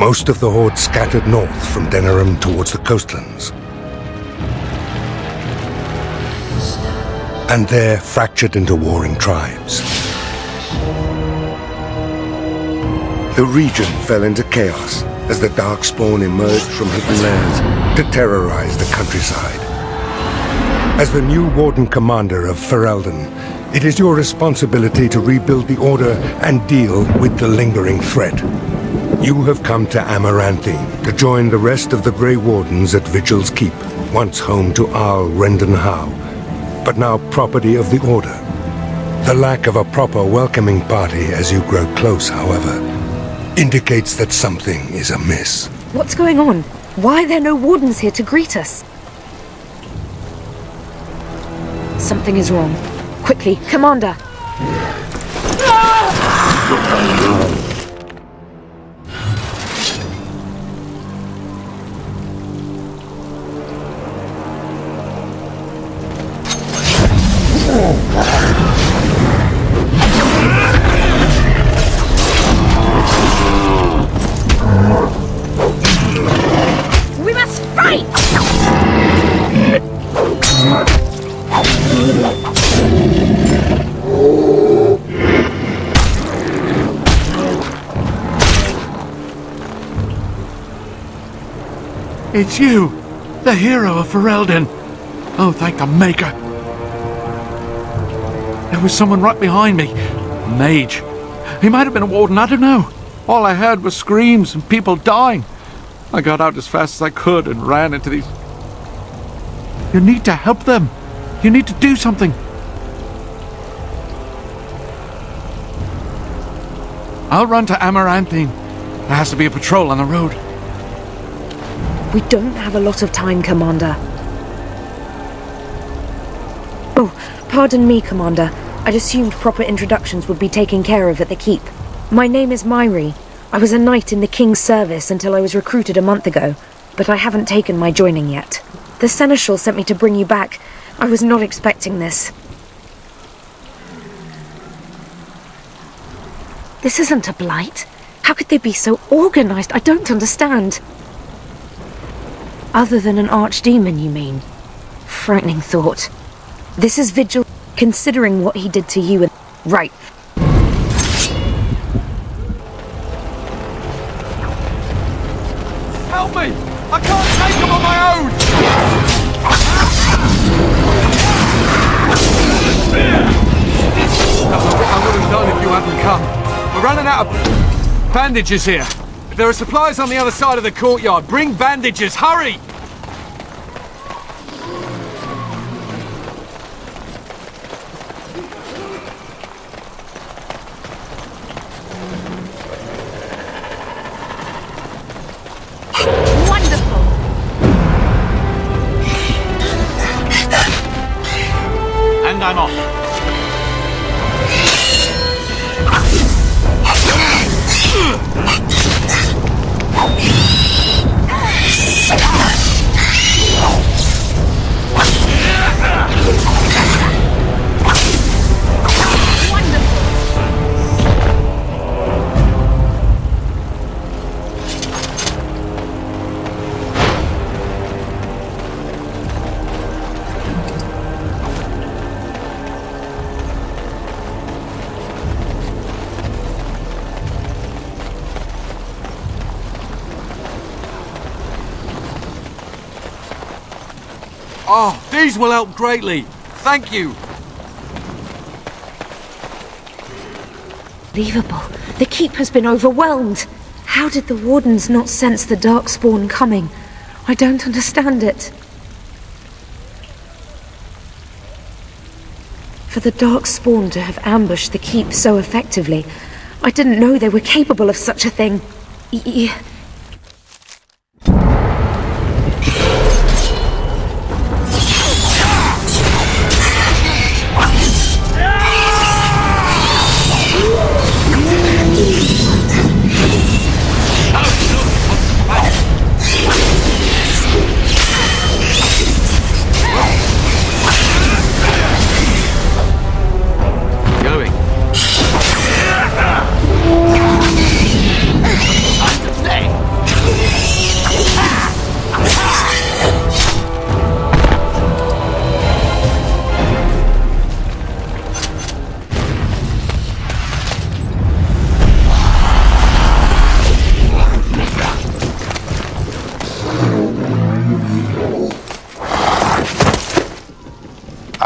Most of the horde scattered north from Denerim towards the coastlands. And there fractured into warring tribes. The region fell into chaos as the Darkspawn emerged from hidden lairs to terrorize the countryside. As the new Warden Commander of Ferelden, it is your responsibility to rebuild the Order and deal with the lingering threat. You have come to Amaranthine to join the rest of the Grey Wardens at Vigil's Keep, once home to Arl Rendenhau, but now property of the Order. The lack of a proper welcoming party as you grow close, however, indicates that something is amiss. What's going on? Why are there no wardens here to greet us? Something is wrong. Quickly, Commander! We must fight! It's you, the hero of Ferelden. Oh, thank the Maker. There was someone right behind me. A mage. He might have been a warden, I don't know. All I heard was screams and people dying. I got out as fast as I could and ran into these... You need to help them. You need to do something. I'll run to Amaranthine. There has to be a patrol on the road. We don't have a lot of time, Commander. Oh, pardon me, Commander. I'd assumed proper introductions would be taken care of at the Keep. My name is Myri. I was a knight in the King's service until I was recruited a month ago, but I haven't taken my joining yet. The Seneschal sent me to bring you back. I was not expecting this. This isn't a blight. How could they be so organized? I don't understand. Other than an archdemon, you mean? Frightening thought. This is Vigil, considering what he did to you and... Right. Help me! I can't take him on my own! I don't know what I would have done if you hadn't come. We're running out of bandages here. There are supplies on the other side of the courtyard. Bring bandages, hurry! Wonderful! And I'm off. Oh, these will help greatly. Thank you. Unbelievable. The Keep has been overwhelmed. How did the Wardens not sense the Darkspawn coming? I don't understand it. For the Darkspawn to have ambushed the Keep so effectively, I didn't know they were capable of such a thing. Time to play!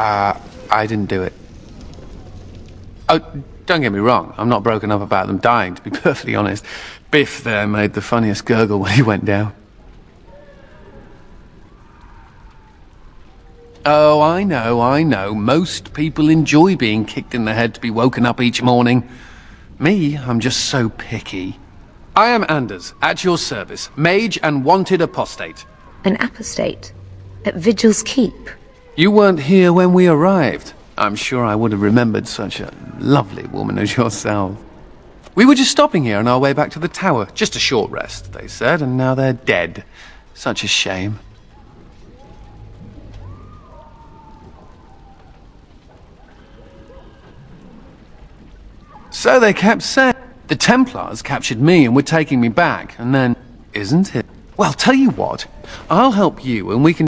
I didn't do it. Oh, don't get me wrong, I'm not broken up about them dying, to be perfectly honest. Biff there made the funniest gurgle when he went down. Oh, I know. Most people enjoy being kicked in the head to be woken up each morning. Me, I'm just so picky. I am Anders, at your service, mage and wanted apostate. An apostate? At Vigil's Keep? You weren't here when we arrived. I'm sure I would have remembered such a lovely woman as yourself. We were just stopping here on our way back to the tower. Just a short rest, they said, and now they're dead. Such a shame. So they kept saying. The Templars captured me and were taking me back, and then... Isn't it? Well, tell you what. I'll help you and we can...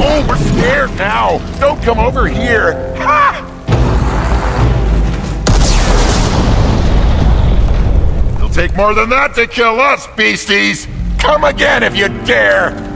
Oh, we're scared now! Don't come over here! Ha! It'll take more than that to kill us, beasties! Come again if you dare!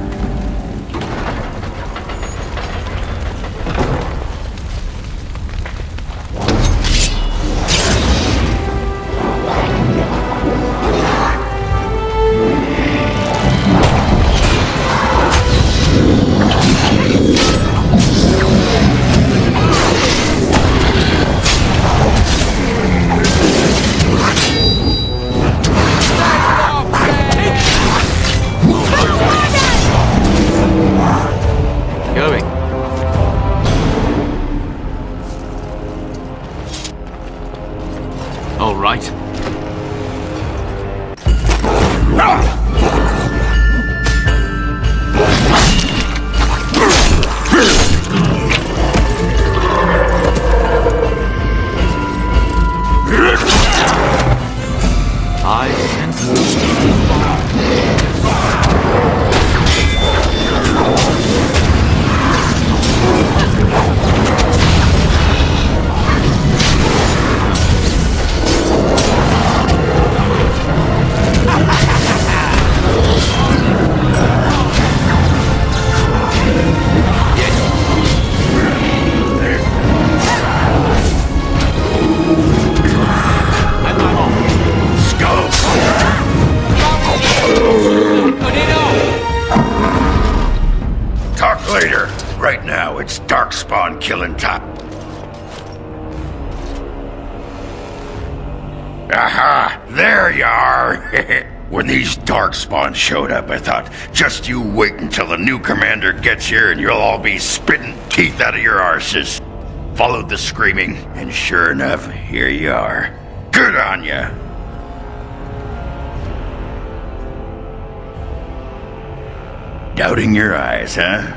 All right. I Talk later. Right now, it's Darkspawn killing time. Aha! There you are! When these Darkspawn showed up, I thought, just you wait until the new commander gets here and you'll all be spitting teeth out of your arses. Followed the screaming, and sure enough, here you are. Good on ya! Doubting your eyes, huh?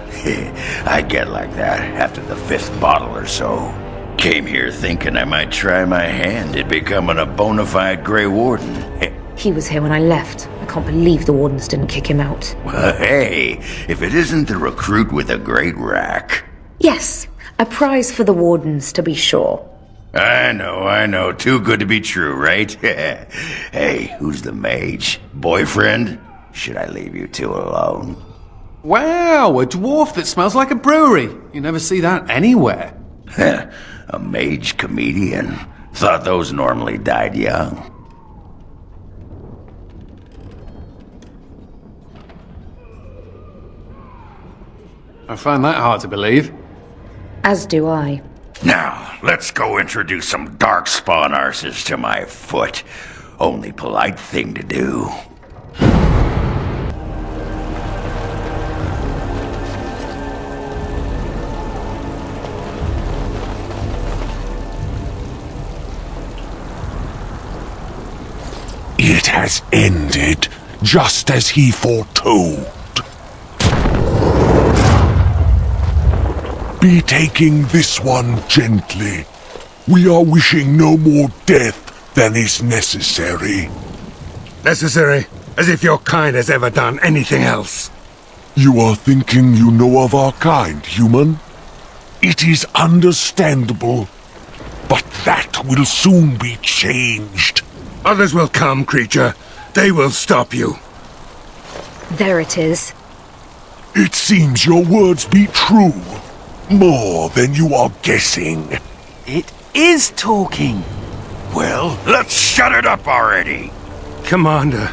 I get like that after the 5th bottle or so. Came here thinking I might try my hand at becoming a bona fide Grey Warden. He was here when I left. I can't believe the Wardens didn't kick him out. Well, hey, if it isn't the recruit with a great rack. Yes, a prize for the Wardens, to be sure. I know. Too good to be true, right? Hey, who's the mage? Boyfriend? Should I leave you two alone? Wow, a dwarf that smells like a brewery. You never see that anywhere. A mage comedian. Thought those normally died young. I find that hard to believe. As do I. Now, let's go introduce some darkspawn arses to my foot. Only polite thing to do. It has ended, just as he foretold. Be taking this one gently. We are wishing no more death than is necessary. Necessary? As if your kind has ever done anything else. You are thinking you know of our kind, human? It is understandable, but that will soon be changed. Others will come, creature. They will stop you. There it is. It seems your words be true. More than you are guessing. It is talking. Well, let's shut it up already. Commander.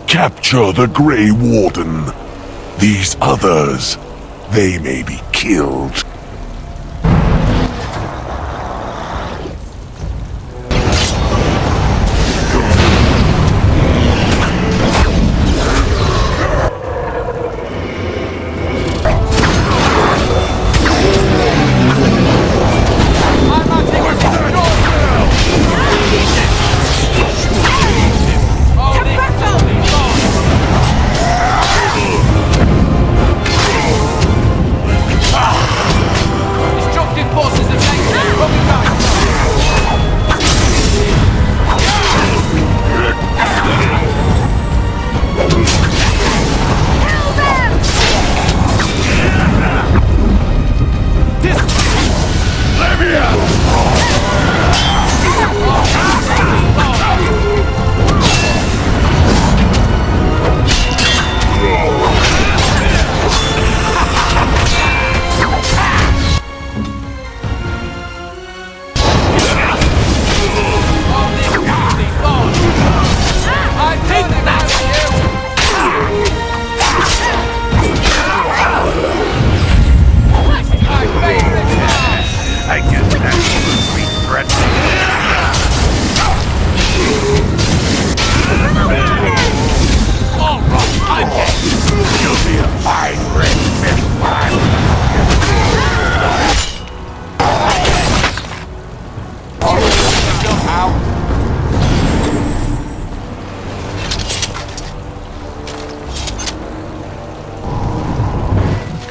Capture the Grey Warden. These others, they may be killed.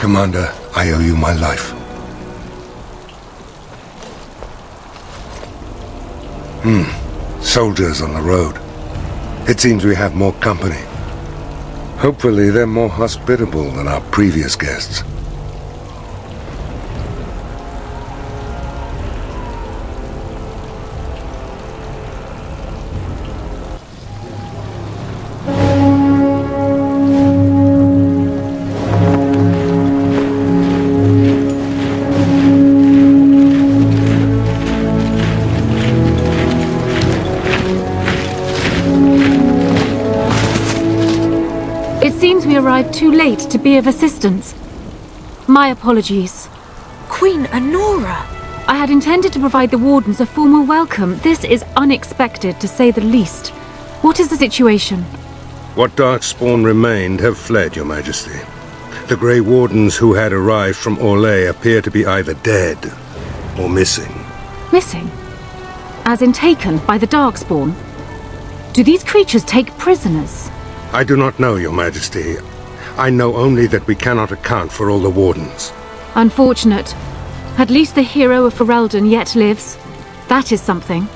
Commander, I owe you my life. Soldiers on the road. It seems we have more company. Hopefully they're more hospitable than our previous guests. Arrived too late to be of assistance. My apologies. Queen Anora! I had intended to provide the Wardens a formal welcome. This is unexpected, to say the least. What is the situation? What Darkspawn remained have fled, Your Majesty. The Grey Wardens who had arrived from Orlais appear to be either dead or missing. Missing? As in taken by the Darkspawn? Do these creatures take prisoners? I do not know, Your Majesty. I know only that we cannot account for all the Wardens. Unfortunate. At least the hero of Ferelden yet lives. That is something.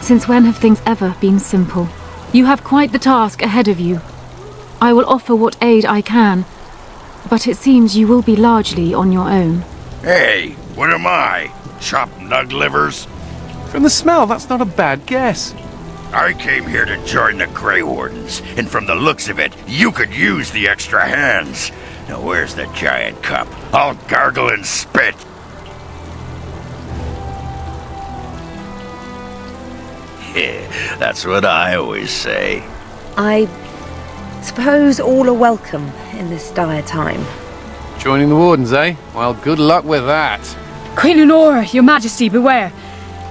Since when have things ever been simple? You have quite the task ahead of you. I will offer what aid I can, but it seems you will be largely on your own. Hey, what am I? Chopped nug livers? From the smell, that's not a bad guess. I came here to join the Grey Wardens, and from the looks of it, you could use the extra hands. Now where's the giant cup? I'll gargle and spit. That's what I always say. I suppose all are welcome in this dire time. Joining the Wardens, eh? Well, good luck with that. Queen Lenora, your majesty, beware.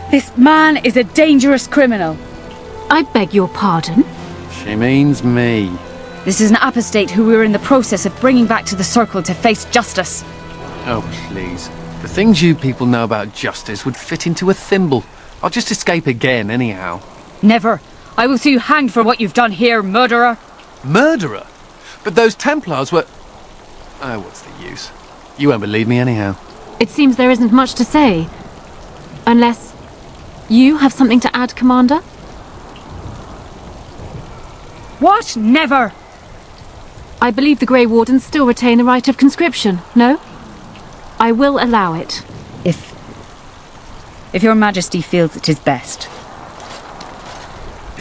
This man is a dangerous criminal. I beg your pardon? She means me. This is an apostate who we are in the process of bringing back to the Circle to face justice. Oh, please. The things you people know about justice would fit into a thimble. I'll just escape again, anyhow. Never. I will see you hanged for what you've done here, murderer. Murderer? But those Templars were... Oh, what's the use? You won't believe me anyhow. It seems there isn't much to say. Unless you have something to add, Commander? What? Never! I believe the Grey Wardens still retain the right of conscription, no? I will allow it. If your majesty feels it is best.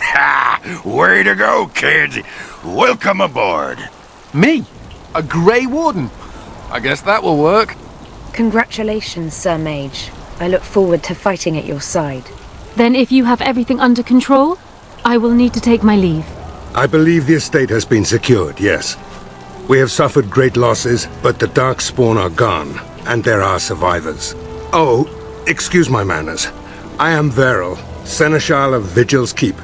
Ha! Way to go, kid! Welcome aboard! Me? A Grey Warden? I guess that will work. Congratulations, Sir Mage. I look forward to fighting at your side. Then if you have everything under control, I will need to take my leave. I believe the estate has been secured, yes. We have suffered great losses, but the Darkspawn are gone, and there are survivors. Oh, excuse my manners. I am Veril, Seneschal of Vigil's Keep,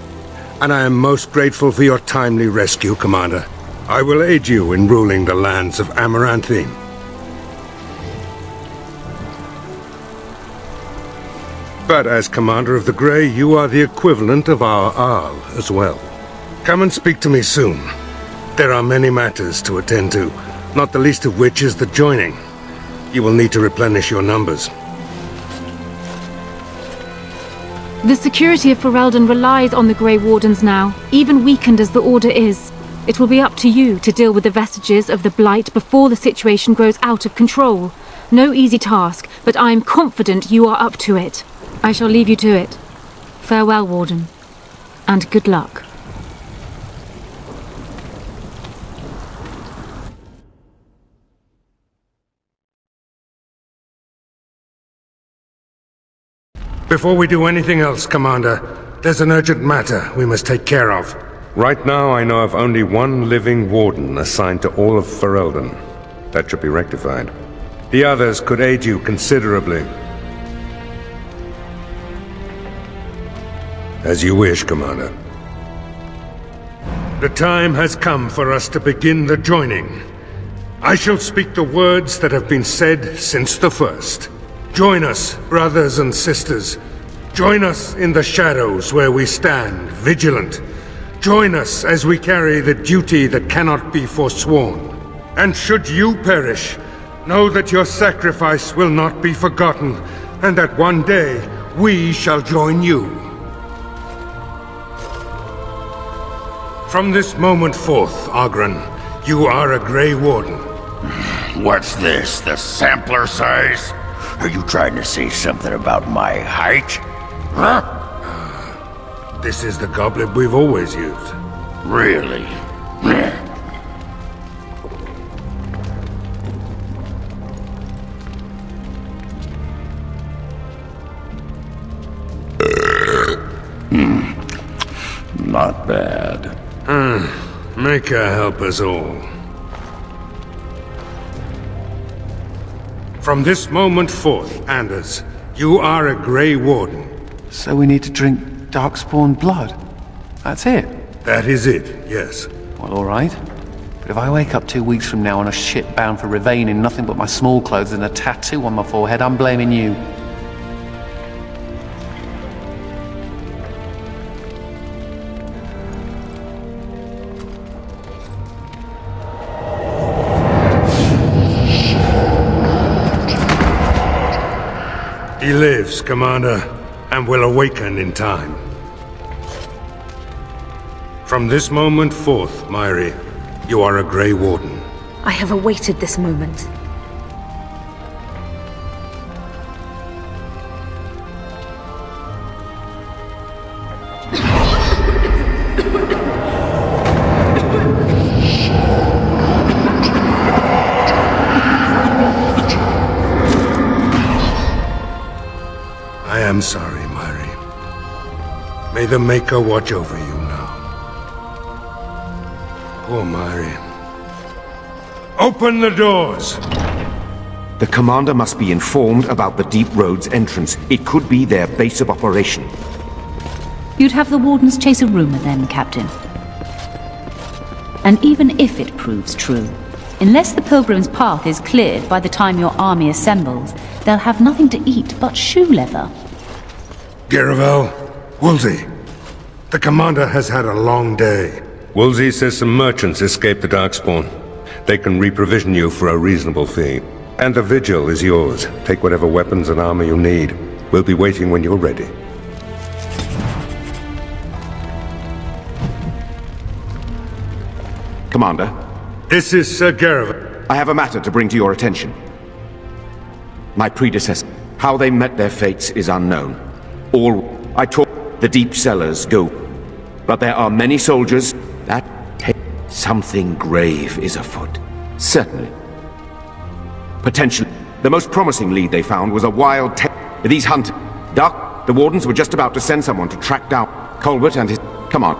and I am most grateful for your timely rescue, Commander. I will aid you in ruling the lands of Amaranthine. But as Commander of the Grey, you are the equivalent of our Arl as well. Come and speak to me soon. There are many matters to attend to, not the least of which is the joining. You will need to replenish your numbers. The security of Ferelden relies on the Grey Wardens now, even weakened as the Order is. It will be up to you to deal with the vestiges of the Blight before the situation grows out of control. No easy task, but I am confident you are up to it. I shall leave you to it. Farewell, Warden, and good luck. Before we do anything else, Commander, there's an urgent matter we must take care of. Right now, I know of only one living Warden assigned to all of Ferelden. That should be rectified. The others could aid you considerably. As you wish, Commander. The time has come for us to begin the joining. I shall speak the words that have been said since the first. Join us, brothers and sisters. Join us in the shadows where we stand, vigilant. Join us as we carry the duty that cannot be forsworn. And should you perish, know that your sacrifice will not be forgotten, and that one day we shall join you. From this moment forth, Oghren, you are a Grey Warden. What's this, the sampler size? Are you trying to say something about my height? Huh? This is the goblet we've always used. Really? Not bad. Make her help us all. From this moment forth, Anders, you are a Grey Warden. So we need to drink Darkspawn blood? That's it? That is it, yes. Well, all right. But if I wake up 2 weeks from now on a ship bound for Rivain in nothing but my small clothes and a tattoo on my forehead, I'm blaming you. He lives, Commander, and will awaken in time. From this moment forth, Myri, you are a Grey Warden. I have awaited this moment. I am sorry, Myri. May the Maker watch over you now. Poor Myri. Open the doors! The commander must be informed about the Deep Road's entrance. It could be their base of operation. You'd have the Wardens chase a rumor then, Captain. And even if it proves true, unless the Pilgrim's path is cleared by the time your army assembles, they'll have nothing to eat but shoe leather. Garavel, Woolsey, the commander has had a long day. Woolsey says some merchants escaped the Darkspawn. They can reprovision you for a reasonable fee. And the Vigil is yours. Take whatever weapons and armor you need. We'll be waiting when you're ready. Commander, This is Sir Garavel. I have a matter to bring to your attention. My predecessor, how they met their fates is unknown. All I taught the deep cellars go. But there are many soldiers that something grave is afoot. Certainly. Potentially, the most promising lead they found was a wild these hunters. Doc, the Wardens were just about to send someone to track down Colbert and his... Come on.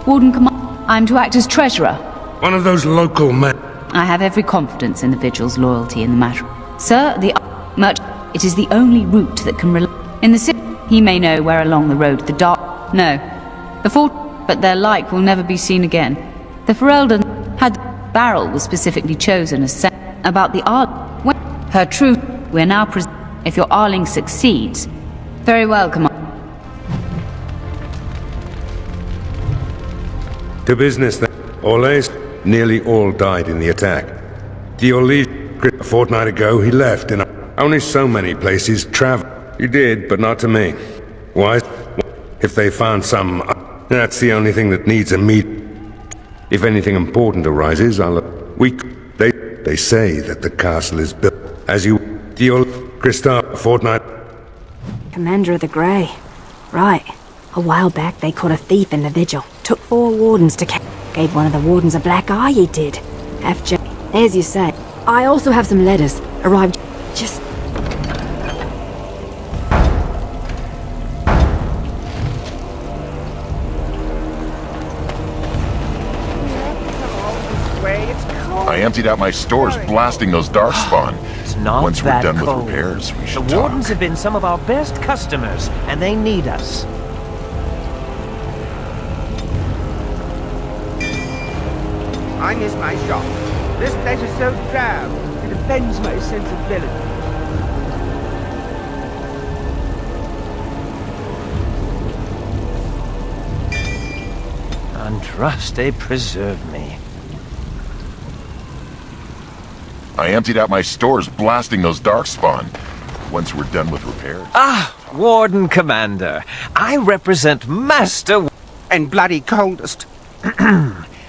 Warden I'm to act as treasurer. One of those local men. I have every confidence in the Vigil's loyalty in the matter. Sir, the merchant, it is the only route that can rely... In the city, he may know where along the road the dark... No. The fort... But their like will never be seen again. The Ferelden had... Barrel was specifically chosen as about the Arling. Her truth, we're now if your Arling succeeds. Very well, Commander. To business then. Orlace, nearly all died in the attack. The Orlais, a fortnight ago, he left in only so many places travel. He did, but not to me. Why? If they found some... That's the only thing that needs a meet. If anything important arises, They say that the castle is built as you... The old Kristoff, a fortnight... Commander of the Grey. Right. A while back they caught a thief in the Vigil. Took 4 Wardens to gave one of the Wardens a black eye, he did. FJ. As you say. I also have some letters. Arrived just... I emptied out my stores blasting those Darkspawn. It's not Once we're that done cold. with repairs, we should The Wardens have been some of our best customers, and they need us. I miss my shop. This place is so drab. It offends my sensibility. Andraste preserve me. I emptied out my stores blasting those Darkspawn. Once we're done with repairs. Ah, Warden Commander. I represent Master... And bloody coldest.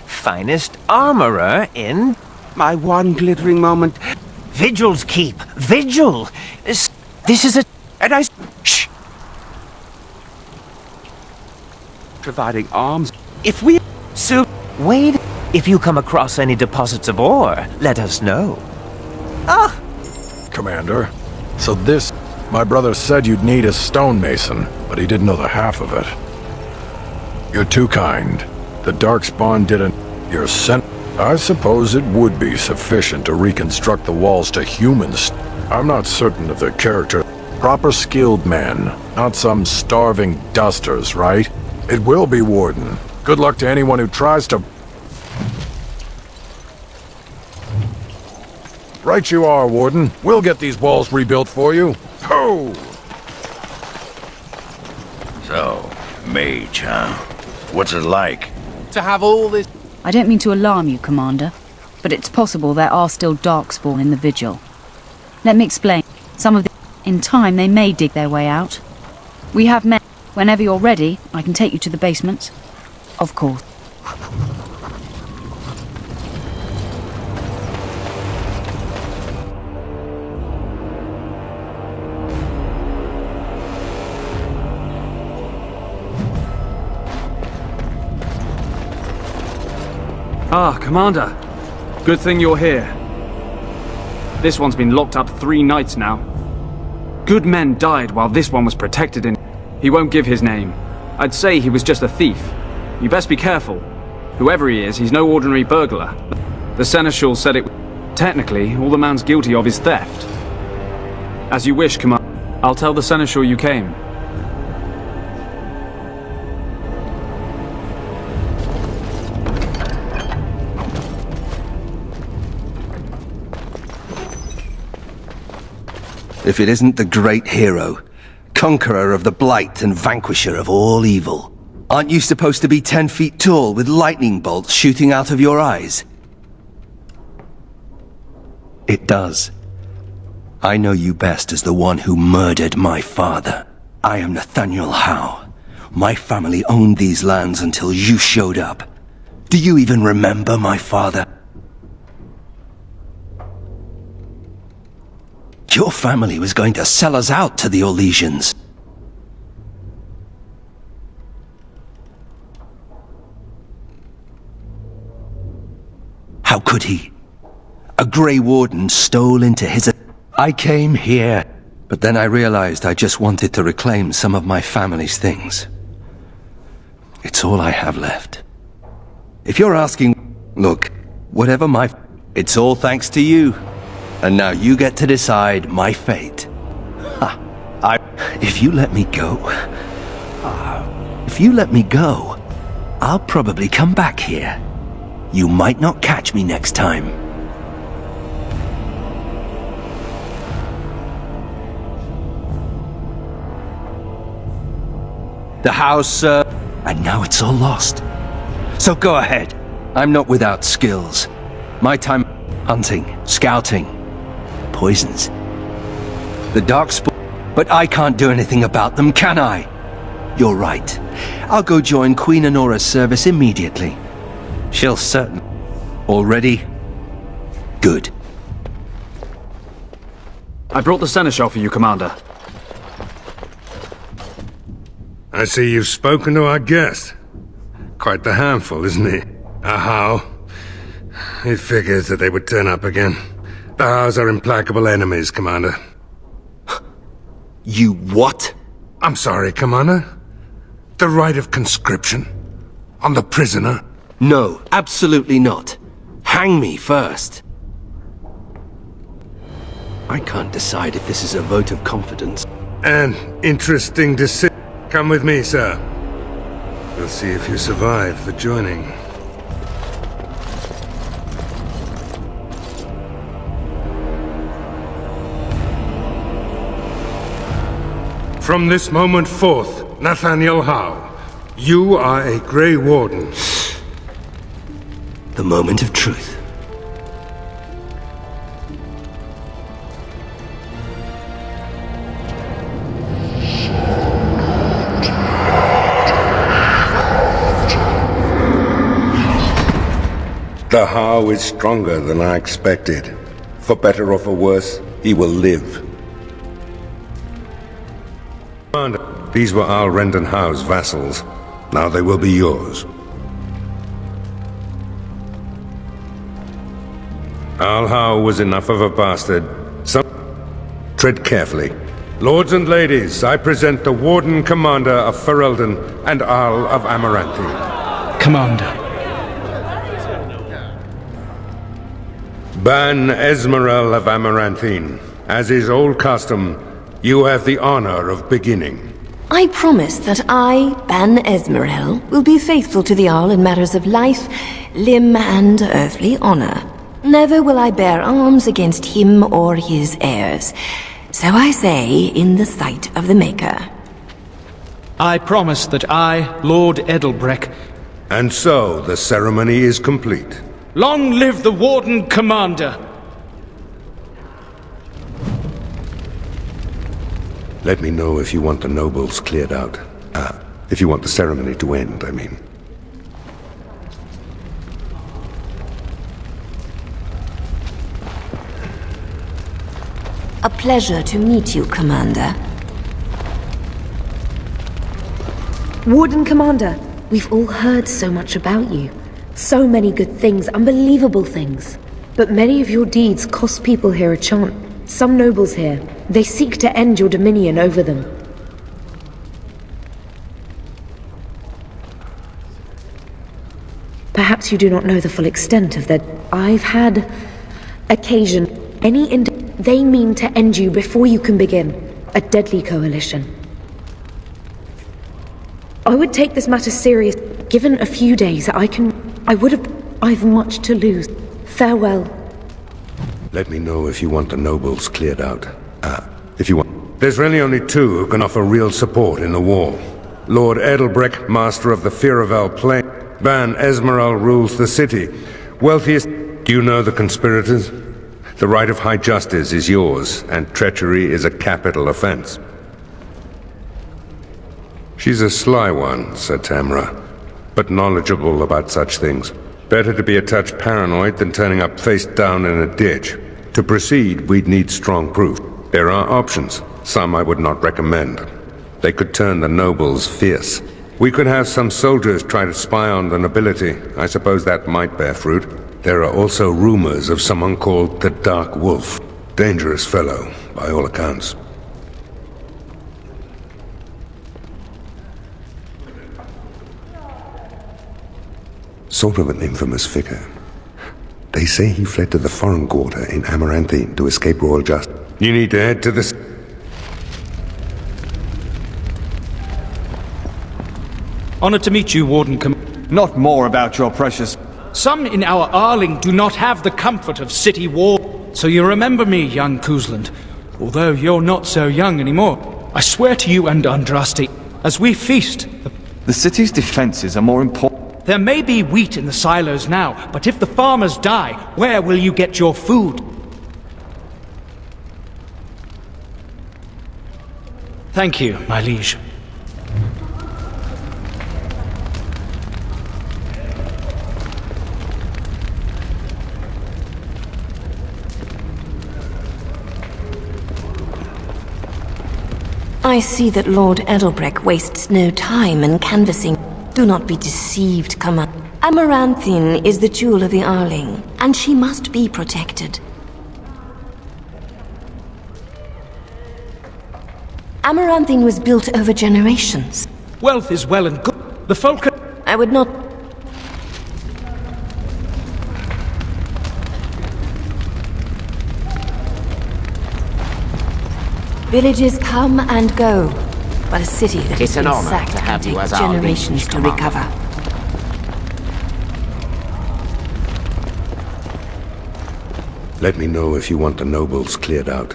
Finest armorer in... My one glittering moment. Vigil's Keep. Vigil! This is a... And I... Shh! Providing arms. If we... So, wait. If you come across any deposits of ore, let us know. Ah! Commander, so this... My brother said you'd need a stonemason, but he didn't know the half of it. You're too kind. The Darkspawn didn't... You're sent... I suppose it would be sufficient to reconstruct the walls to humans. I'm not certain of their character. Proper skilled men, not some starving dusters, right? It will be, Warden. Good luck to anyone who tries to... Right you are, Warden. We'll get these walls rebuilt for you. Ho! So, mage, huh? What's it like? To have all this... I don't mean to alarm you, Commander, but it's possible there are still Darkspawn in the Vigil. Let me explain. Some of the... In time, they may dig their way out. We have men. Whenever you're ready, I can take you to the basement. Of course. Ah, Commander. Good thing you're here. This one's been locked up 3 nights now. Good men died while this one was protected in... He won't give his name. I'd say he was just a thief. You best be careful. Whoever he is, he's no ordinary burglar. The Seneschal said it... Technically, all the man's guilty of is theft. As you wish, Commander. I'll tell the Seneschal you came. If it isn't the great hero, conqueror of the Blight and vanquisher of all evil. Aren't you supposed to be 10 feet tall with lightning bolts shooting out of your eyes? It does. I know you best as the one who murdered my father. I am Nathaniel Howe. My family owned these lands until you showed up. Do you even remember my father? Your family was going to sell us out to the Orlesians. How could he? A Grey Warden stole into his... I came here, but then I realized I just wanted to reclaim some of my family's things. It's all I have left. If you're asking, look, whatever my... It's all thanks to you. And now you get to decide my fate. If you let me go... If you let me go, I'll probably come back here. You might not catch me next time. The house, and now it's all lost. So go ahead. I'm not without skills. My time hunting, scouting, poisons. The Darkspawn, but I can't do anything about them, can I? You're right. I'll go join Queen Honora's service immediately. She'll certainly... Already? Good. I brought the Seneschal for you, Commander. I see you've spoken to our guest. Quite the handful, isn't he? A Howe. It figures that they would turn up again. The Howes are implacable enemies, Commander. You what? I'm sorry, Commander. The right of conscription? On the prisoner? No, absolutely not. Hang me first. I can't decide if this is a vote of confidence. An interesting decision. Come with me, sir. We'll see if you survive the joining. From this moment forth, Nathaniel Howe, you are a Grey Warden. The moment of truth. The Howe is stronger than I expected. For better or for worse, he will live. Commander, these were Al Rendon Howe's vassals. Now they will be yours. Al Howe was enough of a bastard. Tread carefully. Lords and ladies, I present the Warden Commander of Ferelden and Arl of Amaranthi. Commander. Ban Esmerel of Amaranthine. As is old custom, you have the honor of beginning. I promise that I, Ban Esmerel, will be faithful to the Arl in matters of life, limb, and earthly honor. Never will I bear arms against him or his heirs. So I say, in the sight of the Maker. I promise that I, Lord Edelbreck... And so, the ceremony is complete. Long live the Warden Commander! Let me know if you want the nobles cleared out. If you want the ceremony to end, I mean. A pleasure to meet you, Commander. Warden Commander, we've all heard so much about you. So many good things, unbelievable things. But many of your deeds cost people here a chance. Some nobles here, they seek to end your dominion over them. Perhaps you do not know the full extent of that. I've had occasion. They mean to end you before you can begin. A deadly coalition. I would take this matter serious. Given a few days, I've much to lose. Farewell. Let me know if you want the nobles cleared out. If you want. There's really only two who can offer real support in the war. Lord Edelbreck, master of the Firavel Plain. Ban Esmeralda rules the city. Wealthiest. Do you know the conspirators? The right of high justice is yours, and treachery is a capital offense. She's a sly one, said Tamara, but knowledgeable about such things. Better to be a touch paranoid than turning up face down in a ditch. To proceed, we'd need strong proof. There are options. Some I would not recommend. They could turn the nobles fierce. We could have some soldiers try to spy on the nobility. I suppose that might bear fruit. There are also rumors of someone called the Dark Wolf. Dangerous fellow, by all accounts. Sort of an infamous figure. They say he fled to the foreign quarter in Amaranthine to escape royal justice. You need to head to the... Honored to meet you, Warden Not more about your precious... Some in our Arling do not have the comfort of city war. So you remember me, young Kuzland. Although you're not so young anymore. I swear to you and Andraste, as we feast... The city's defenses are more important. There may be wheat in the silos now, but if the farmers die, where will you get your food? Thank you, my liege. I see that Lord Edelbreck wastes no time in canvassing. Do not be deceived, Commander. Amaranthine is the jewel of the Arling, and she must be protected. Amaranthine was built over generations. Wealth is well and good. The folk... I would not... Villages come and go, but a city that has been sacked can take generations to recover. Let me know if you want the nobles cleared out.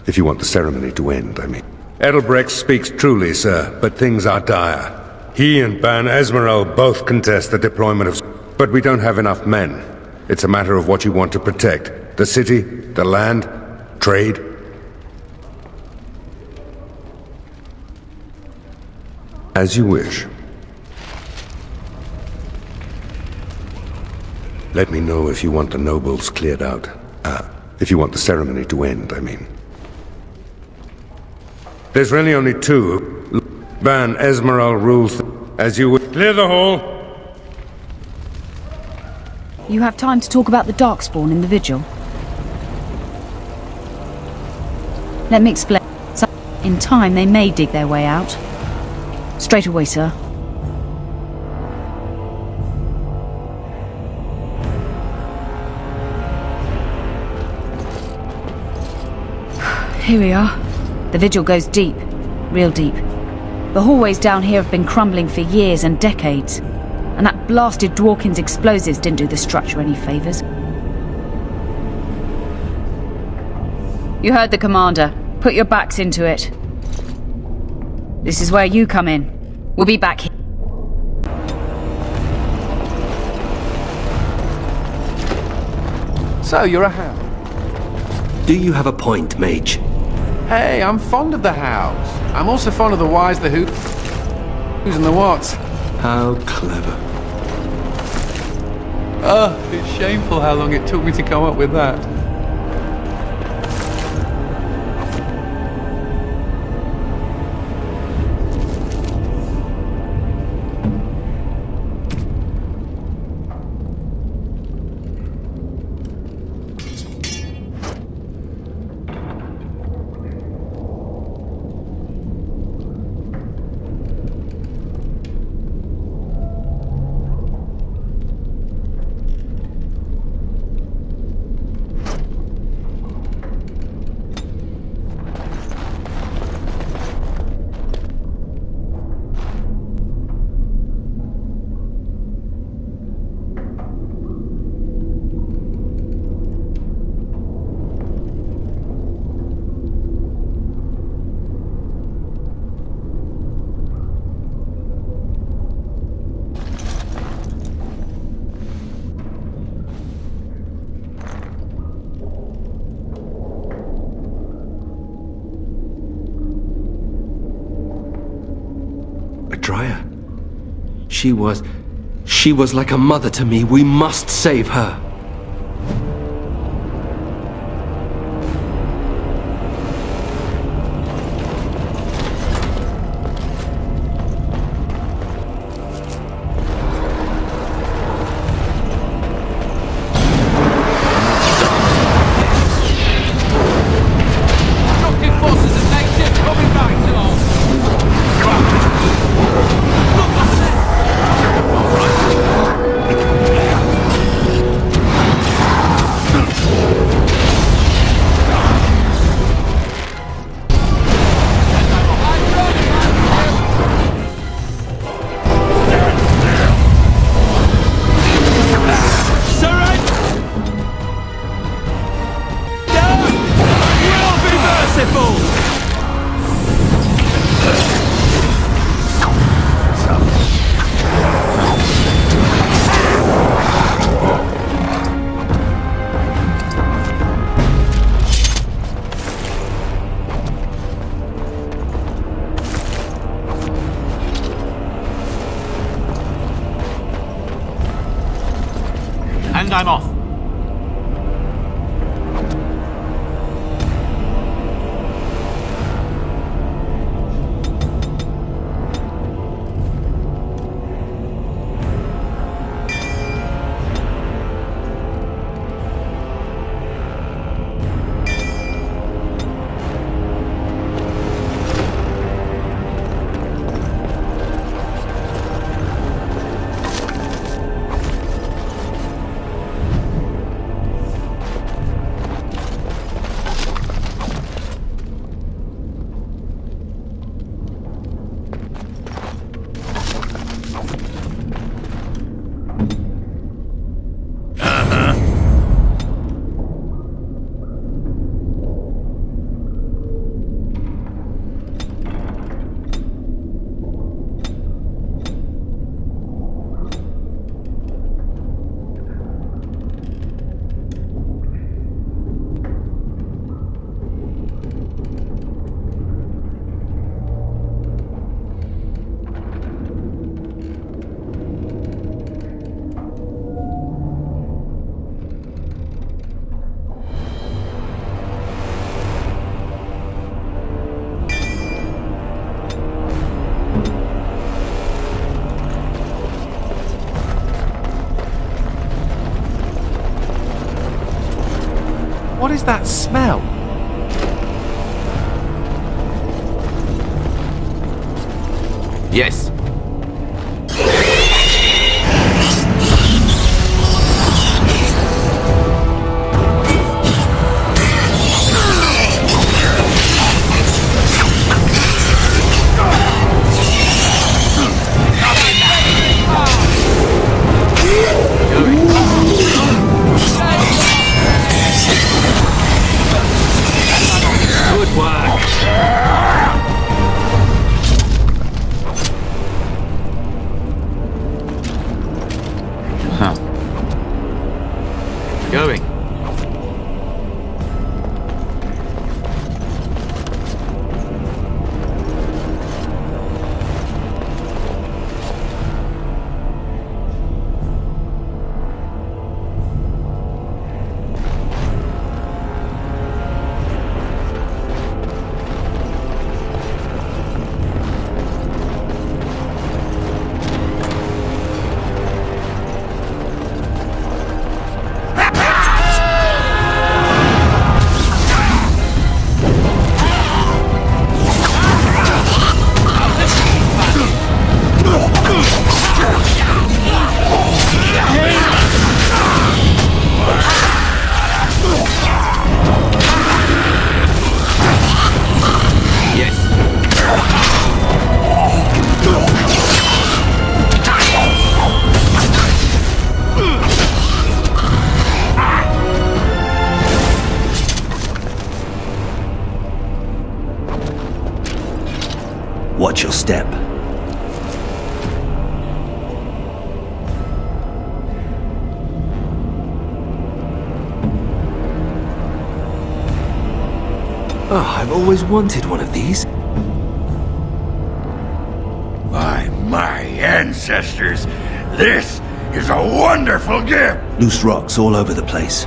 If you want the ceremony to end, I mean. Edelbrecht speaks truly, sir, but things are dire. He and Ban Esmeralda both contest the deployment of... But we don't have enough men. It's a matter of what you want to protect. The city, the land, trade... As you wish. Let me know if you want the nobles cleared out. If you want the ceremony to end, I mean. There's really only two. Ban Esmeralda rules as you would. Clear the hall! You have time to talk about the Darkspawn in the Vigil? Let me explain. In time, they may dig their way out. Straight away, sir. Here we are. The Vigil goes deep. Real deep. The hallways down here have been crumbling for years and decades. And that blasted Dworkin's explosives didn't do the structure any favors. You heard the commander. Put your backs into it. This is where you come in. We'll be back here. So, you're a hound. Do you have a point, Mage? Hey, I'm fond of the hows. I'm also fond of the whys, the who's, and the whats. How clever. Oh, it's shameful how long it took me to come up with that. Dryad. She was like a mother to me. We must save her. And I'm off. What is that smell? Yes. Good work. Watch your step. Oh, I've always wanted one of these. By my ancestors, this is a wonderful gift! Loose rocks all over the place.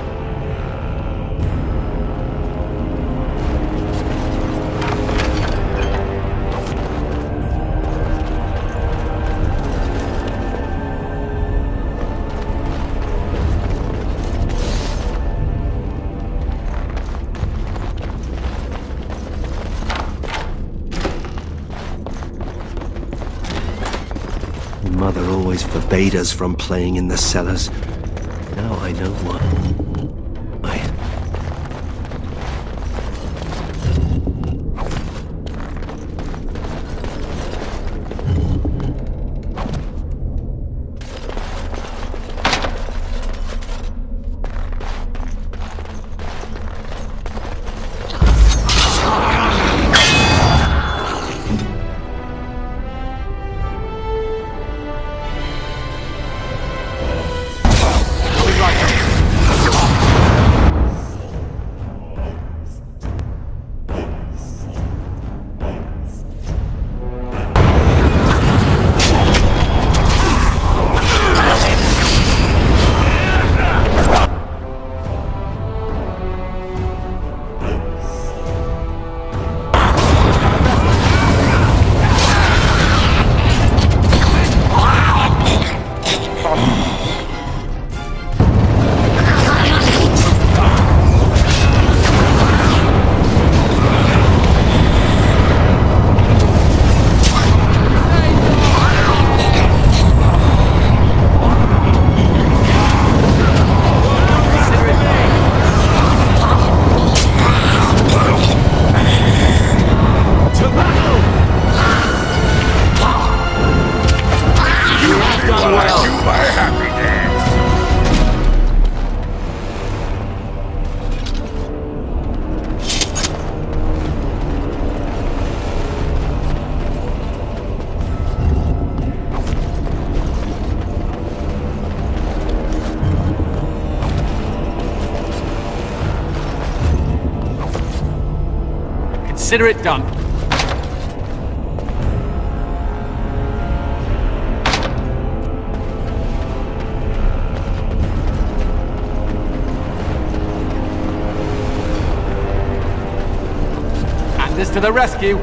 Mother always forbade us from playing in the cellars. Now I know why. Consider it done. Anders to the rescue.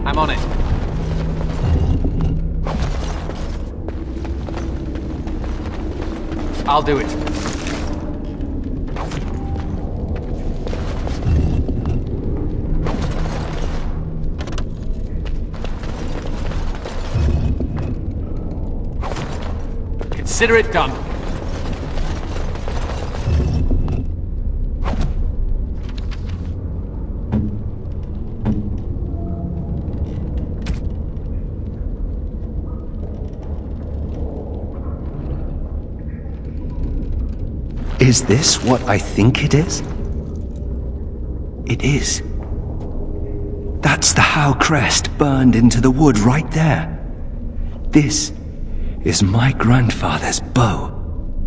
I'm on it. I'll do it. Consider it done. Is this what I think it is? It is. That's the Howe crest burned into the wood right there. This is my grandfather's bow.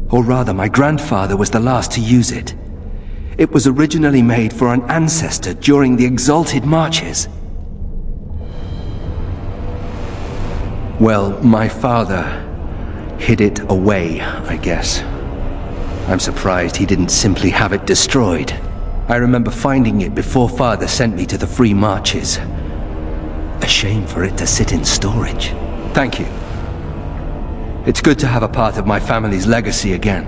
Or rather, my grandfather was the last to use it. It was originally made for an ancestor during the Exalted Marches. Well, my father hid it away, I guess. I'm surprised he didn't simply have it destroyed. I remember finding it before Father sent me to the Free Marches. A shame for it to sit in storage. Thank you. It's good to have a part of my family's legacy again.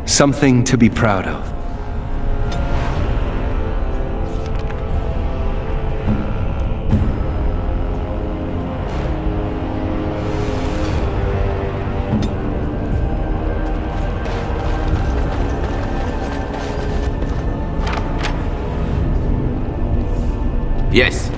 Something to be proud of. Yes.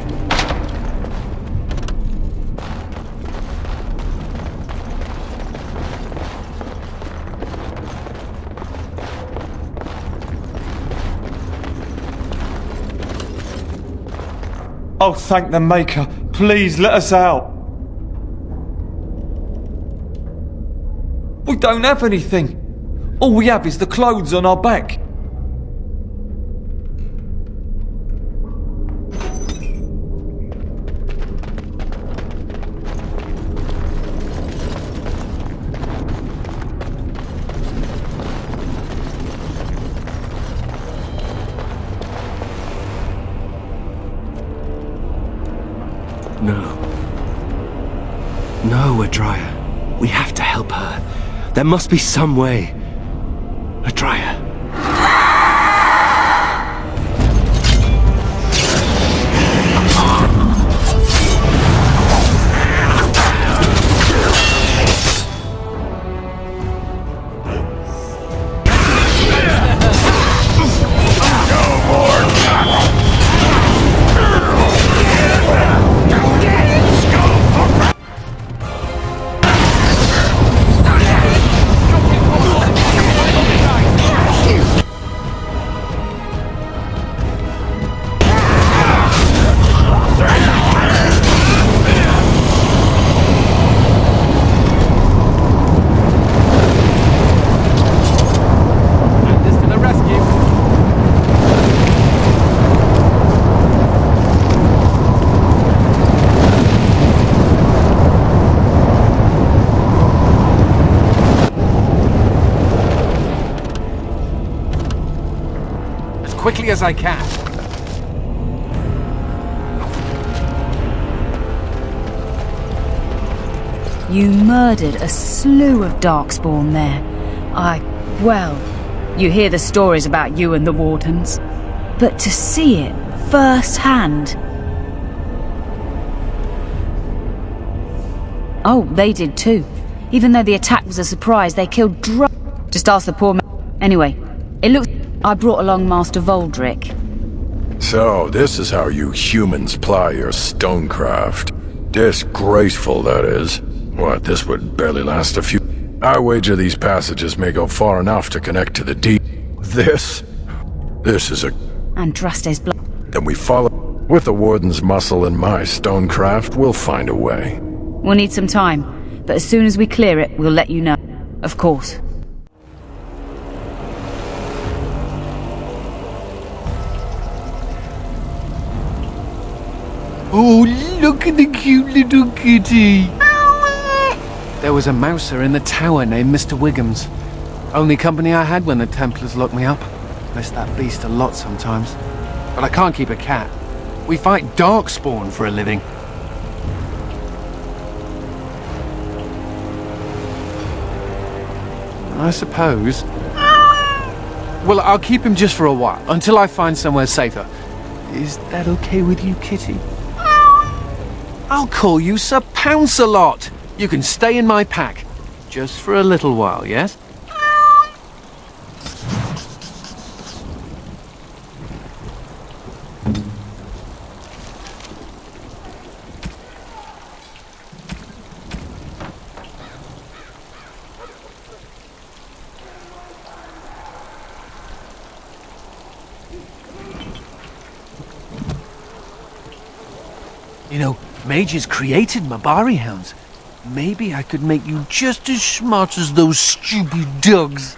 Oh, thank the Maker. Please let us out. We don't have anything. All we have is the clothes on our back. No, Adria. We have to help her. There must be some way. Adria. Quickly as I can. You murdered a slew of Darkspawn there. Well, you hear the stories about you and the Wardens. But to see it firsthand... Oh, they did too. Even though the attack was a surprise, they killed Just ask the poor man. Anyway, it looks... I brought along Master Voldrick. So, this is how you humans ply your stonecraft. Disgraceful, that is. What, this would barely last a few... I wager these passages may go far enough to connect to the deep. This is a... Andraste's blood. Then we follow... With the Warden's muscle and my stonecraft, we'll find a way. We'll need some time, but as soon as we clear it, we'll let you know. Of course. Oh, look at the cute little kitty! There was a mouser in the tower named Mr. Wiggums. Only company I had when the Templars locked me up. Miss that beast a lot sometimes. But I can't keep a cat. We fight Darkspawn for a living. I suppose. Well, I'll keep him just for a while, until I find somewhere safer. Is that okay with you, kitty? I'll call you Sir Pounce-a-Lot. You can stay in my pack. Just for a little while, yes? You know, mages created Mabari hounds. Maybe I could make you just as smart as those stupid dogs.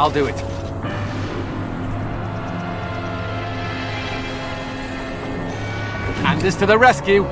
I'll do it. And this to the rescue.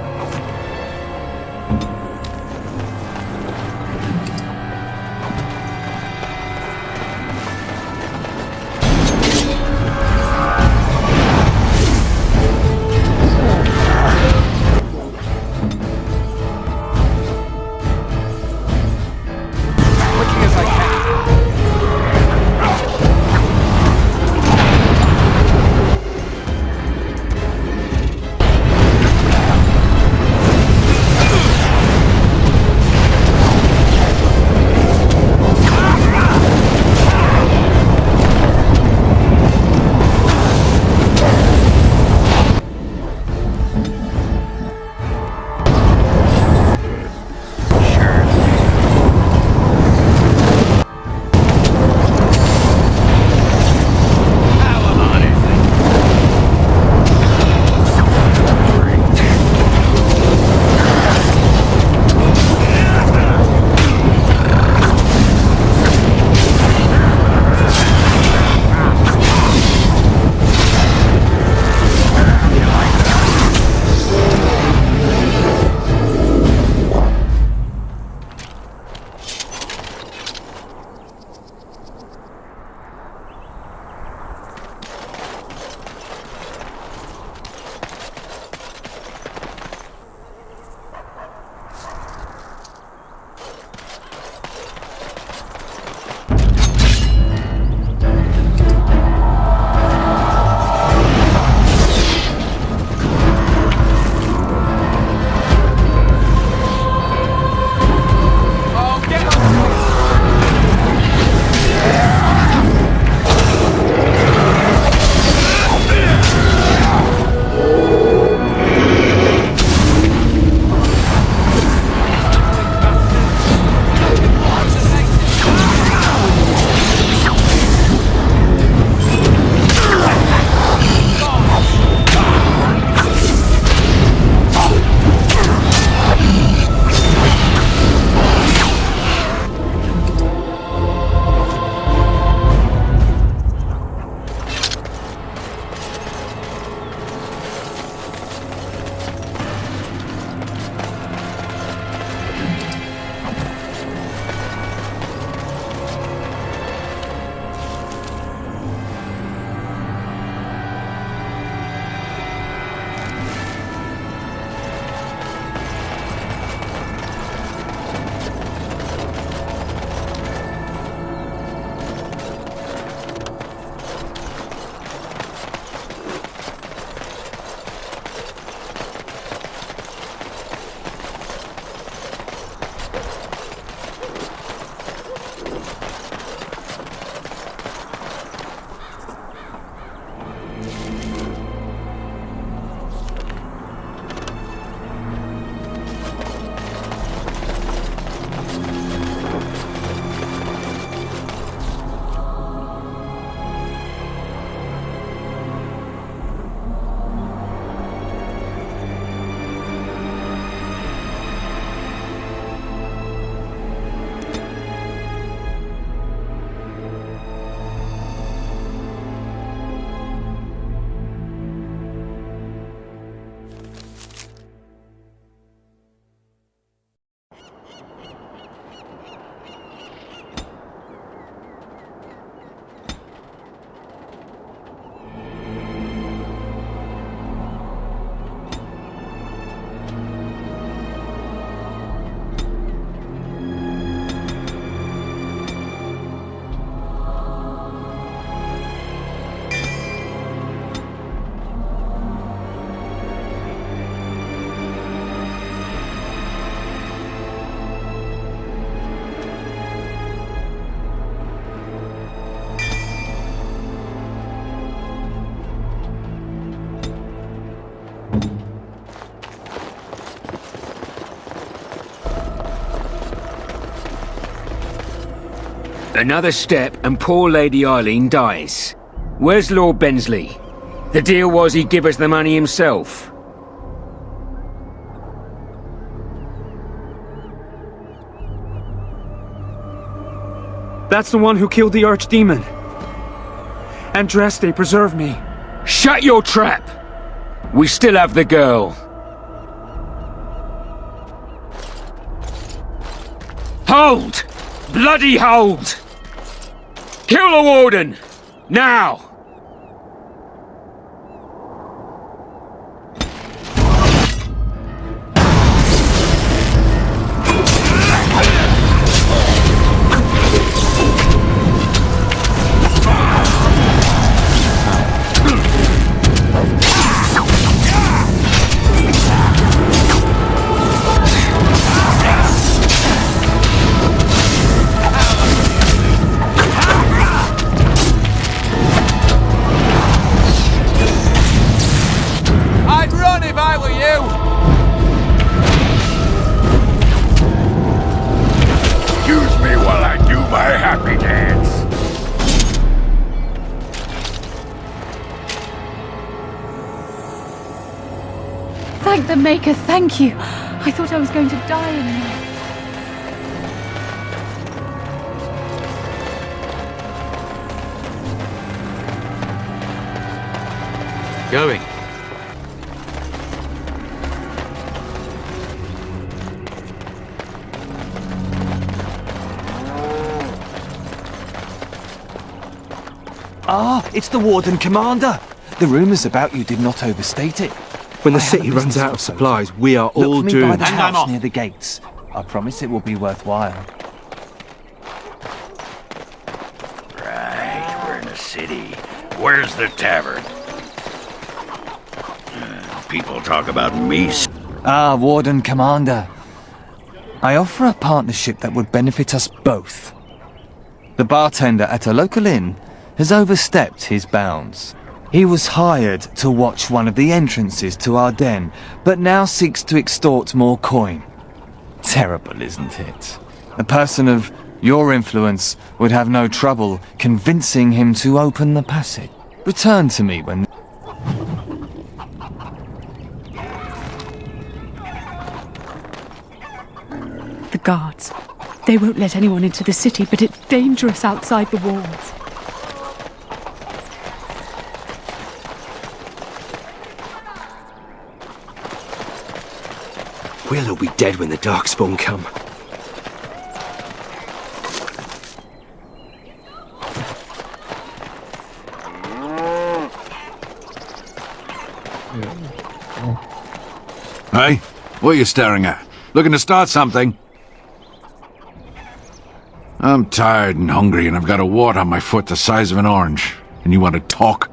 Another step and poor Lady Eileen dies. Where's Lord Bensley? The deal was he'd give us the money himself. That's the one who killed the Archdemon. Andraste, preserve me. Shut your trap! We still have the girl. Hold! Bloody hold! Kill the warden! Now! Thank the Maker, thank you. I thought I was going to die in there. Going. Ah, it's the Warden Commander. The rumours about you did not overstate it. When the city runs out of supplies, we are all Look for me by doomed. the house near the gates. I promise it will be worthwhile. Right, we're in the city. Where's the tavern? People talk about me. Ah, Warden Commander. I offer a partnership that would benefit us both. The bartender at a local inn has overstepped his bounds. He was hired to watch one of the entrances to our den, but now seeks to extort more coin. Terrible, isn't it? A person of your influence would have no trouble convincing him to open the passage. Return to me when... The guards. They won't let anyone into the city, but it's dangerous outside the walls. We'll all be dead when the Darkspawn come. Hey, what are you staring at? Looking to start something? I'm tired and hungry, and I've got a wart on my foot the size of an orange. And you want to talk?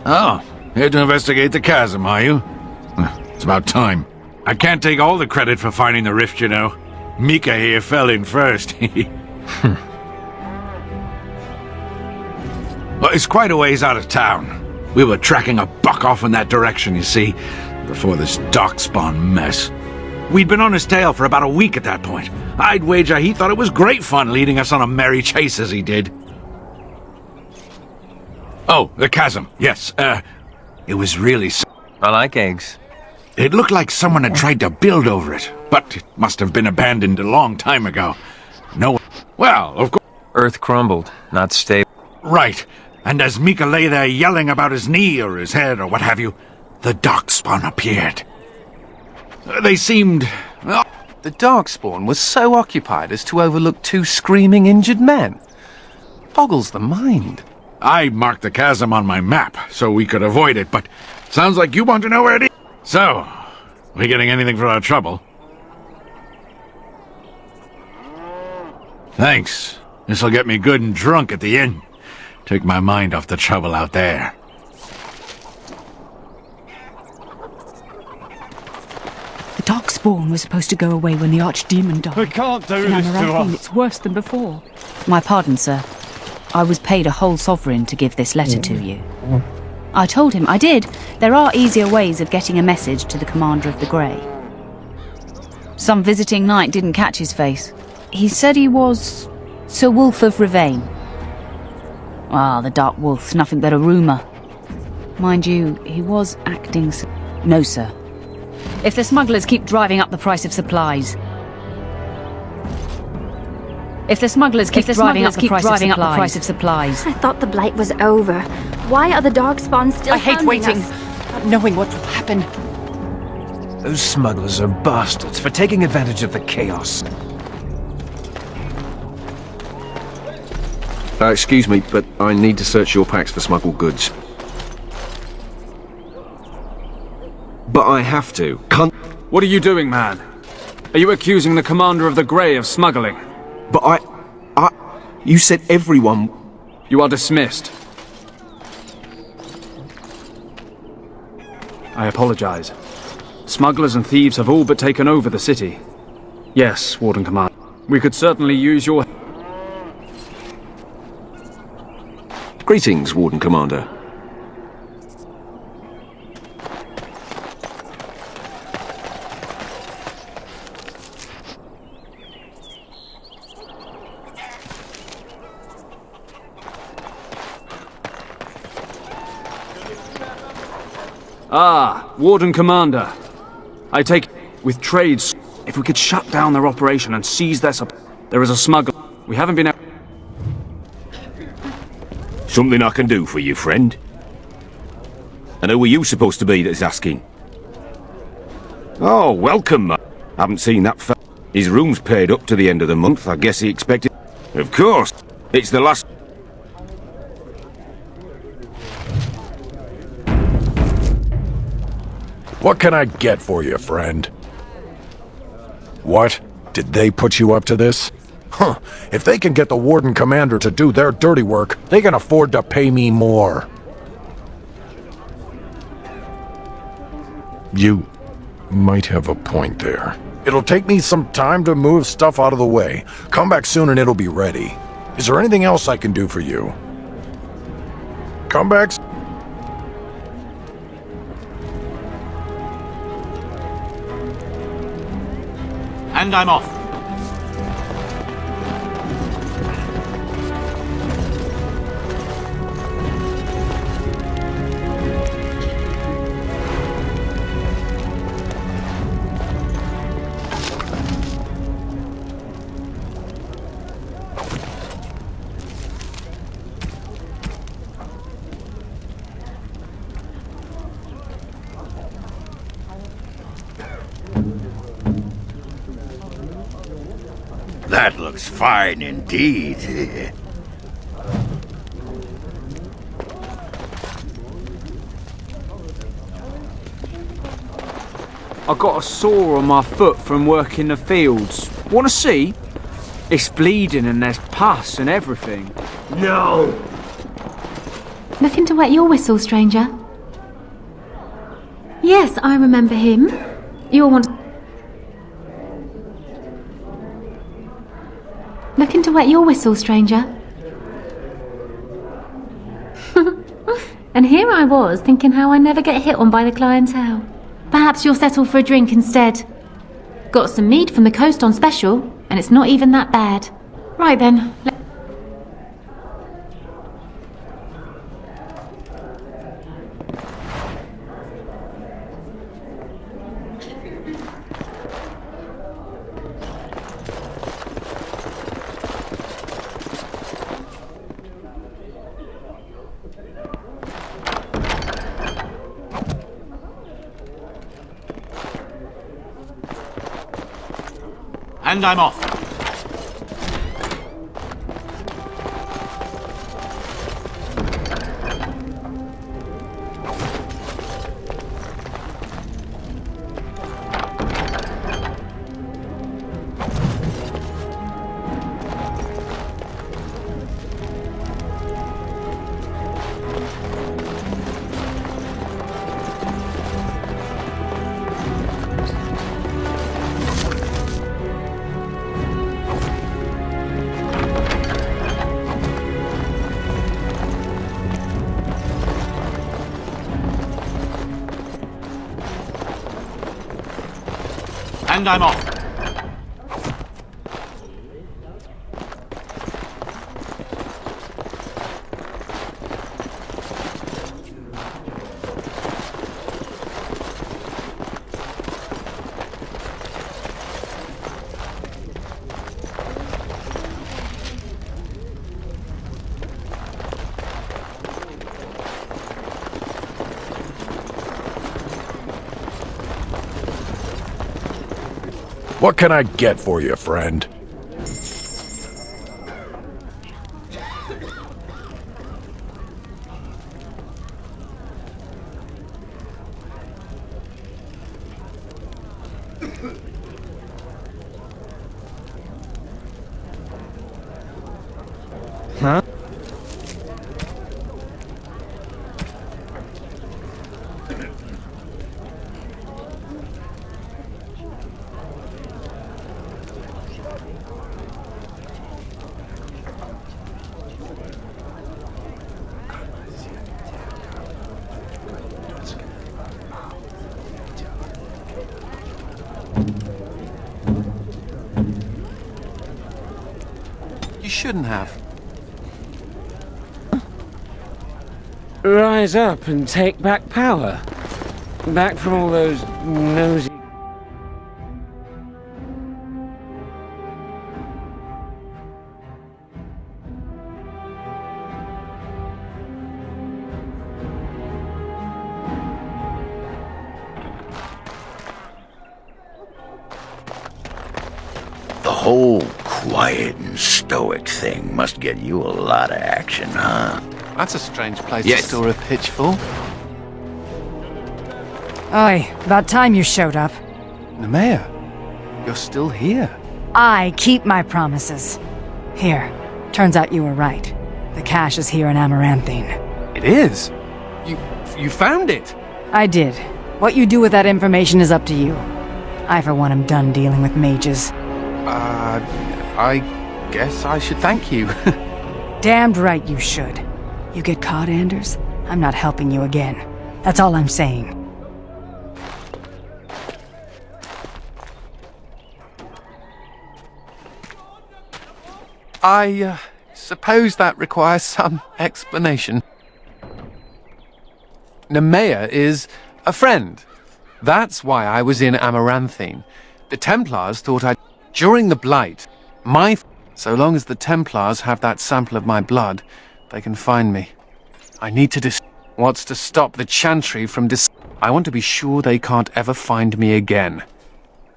Oh, here to investigate the chasm, are you? It's about time. I can't take all the credit for finding the rift, you know. Mika here fell in first. Well, it's quite a ways out of town. We were tracking a buck off in that direction, you see, before this Darkspawn mess. We'd been on his tail for about a week at that point. I'd wager he thought it was great fun leading us on a merry chase as he did. Oh, the chasm, yes. It was really... I like eggs. It looked like someone had tried to build over it, but it must have been abandoned a long time ago. No one... Well, of course... Earth crumbled, not stable. Right. And as Mika lay there yelling about his knee or his head or what have you, the Darkspawn appeared. They seemed... Well, the Darkspawn was so occupied as to overlook two screaming injured men. Boggles the mind. I marked the chasm on my map so we could avoid it, but sounds like you want to know where it is. So, we getting anything for our trouble? Thanks. This'll get me good and drunk at the inn. Take my mind off the trouble out there. The Darkspawn was supposed to go away when the Archdemon died. We can't do and this I'm to thinking us. it's worse than before. My pardon, sir. I was paid a whole sovereign to give this letter to you. I told him I did. There are easier ways of getting a message to the Commander of the Grey. Some visiting knight didn't catch his face. He said he was Sir Wolf of Rivain. Ah, the Dark Wolf's nothing but a rumour. Mind you, he was acting... No, sir. If the smugglers keep driving up the price of supplies, If the smugglers keep driving up the price of supplies. I thought the Blight was over. Why are the Darkspawn still I hate hounding waiting, us? not knowing what will happen. Those smugglers are bastards for taking advantage of the chaos. Excuse me, but I need to search your packs for smuggled goods. But I have to. What are you doing, man? Are you accusing the commander of the Grey of smuggling? But you said everyone... You are dismissed. I apologize. Smugglers and thieves have all but taken over the city. Yes, Warden Commander. We could certainly use your... Greetings, Warden Commander. Ah, Warden Commander. I take with trades. If we could shut down their operation and seize their there is a smuggler. We haven't been able... Something I can do for you, friend? And who are you supposed to be that's asking? Oh, welcome. Haven't seen that His room's paid up to the end of the month. I guess he expected... Of course. It's the last... What can I get for you, friend? What? Did they put you up to this? Huh. If they can get the Warden Commander to do their dirty work, they can afford to pay me more. You might have a point there. It'll take me some time to move stuff out of the way. Come back soon and it'll be ready. Is there anything else I can do for you? Come back. And I'm off. That looks fine indeed. I got a sore on my foot from working the fields. Want to see? It's bleeding and there's pus and everything. No! Looking to wet your whistle, stranger? Yes, I remember him. You'll want... Looking to wet your whistle, stranger? And here I was, thinking how I never get hit on by the clientele. Perhaps you'll settle for a drink instead. Got some mead from the coast on special, and it's not even that bad. Right then. And I'm off. And I'm off. What can I get for you, friend? Huh? You shouldn't have. Rise up and take back power. Back from all those nosy... The whole quiet and stoic thing must get you a lot of action, huh? That's a strange place Yes. to store a pitchfork. Oi, about time you showed up. Nemea, you're still here. I keep my promises. Here, turns out you were right. The cache is here in Amaranthine. It is? You found it? I did. What you do with that information is up to you. I, for one, am done dealing with mages. I guess I should thank you. Damned right you should. You get caught, Anders? I'm not helping you again. That's all I'm saying. I suppose that requires some explanation. Nemea is a friend. That's why I was in Amaranthine. The Templars thought I'd... During the Blight, so long as the Templars have that sample of my blood, they can find me. I need to What's to stop the Chantry from I want to be sure they can't ever find me again.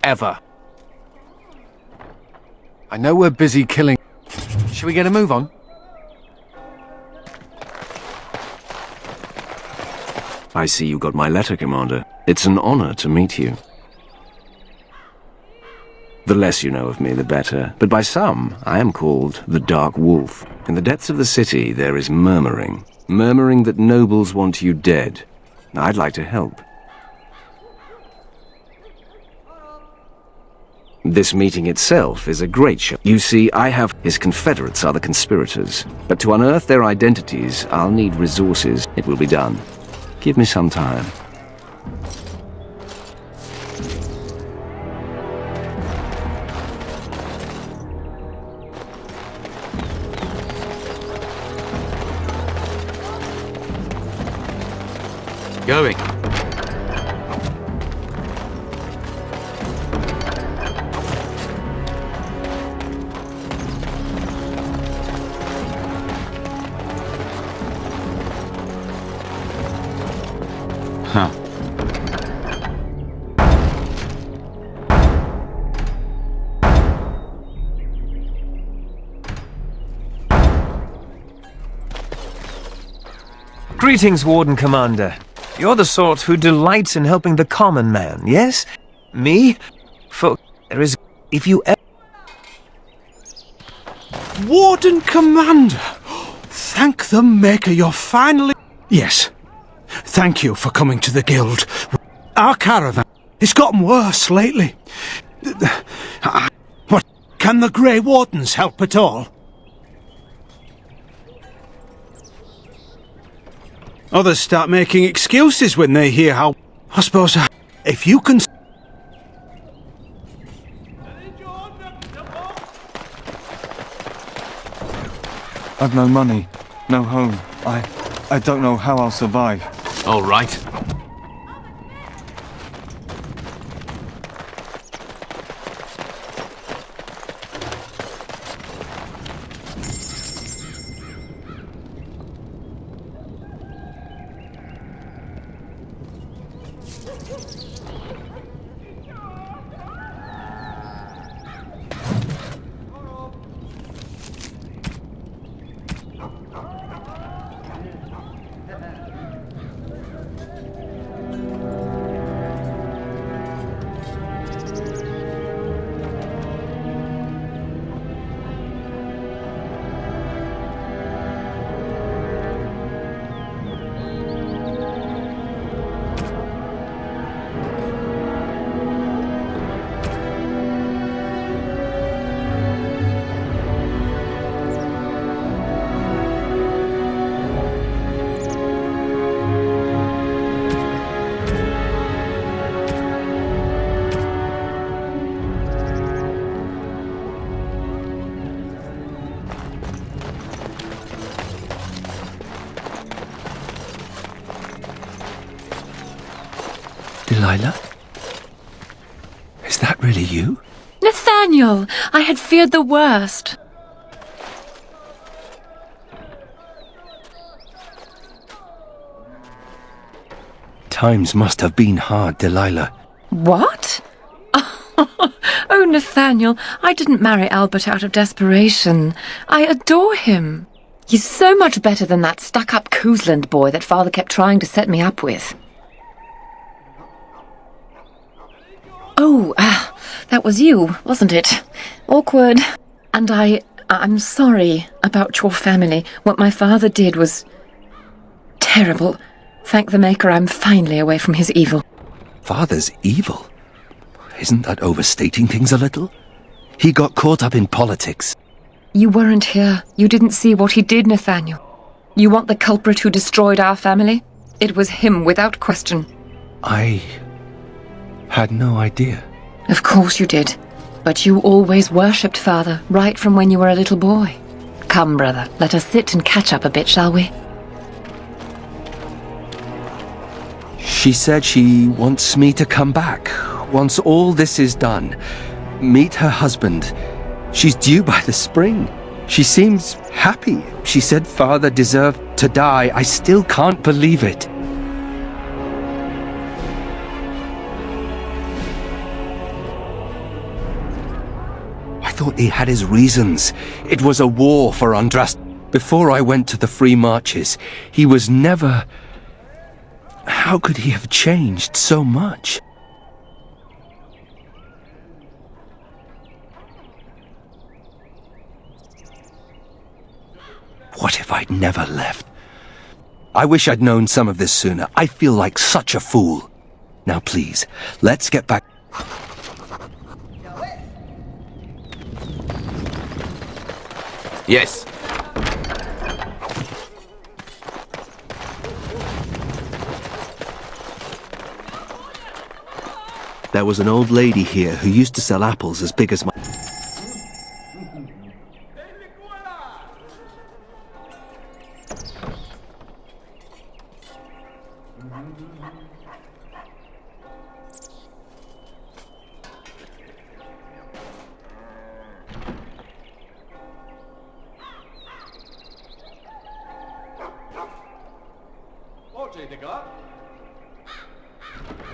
Ever. I know we're busy killing... Shall we get a move on? I see you got my letter, Commander. It's an honor to meet you. The less you know of me, the better. But by some, I am called the Dark Wolf. In the depths of the city, there is murmuring. Murmuring that nobles want you dead. I'd like to help. This meeting itself is a great show. You see, his confederates are the conspirators. But to unearth their identities, I'll need resources. It will be done. Give me some time. Going. Huh. Greetings, Warden Commander. You're the sort who delights in helping the common man, yes? Me? For there is... If you ever... Warden Commander! Thank the Maker you're finally... Yes. Thank you for coming to the Guild. Our caravan, it's gotten worse lately. What, can the Grey Wardens help at all? Others start making excuses when they hear how... I suppose, if you can... I've no money, no home. I don't know how I'll survive. All right. Delilah? Is that really you? Nathaniel! I had feared the worst. Times must have been hard, Delilah. What? Oh, Nathaniel, I didn't marry Albert out of desperation. I adore him. He's so much better than that stuck-up Cousland boy that Father kept trying to set me up with. Oh, that was you, wasn't it? Awkward. And I'm sorry about your family. What my father did was terrible. Thank the Maker I'm finally away from his evil. Father's evil? Isn't that overstating things a little? He got caught up in politics. You weren't here. You didn't see what he did, Nathaniel. You want the culprit who destroyed our family? It was him, without question. I had no idea. Of course you did. But you always worshipped Father, right from when you were a little boy. Come, brother, let us sit and catch up a bit, shall we? She said she wants me to come back. Once all this is done, meet her husband. She's due by the spring. She seems happy. She said Father deserved to die. I still can't believe it. I thought he had his reasons. It was a war for Andraste. Before I went to the Free Marches, he was never... How could he have changed so much? What if I'd never left? I wish I'd known some of this sooner. I feel like such a fool. Now please, let's get back. Yes. There was an old lady here who used to sell apples as big as my...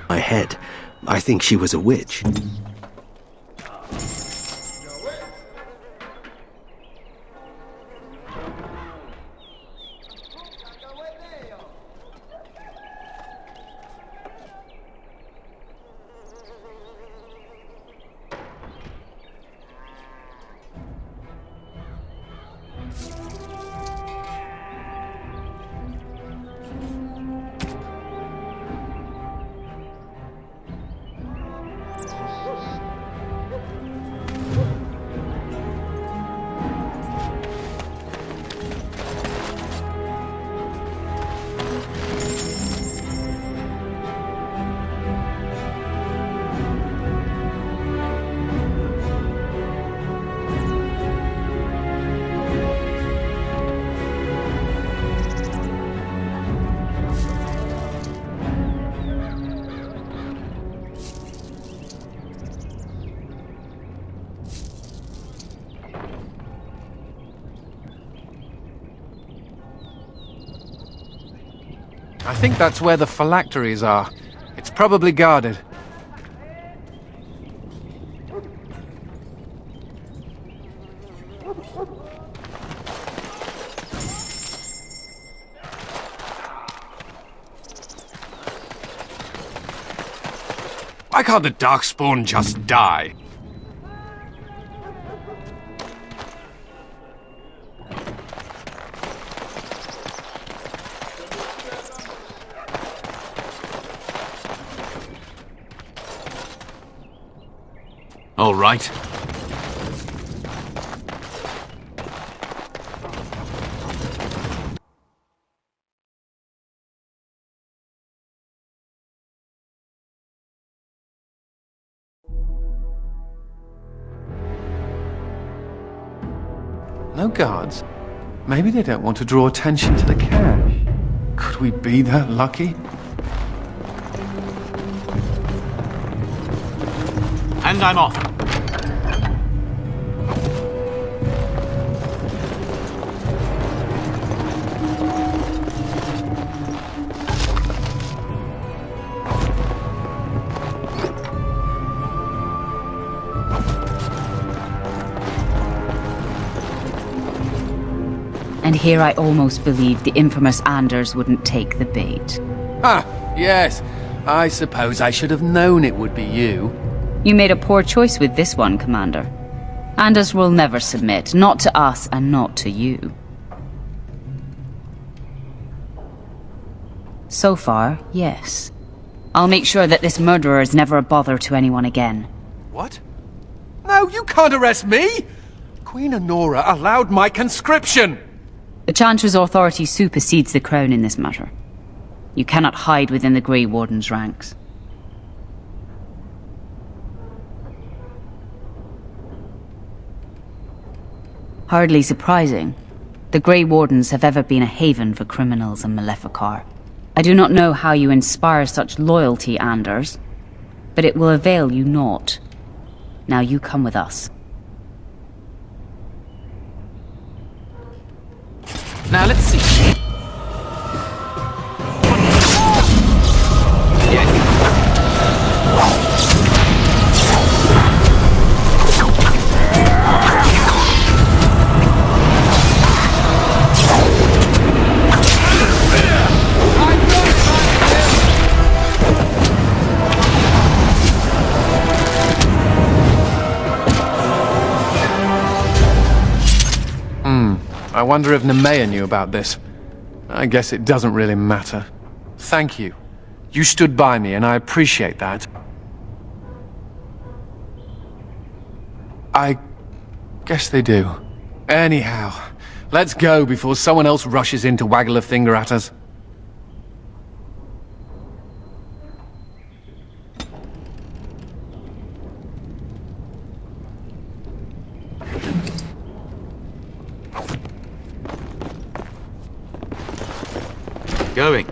my head. I think she was a witch. I think that's where the phylacteries are. It's probably guarded. Why can't the Darkspawn just die? All right. No guards? Maybe they don't want to draw attention to the cache. Could we be that lucky? And I'm off. And here I almost believed the infamous Anders wouldn't take the bait. Ah, yes. I suppose I should have known it would be you. You made a poor choice with this one, Commander. Anders will never submit, not to us and not to you. So far, yes. I'll make sure that this murderer is never a bother to anyone again. What? No, you can't arrest me! Queen Honora allowed my conscription! The Chancellor's authority supersedes the Crown in this matter. You cannot hide within the Grey Warden's ranks. Hardly surprising. The Grey Wardens have ever been a haven for criminals in Maleficar. I do not know how you inspire such loyalty, Anders, but it will avail you naught. Now you come with us. Now let's see. I wonder if Nemea knew about this. I guess it doesn't really matter. Thank you. You stood by me, and I appreciate that. I guess they do. Anyhow, let's go before someone else rushes in to waggle a finger at us. Going.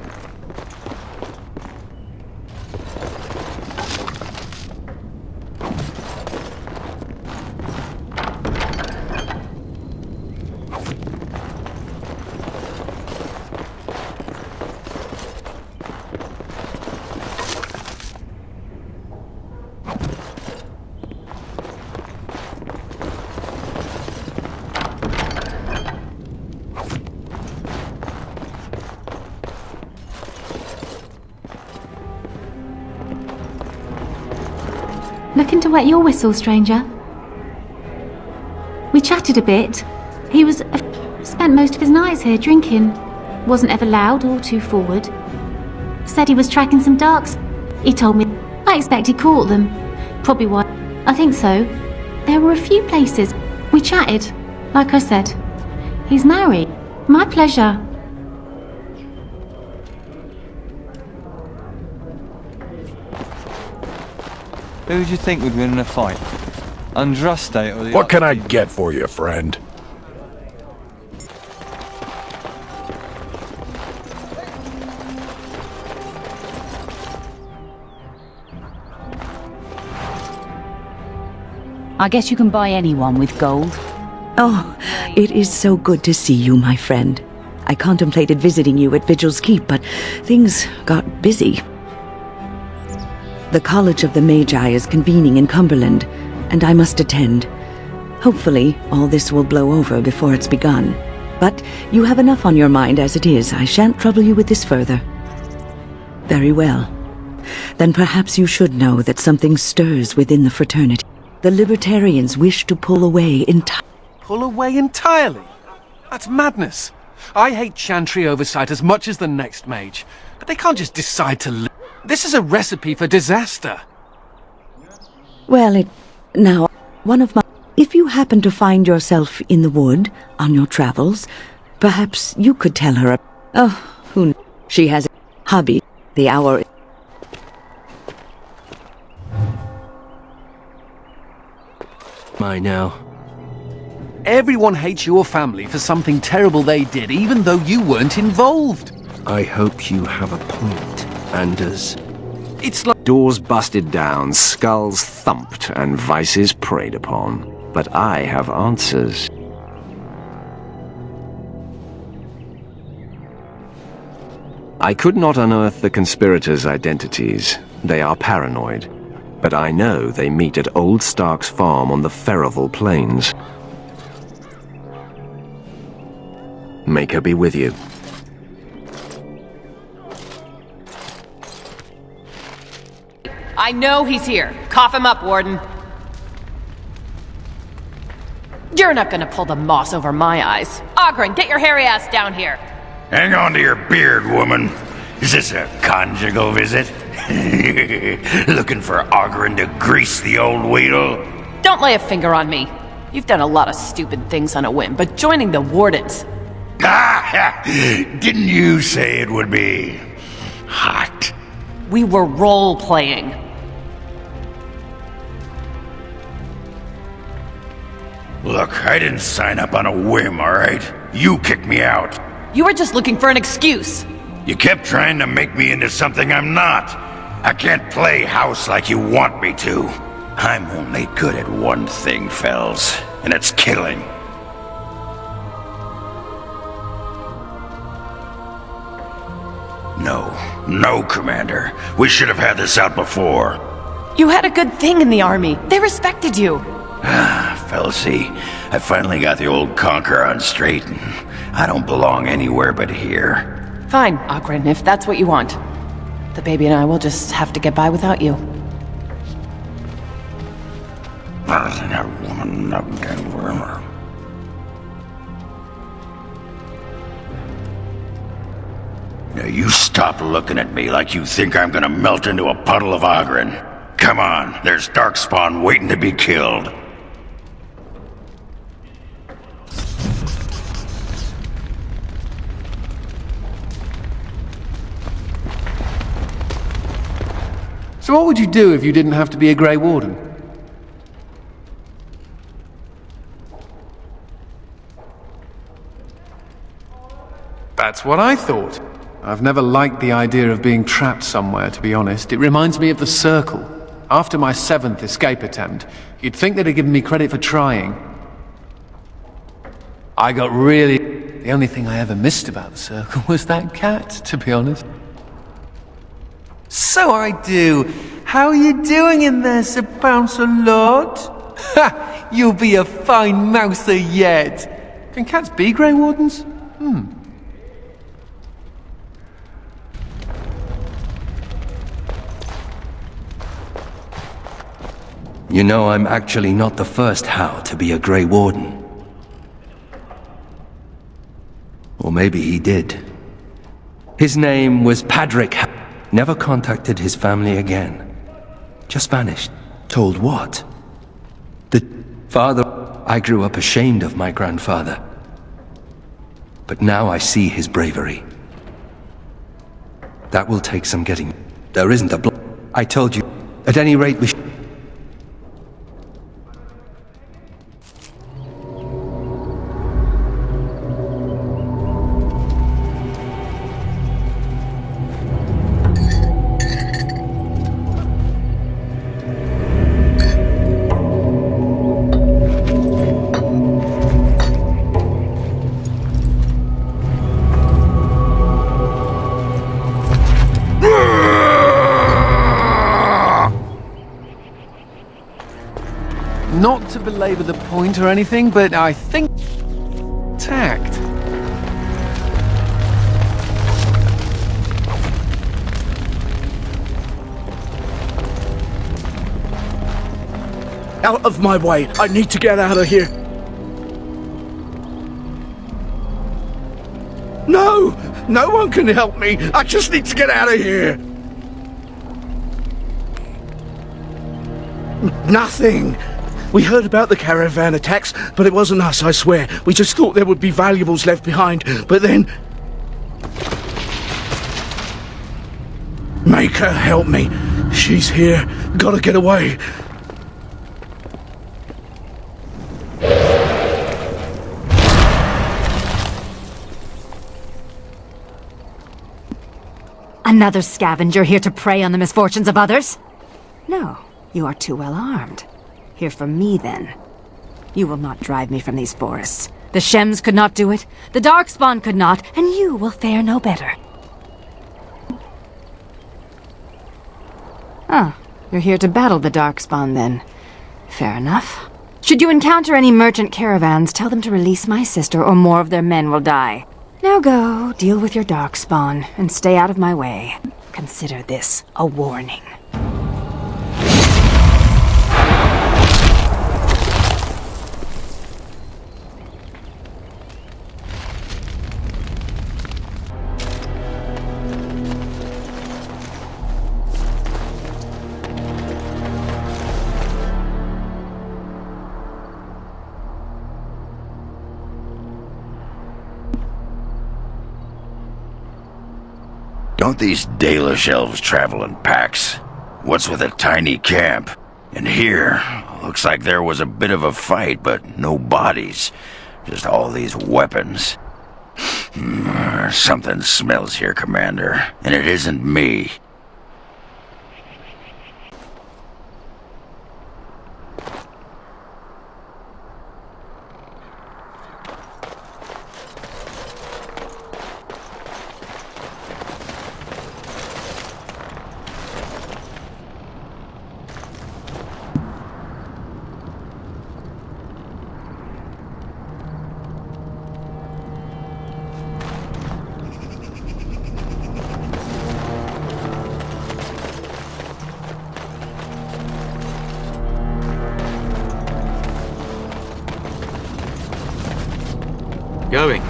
Looking to wet your whistle, stranger? We chatted a bit. He was... spent most of his nights here drinking. Wasn't ever loud or too forward. Said he was tracking some darks. He told me. I expect he caught them. Probably why. I think so. There were a few places. We chatted. Like I said. He's married. My pleasure. Who do you think would win in a fight? Andraste or the... What can I get for you, friend? I guess you can buy anyone with gold. Oh, it is so good to see you, my friend. I contemplated visiting you at Vigil's Keep, but things got busy. The College of the Magi is convening in Cumberland, and I must attend. Hopefully, all this will blow over before it's begun. But you have enough on your mind as it is. I shan't trouble you with this further. Very well. Then perhaps you should know that something stirs within the fraternity. The Libertarians wish to pull away entirely. Pull away entirely? That's madness. I hate Chantry oversight as much as the next mage, but they can't just decide to... This is a recipe for disaster. Well, now, one of my... If you happen to find yourself in the wood on your travels, perhaps you could tell her... Oh, who knows? She has a hobby. The hour... I know. Everyone hates your family for something terrible they did, even though you weren't involved. I hope you have a point, Anders. It's like doors busted down, skulls thumped, and vices preyed upon. But I have answers. I could not unearth the conspirators' identities. They are paranoid. But I know they meet at Old Stark's farm on the Ferroval Plains. Make her be with you. I know he's here. Cough him up, Warden. You're not gonna pull the moss over my eyes. Ogren, get your hairy ass down here. Hang on to your beard, woman. Is this a conjugal visit? Looking for Ogren to grease the old wheel? Don't lay a finger on me. You've done a lot of stupid things on a whim, but joining the Wardens... Didn't you say it would be... hot? We were role-playing. Look, I didn't sign up on a whim, alright? You kicked me out. You were just looking for an excuse. You kept trying to make me into something I'm not. I can't play house like you want me to. I'm only good at one thing, Fells, and it's killing. No, Commander. We should have had this out before. You had a good thing in the army. They respected you. Felsie, I finally got the old Conqueror on straight, and I don't belong anywhere but here. Fine, Ogren, if that's what you want. The baby and I will just have to get by without you. Now you stop looking at me like you think I'm gonna melt into a puddle of Ogren. Come on, there's Darkspawn waiting to be killed. So what would you do if you didn't have to be a Grey Warden? That's what I thought. I've never liked the idea of being trapped somewhere, to be honest. It reminds me of the Circle. After my 7th escape attempt, you'd think they'd have given me credit for trying. I got really... The only thing I ever missed about the Circle was that cat, to be honest. So I do. How are you doing in there, Sir Bouncer Lord? Ha! You'll be a fine mouser yet. Can cats be Grey Wardens? You know, I'm actually not the first Howe to be a Grey Warden. Or maybe he did. His name was Padrick Howe. Never contacted his family again. Just vanished. Told what? The father... I grew up ashamed of my grandfather. But now I see his bravery. That will take some getting... There isn't a I told you. At any rate, we Not to belabor the point or anything, but I think... tact. Out of my way! I need to get out of here! No! No one can help me! I just need to get out of here! Nothing! We heard about the caravan attacks, but it wasn't us, I swear. We just thought there would be valuables left behind, but then... Make her help me. She's here. Gotta get away. Another scavenger here to prey on the misfortunes of others? No, you are too well armed. Hear from me, then. You will not drive me from these forests. The Shems could not do it, the Darkspawn could not, and you will fare no better. Ah, you're here to battle the Darkspawn, then. Fair enough. Should you encounter any merchant caravans, tell them to release my sister, or more of their men will die. Now go, deal with your Darkspawn, and stay out of my way. Consider this a warning. Don't these Dalish elves travel in packs? What's with a tiny camp? And here, looks like there was a bit of a fight, but no bodies. Just all these weapons. Something smells here, Commander, and it isn't me. Going.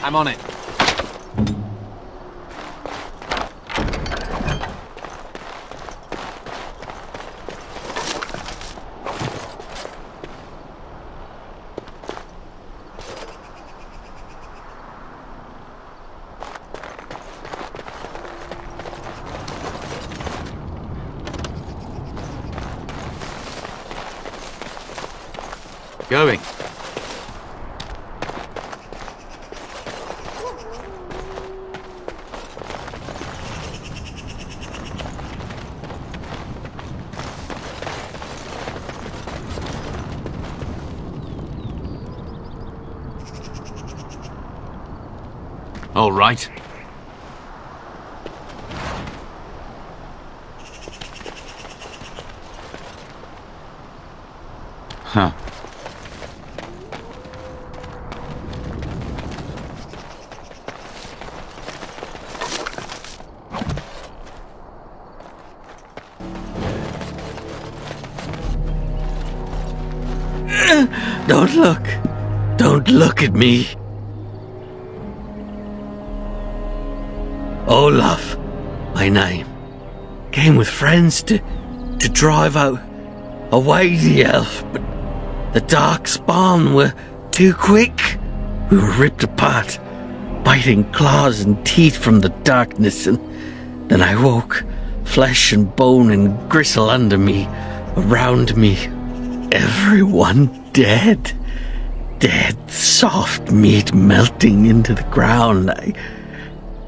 I'm on it. Going. All right. Huh. Don't look. Don't look at me. Olaf, my name. Came with friends to drive out away the elf, but the Darkspawn were too quick. We were ripped apart, biting claws and teeth from the darkness, and then I woke, flesh and bone and gristle under me, around me. Everyone dead. Dead, soft meat melting into the ground.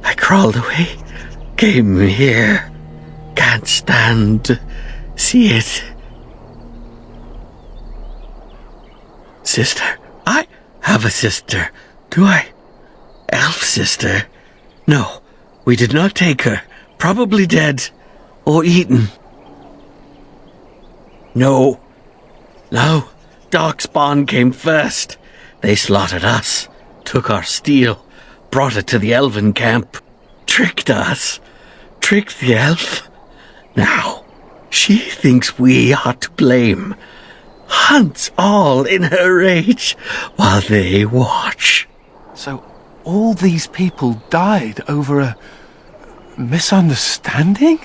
I crawled away, came here. Can't stand to see it. Sister? I have a sister. Do I? Elf sister? No, we did not take her. Probably dead. Or eaten. No. No. Darkspawn came first. They slaughtered us, took our steel, brought it to the elven camp, tricked us, tricked the elf. Now, she thinks we are to blame. Hunts all in her rage while they watch. So all these people died over Misunderstanding?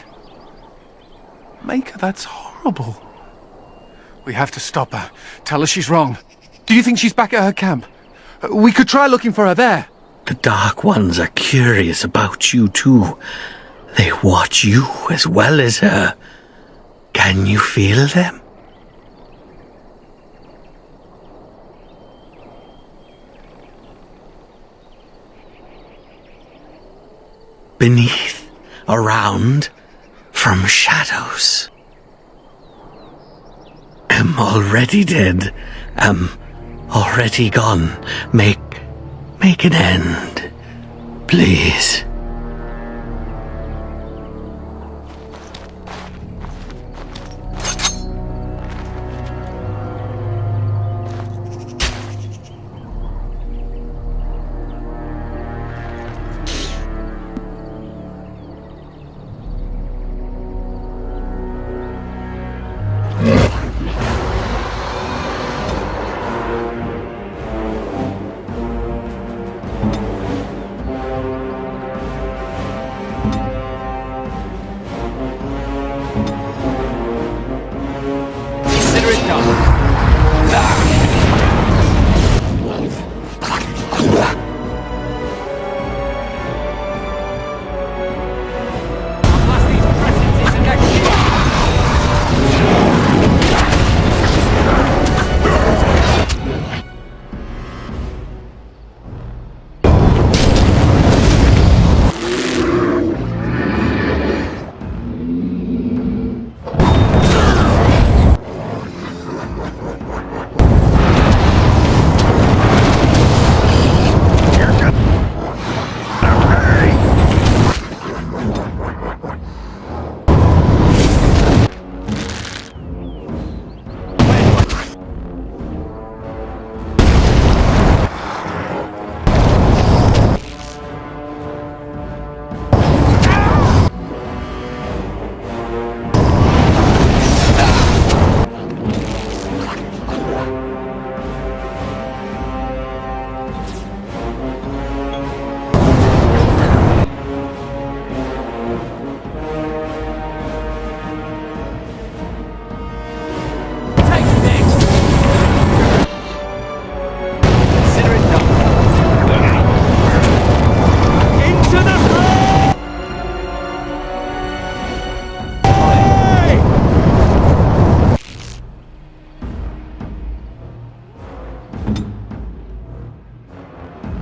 Maker, that's horrible. We have to stop her. Tell her she's wrong. Do you think she's back at her camp? We could try looking for her there. The Dark Ones are curious about you too. They watch you as well as her. Can you feel them? Beneath, around, from shadows. Am already dead, am already gone. Make an end, please.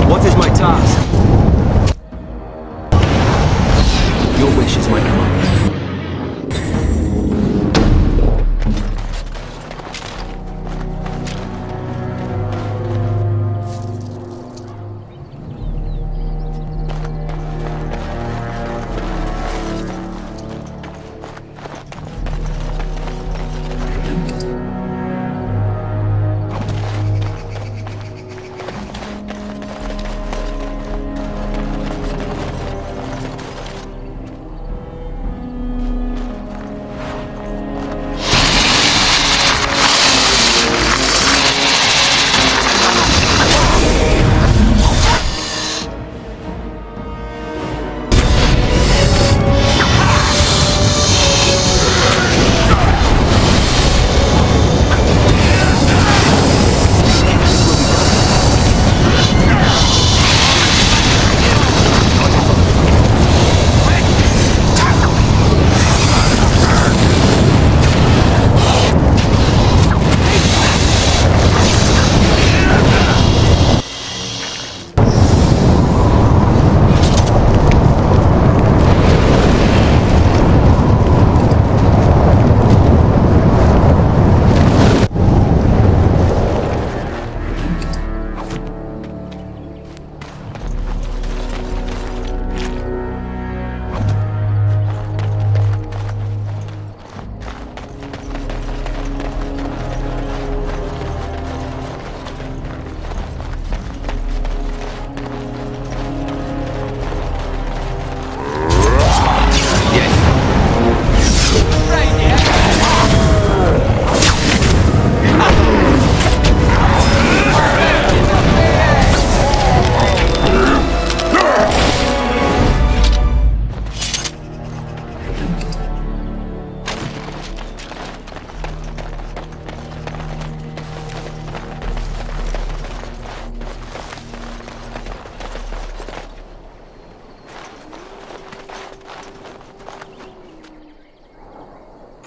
What is my task? Your wish is my command.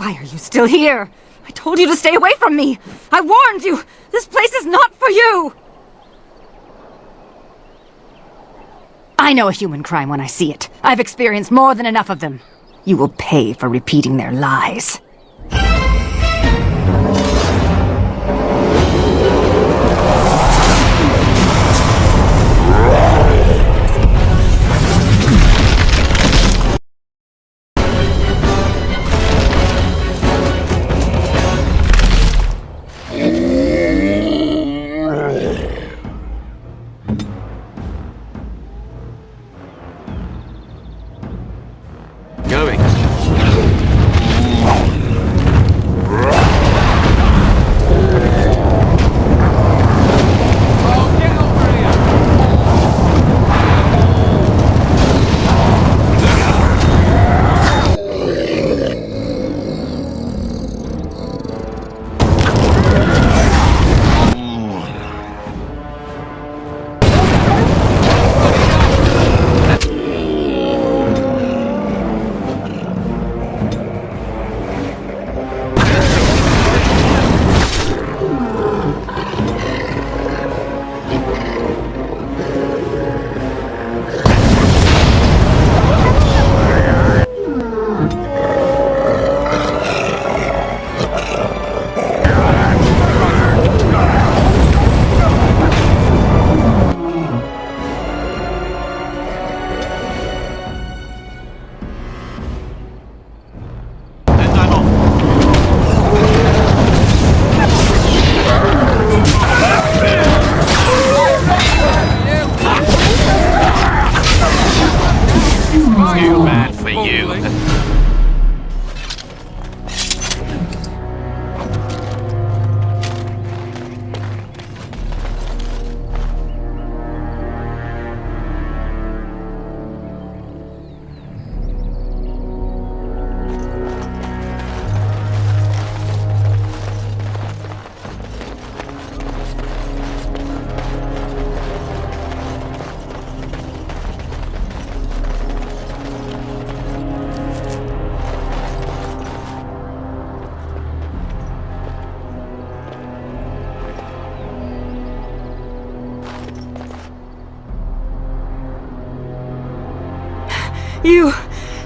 Why are you still here? I told you to stay away from me! I warned you! This place is not for you! I know a human crime when I see it. I've experienced more than enough of them. You will pay for repeating their lies. Going. Too bad for you.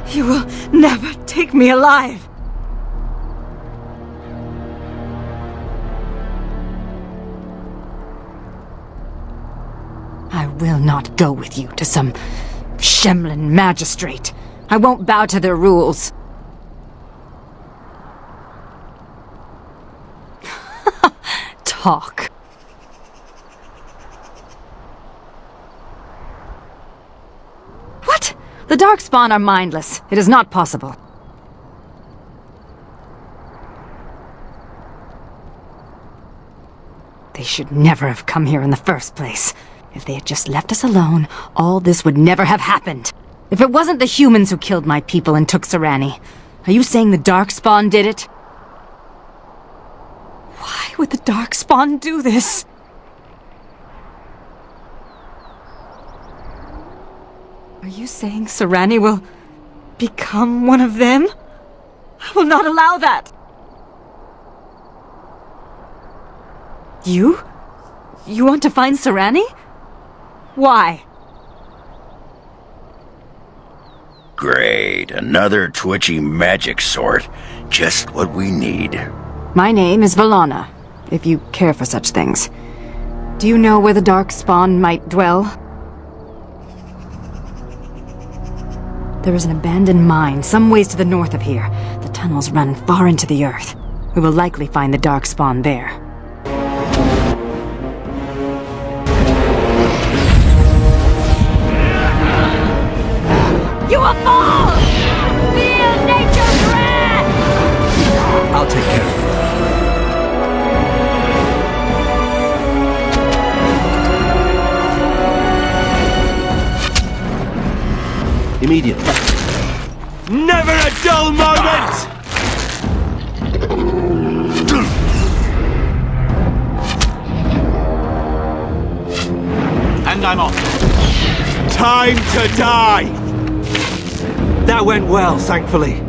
You will never take me alive! I will not go with you to some Shemlin magistrate. I won't bow to their rules. Talk. What? The Darkspawn are mindless. It is not possible. They should never have come here in the first place. If they had just left us alone, all this would never have happened. If it wasn't the humans who killed my people and took Serani, are you saying the Darkspawn did it? Why would the Darkspawn do this? Are you saying Serani will become one of them? I will not allow that! You? You want to find Serani? Why? Great, another twitchy magic sort. Just what we need. My name is Valana, if you care for such things. Do you know where the Darkspawn might dwell? There is an abandoned mine some ways to the north of here. The tunnels run far into the earth. We will likely find the Darkspawn there. You will fall! Feel nature's wrath! I'll take care of it. Immediately. Never a dull moment! And I'm off. Time to die! That went well, thankfully.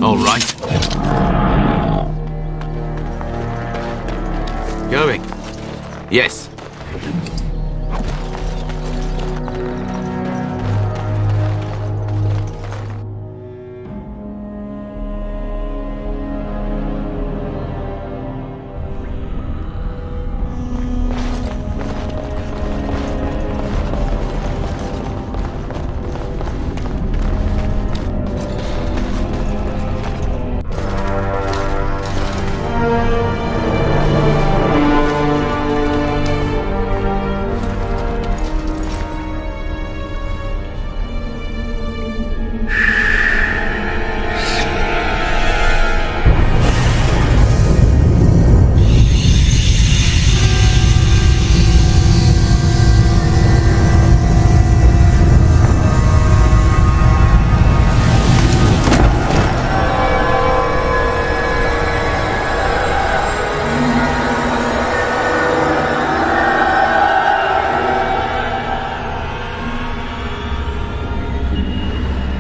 All right. Going. Yes.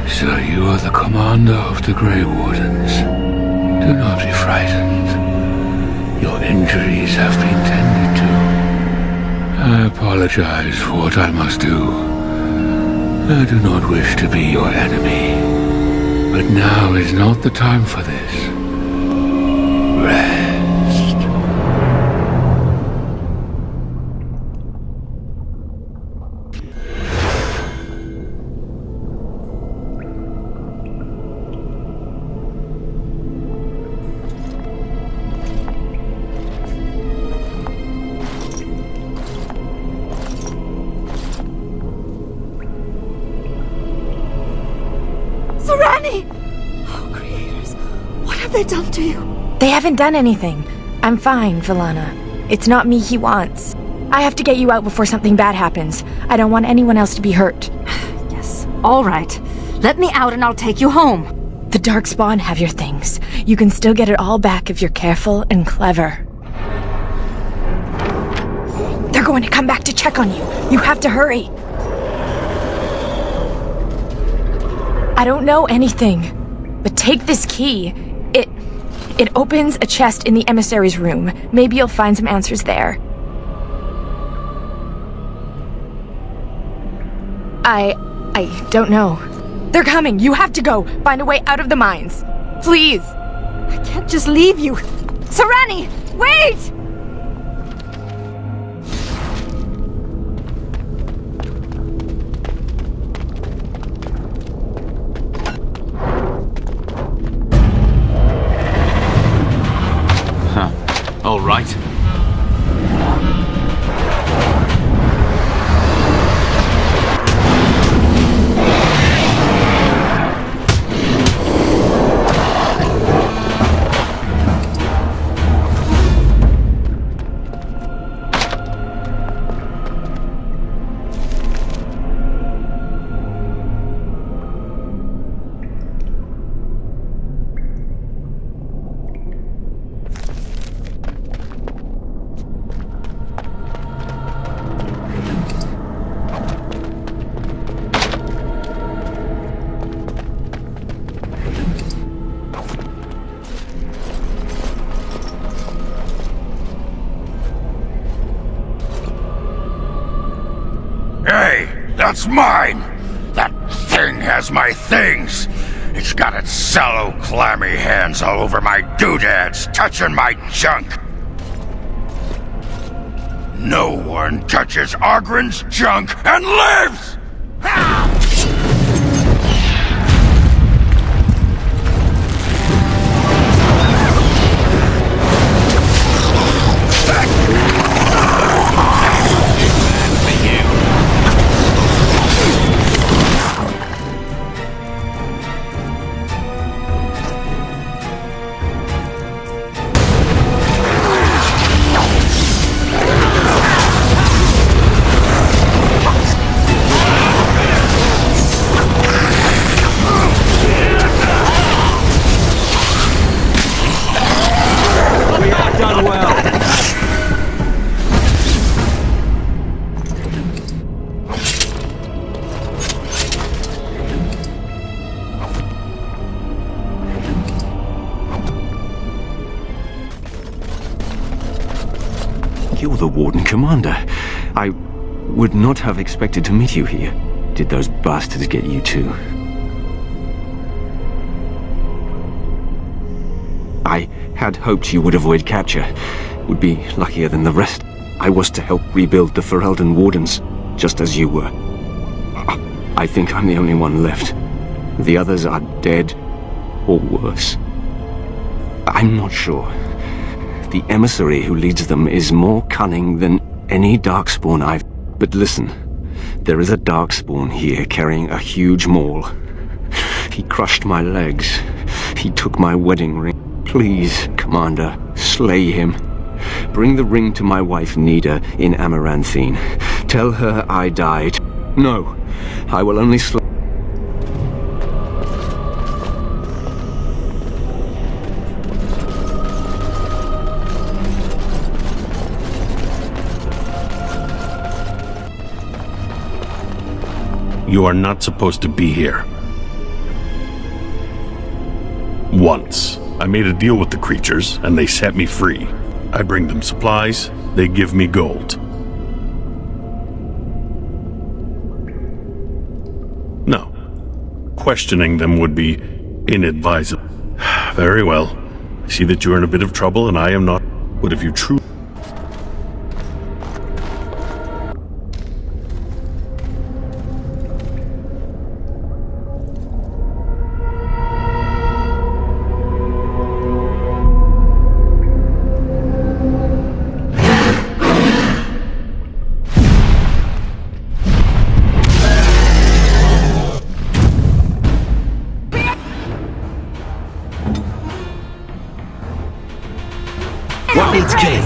So you are the commander of the Grey Wardens. Do not be frightened. Your injuries have been tended to. I apologize for what I must do. I do not wish to be your enemy. But now is not the time for this. Rest. Serani! Oh, creators, what have they done to you? They haven't done anything. I'm fine, Villana. It's not me he wants. I have to get you out before something bad happens. I don't want anyone else to be hurt. Yes, all right. Let me out and I'll take you home. The Darkspawn have your things. You can still get it all back if you're careful and clever. They're going to come back to check on you. You have to hurry. I don't know anything, but take this key. It opens a chest in the emissary's room. Maybe you'll find some answers there. I don't know. They're coming. You have to go. Find a way out of the mines. Please. I can't just leave you. Serani, wait! All right. Hey, that's mine! That thing has my things! It's got its sallow, clammy hands all over my doodads, touching my junk! No one touches Ogren's junk and lives! You're the Warden Commander. I would not have expected to meet you here. Did those bastards get you too? I had hoped you would avoid capture. Would be luckier than the rest. I was to help rebuild the Ferelden Wardens, just as you were. I think I'm the only one left. The others are dead, or worse. I'm not sure. The emissary who leads them is more cunning than any Darkspawn I've... But listen, there is a Darkspawn here carrying a huge maul. He crushed my legs. He took my wedding ring. Please, Commander, slay him. Bring the ring to my wife Nida in Amaranthine. Tell her I died. No, I will only slay... You are not supposed to be here. Once, I made a deal with the creatures, and they set me free. I bring them supplies, they give me gold. No. Questioning them would be inadvisable. Very well. I see that you're in a bit of trouble, and I am not. But if you truly... What needs king?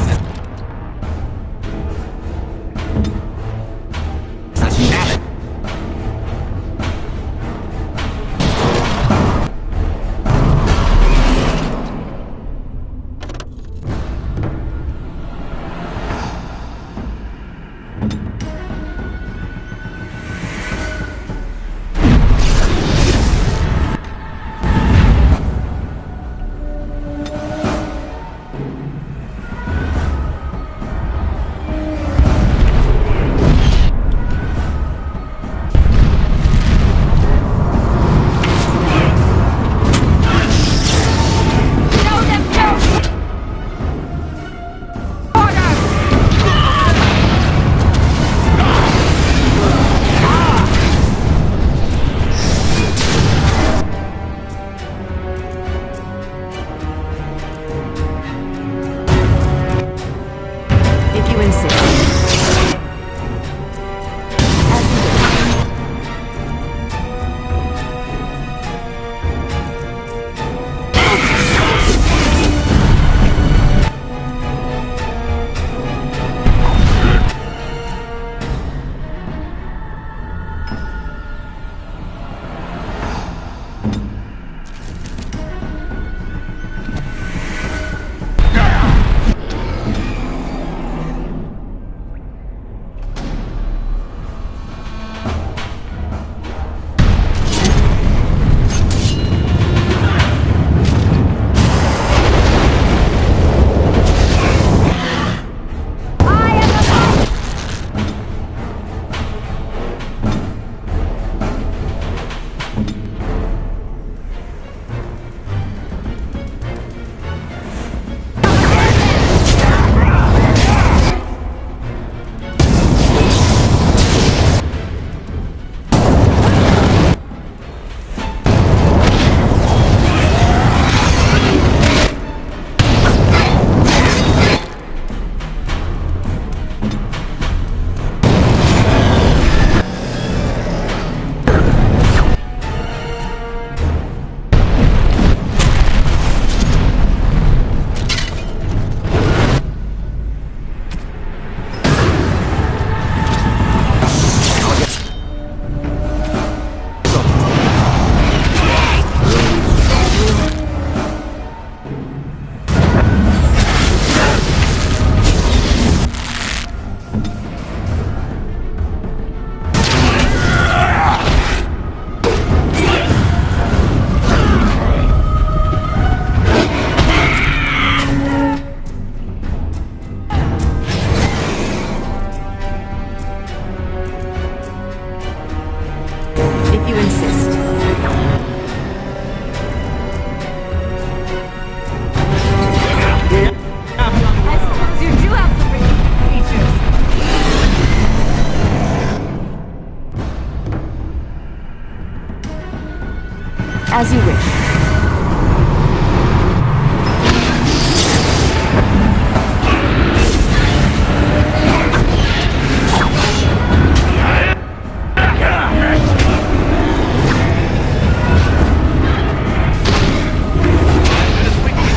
As you wish.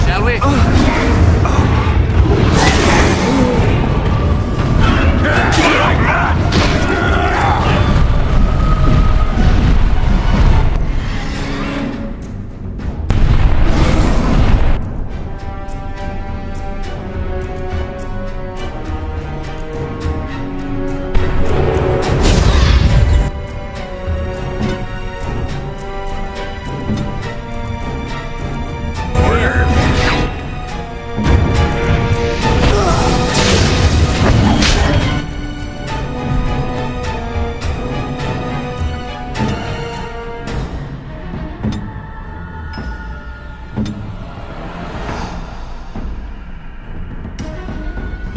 Shall we?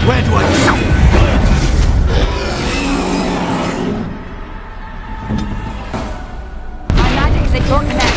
Where do I go? My magic is at your command.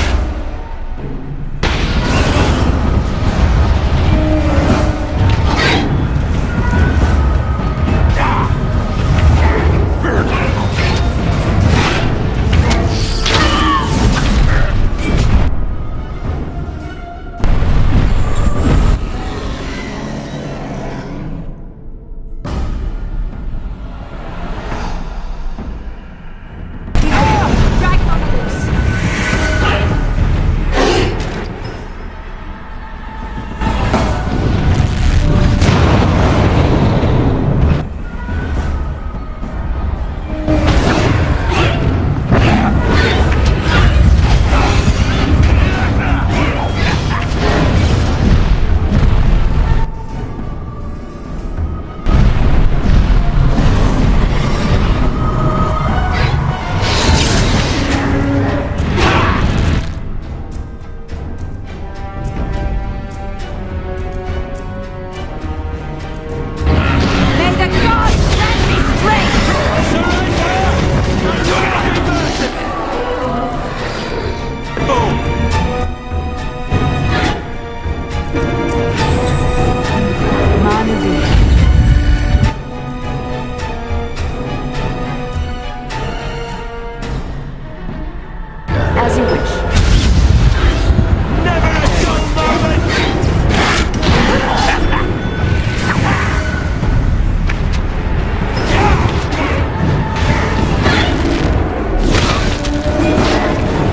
As you wish.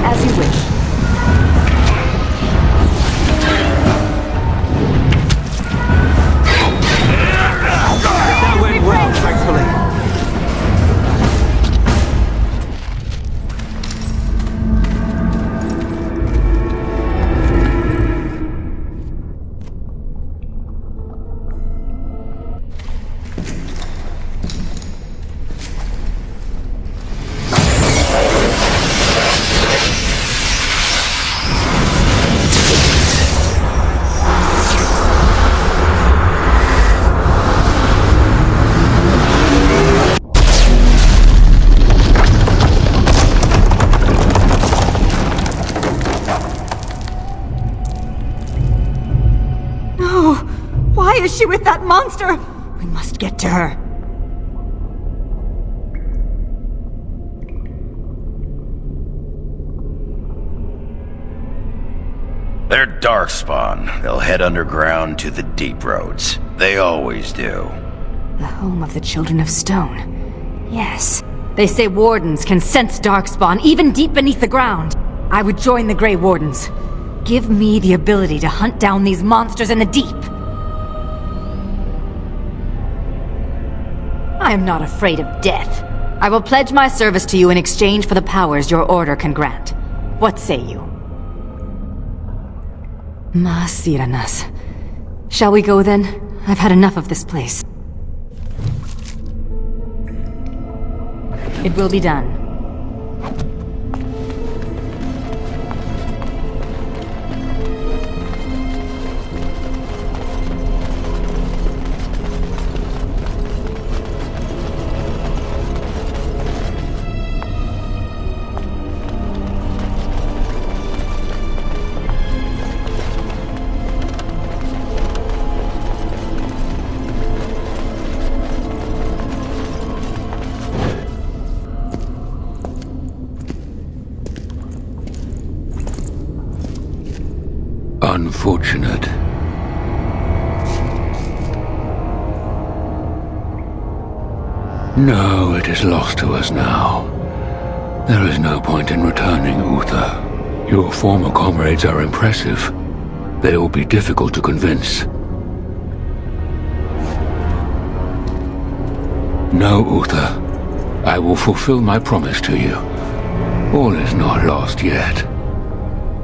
As you wish. That went well, thankfully. Why is she with that monster? We must get to her. They're Darkspawn. They'll head underground to the Deep Roads. They always do. The home of the Children of Stone. Yes. They say wardens can sense Darkspawn even deep beneath the ground. I would join the Grey Wardens. Give me the ability to hunt down these monsters in the deep. I am not afraid of death. I will pledge my service to you in exchange for the powers your order can grant. What say you? Masiranas. Shall we go then? I've had enough of this place. It will be done. unfortunate. No, it is lost to us now. There is no point in returning, Uther. Your former comrades are impressive. They will be difficult to convince. No, Uther. I will fulfill my promise to you. All is not lost yet.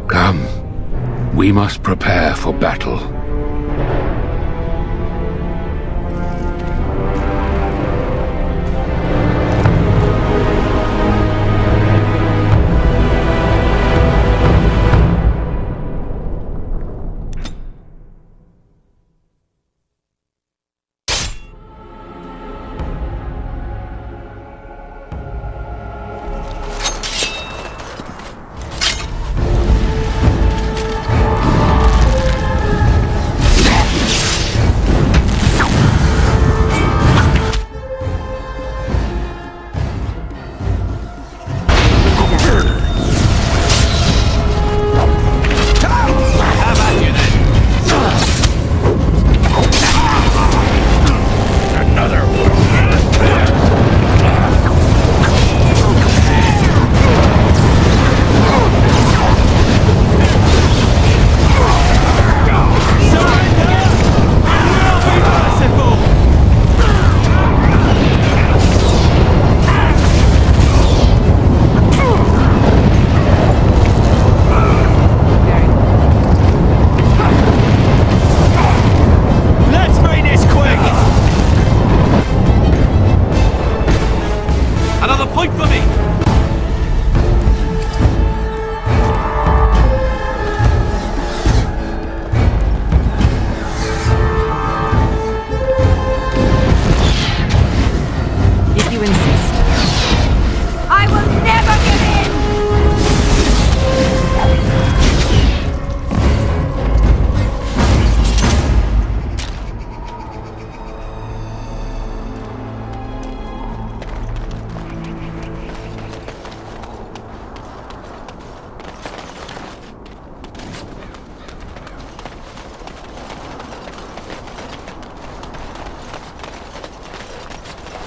Come. We must prepare for battle.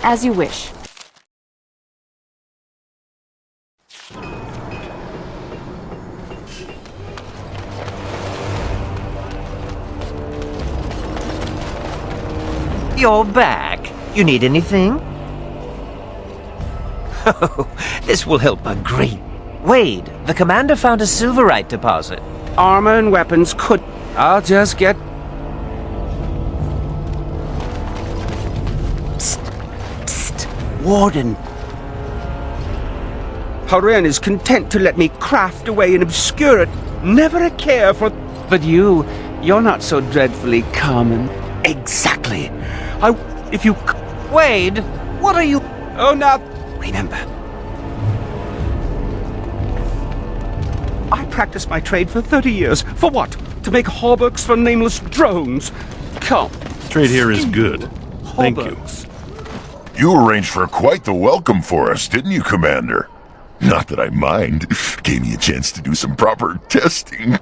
As you wish. You're back. You need anything? Oh, this will help a great... Wade, the commander found a silverite deposit. Armor and weapons could... I'll just get... Warden. Horen is content to let me craft away in obscurity. Never a care for... But you're not so dreadfully common. Exactly. If you... Wade, what are you... Oh, now... Remember. I practiced my trade for 30 years. For what? To make hauberks for nameless drones. Come. Trade here is good. Thank you. You arranged for quite the welcome for us, didn't you, Commander? Not that I mind. Gave me a chance to do some proper testing.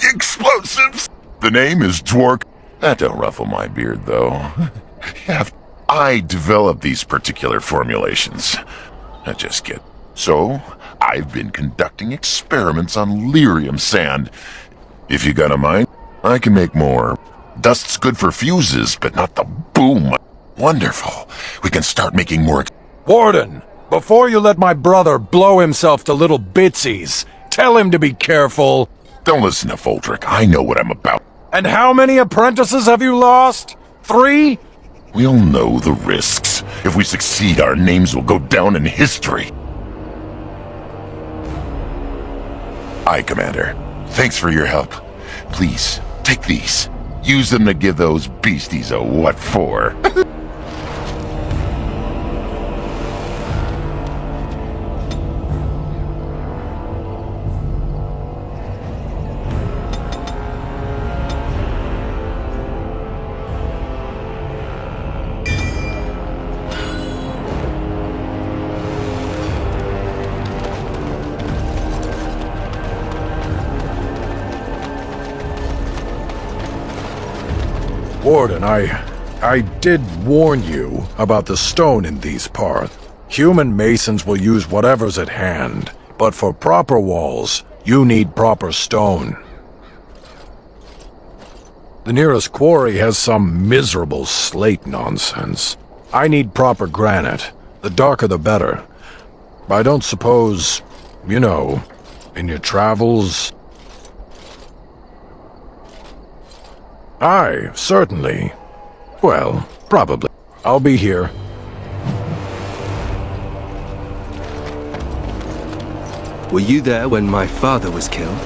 Explosives! The name is Dwark. That don't ruffle my beard, though. I developed these particular formulations. I just get... So, I've been conducting experiments on lyrium sand. If you got a mind, I can make more. Dust's good for fuses, but not the boom. Wonderful. We can start making more... Warden, before you let my brother blow himself to little bitsies, tell him to be careful. Don't listen to Foldrick. I know what I'm about. And how many apprentices have you lost? 3? We'll know the risks. If we succeed, our names will go down in history. Aye, Commander. Thanks for your help. Please, take these. Use them to give those beasties a what for. Warden, I did warn you about the stone in these parts. Human masons will use whatever's at hand, but for proper walls, you need proper stone. The nearest quarry has some miserable slate nonsense. I need proper granite. The darker the better. I don't suppose, you know, in your travels... Aye, certainly. Well, probably. I'll be here. Were you there when my father was killed?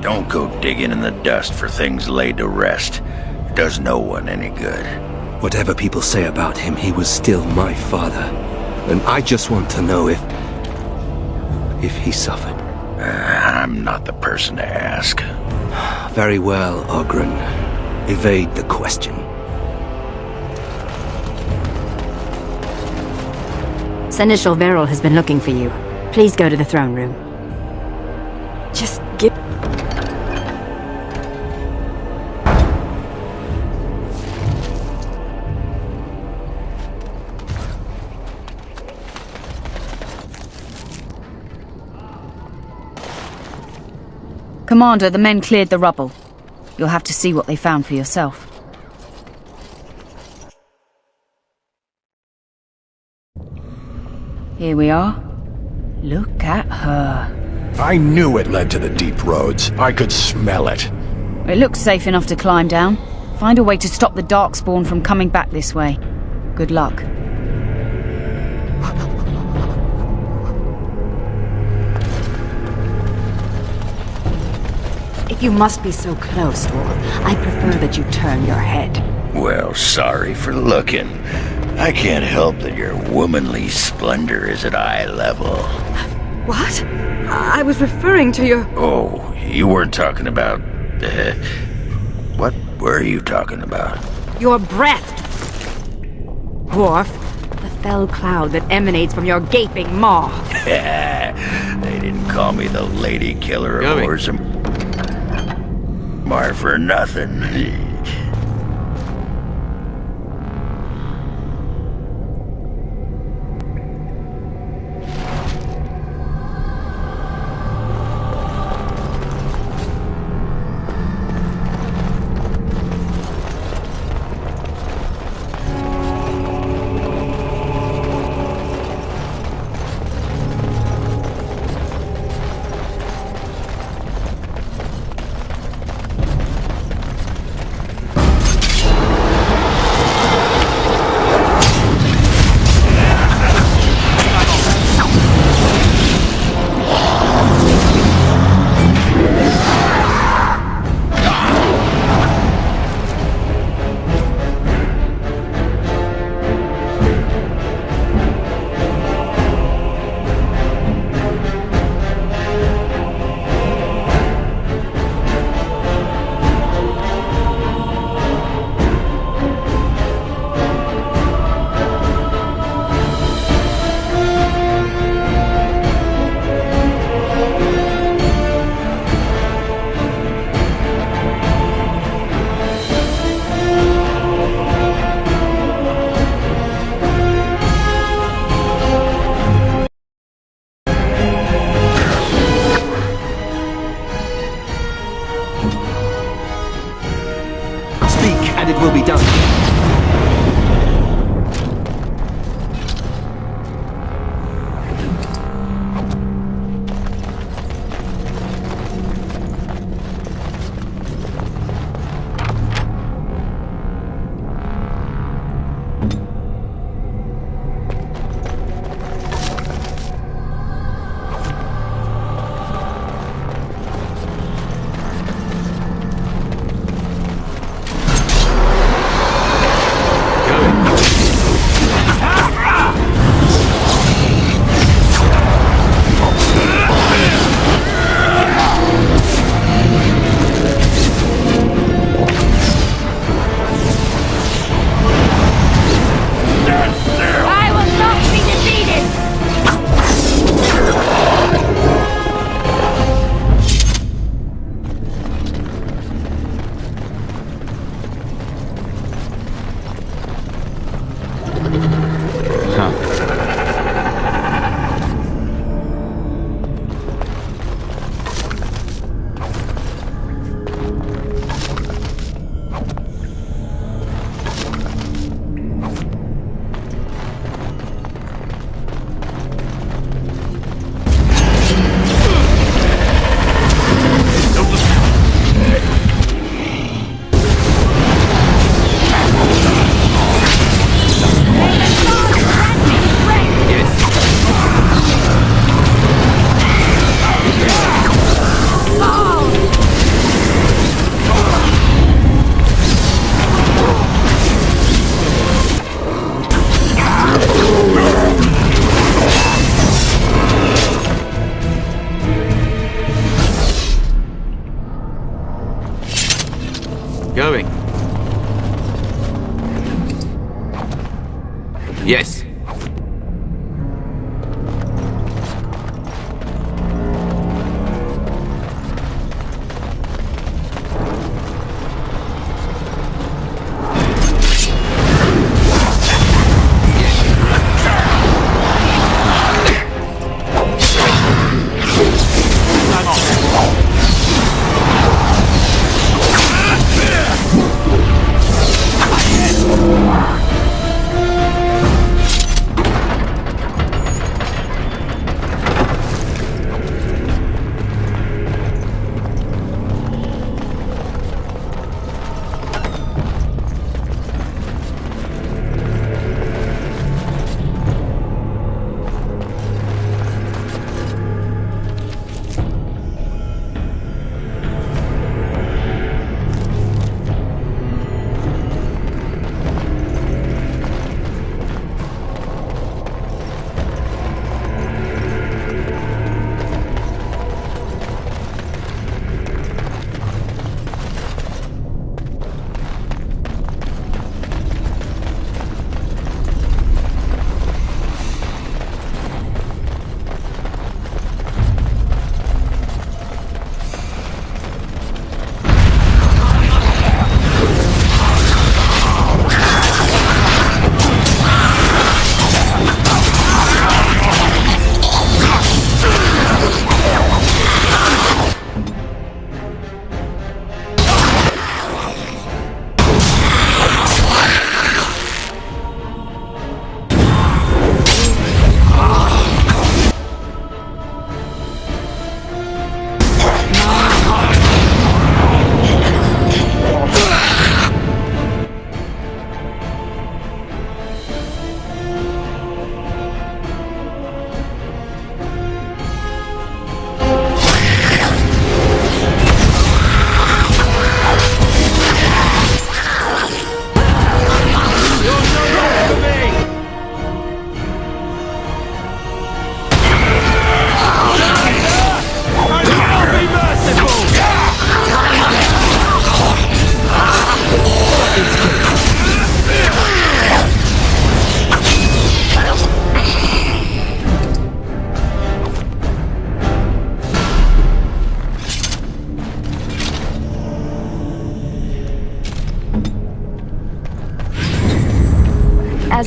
Don't go digging in the dust for things laid to rest. It does no one any good. Whatever people say about him, he was still my father. And I just want to know if he suffered. I'm not the person to ask. Very well, Oghren. Evade the question. Seneschal Verrill has been looking for you. Please go to the throne room. Just give... Commander, the men cleared the rubble. You'll have to see what they found for yourself. Here we are. Look at her. I knew it led to the deep roads. I could smell it. It looks safe enough to climb down. Find a way to stop the Darkspawn from coming back this way. Good luck. If you must be so close, Dwarf, I prefer that you turn your head. Well, sorry for looking. I can't help that your womanly splendor is at eye level. What? I was referring to your... Oh, you weren't talking about... what were you talking about? Your breath! Dwarf, the fell cloud that emanates from your gaping maw. They didn't call me the lady killer of Orzum Mar for nothing.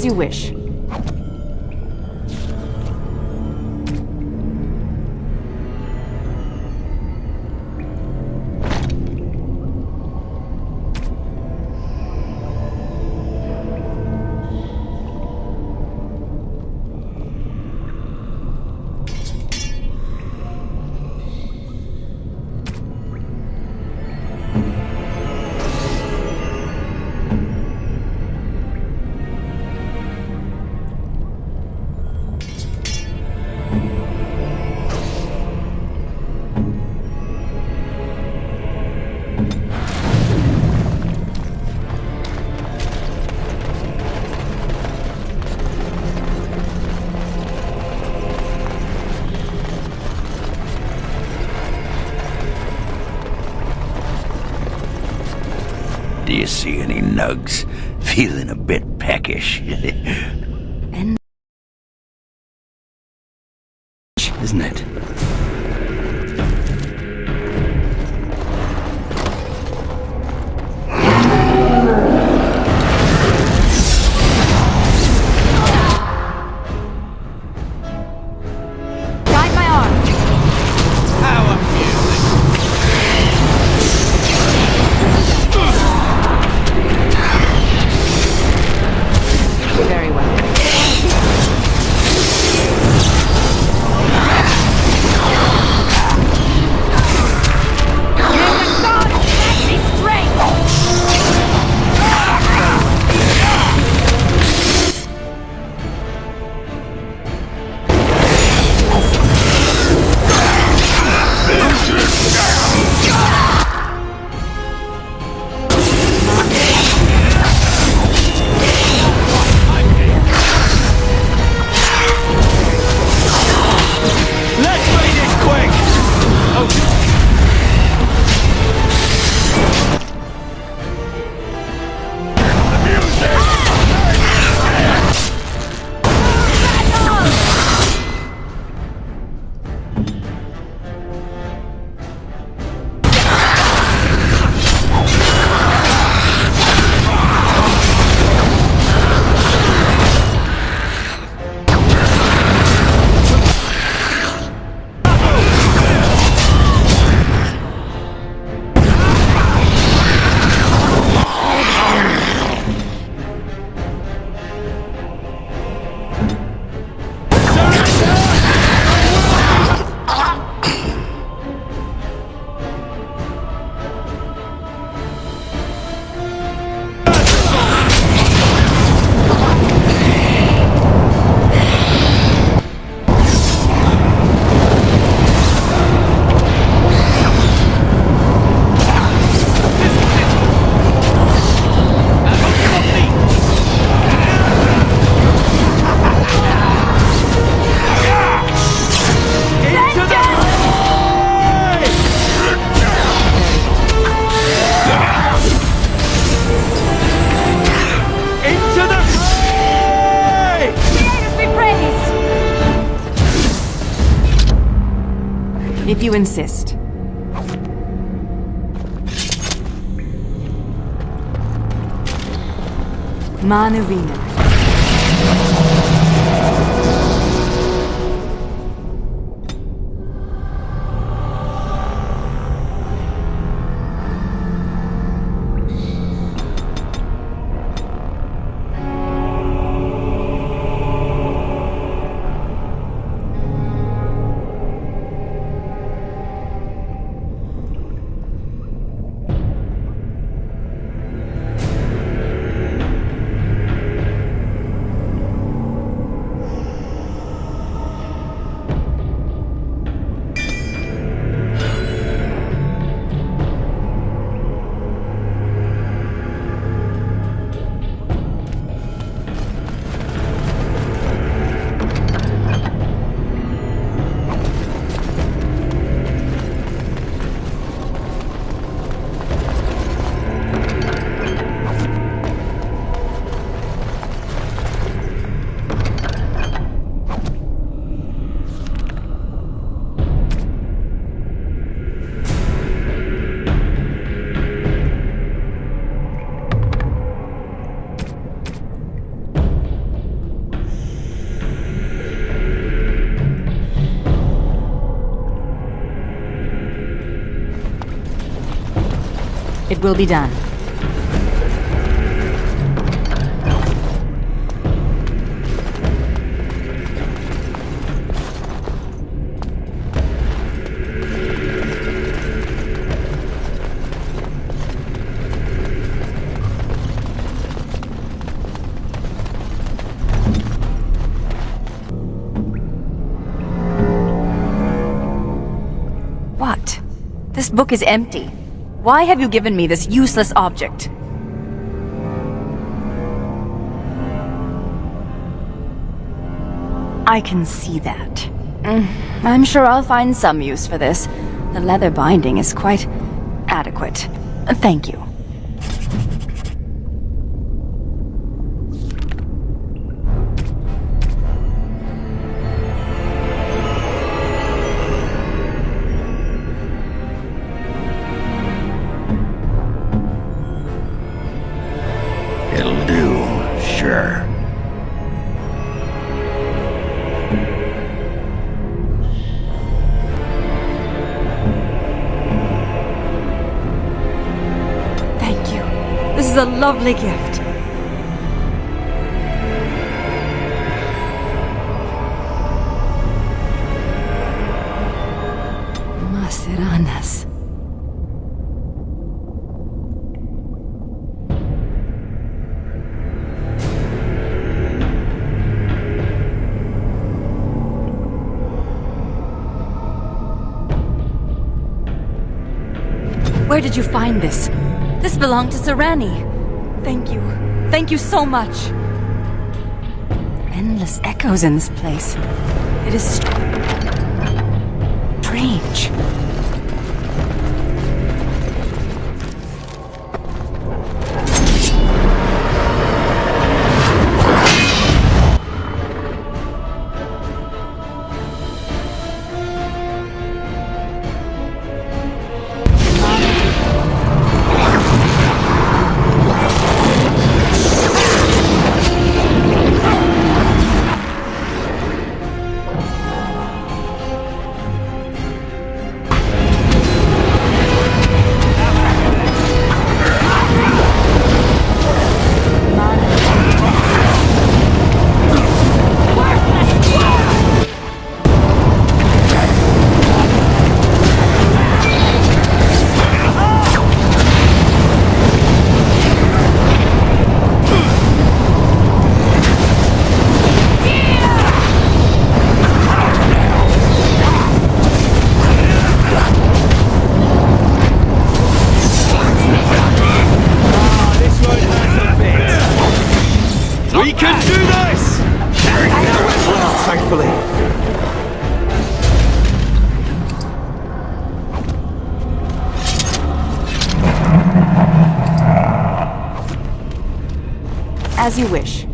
you wish. Do you see any nugs? Feeling a bit peckish. Isn't it? Guide my arm. Very well. If you insist. Manarino. It will be done. What? This book is empty. Why have you given me this useless object? I can see that. I'm sure I'll find some use for this. The leather binding is quite adequate. Thank you. It'll do, sure. Thank you. This is a lovely gift. Maseranas. Where did you find this? This belonged to Serani. Thank you. Thank you so much. Endless echoes in this place. It is strange. We can do this! Thankfully. As you wish.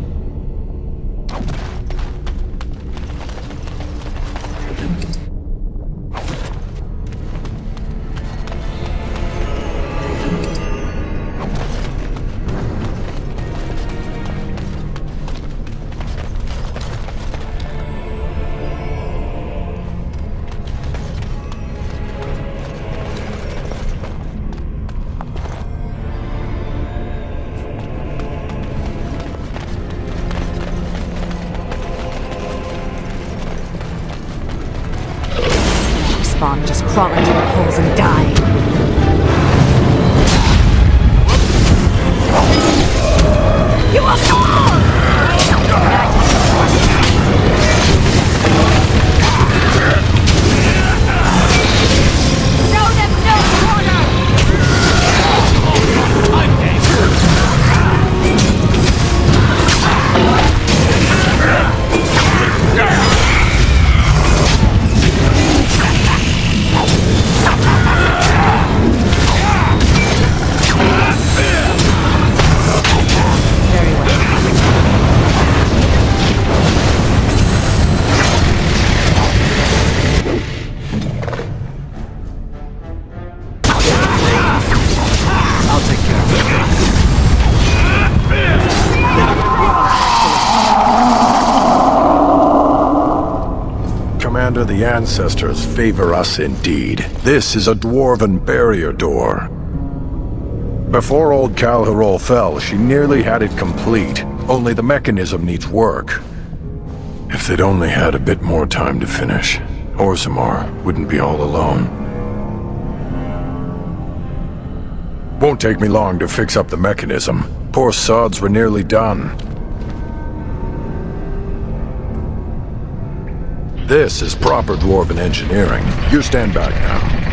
Spawn just crawl into the holes and die. You will fall! Show them no corner! I'm Commander, the ancestors favor us indeed. This is a dwarven barrier door. Before old Calharol fell, she nearly had it complete. Only the mechanism needs work. If they'd only had a bit more time to finish, Orzammar wouldn't be all alone. Won't take me long to fix up the mechanism. Poor sods were nearly done. This is proper Dwarven engineering. You stand back now.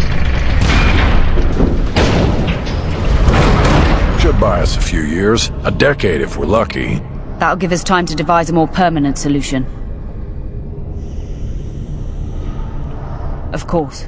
Should buy us a few years. A decade if we're lucky. That'll give us time to devise a more permanent solution. Of course.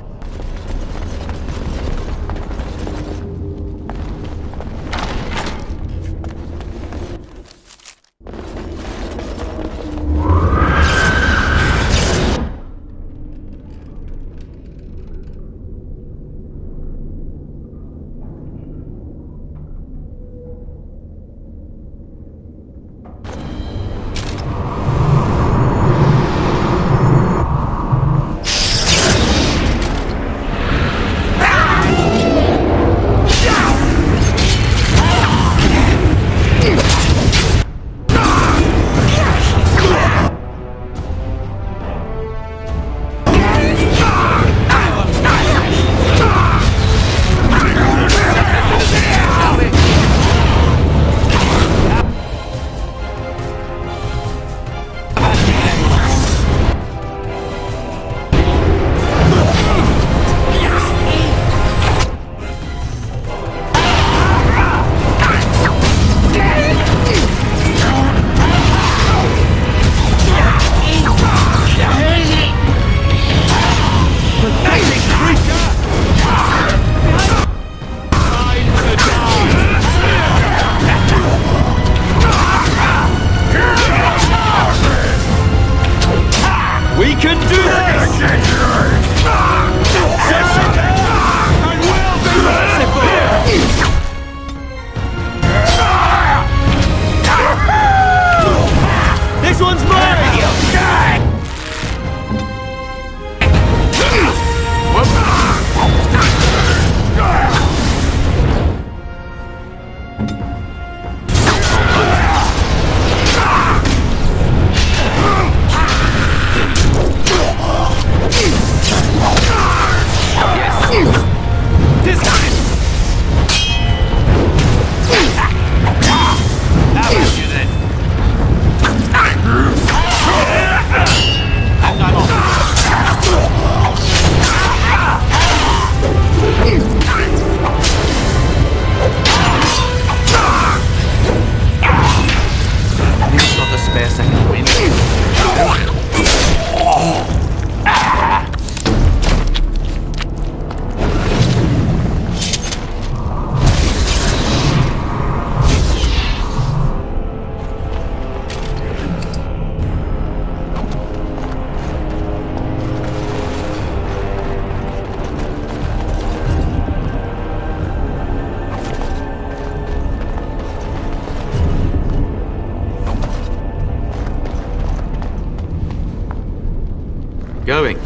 Going.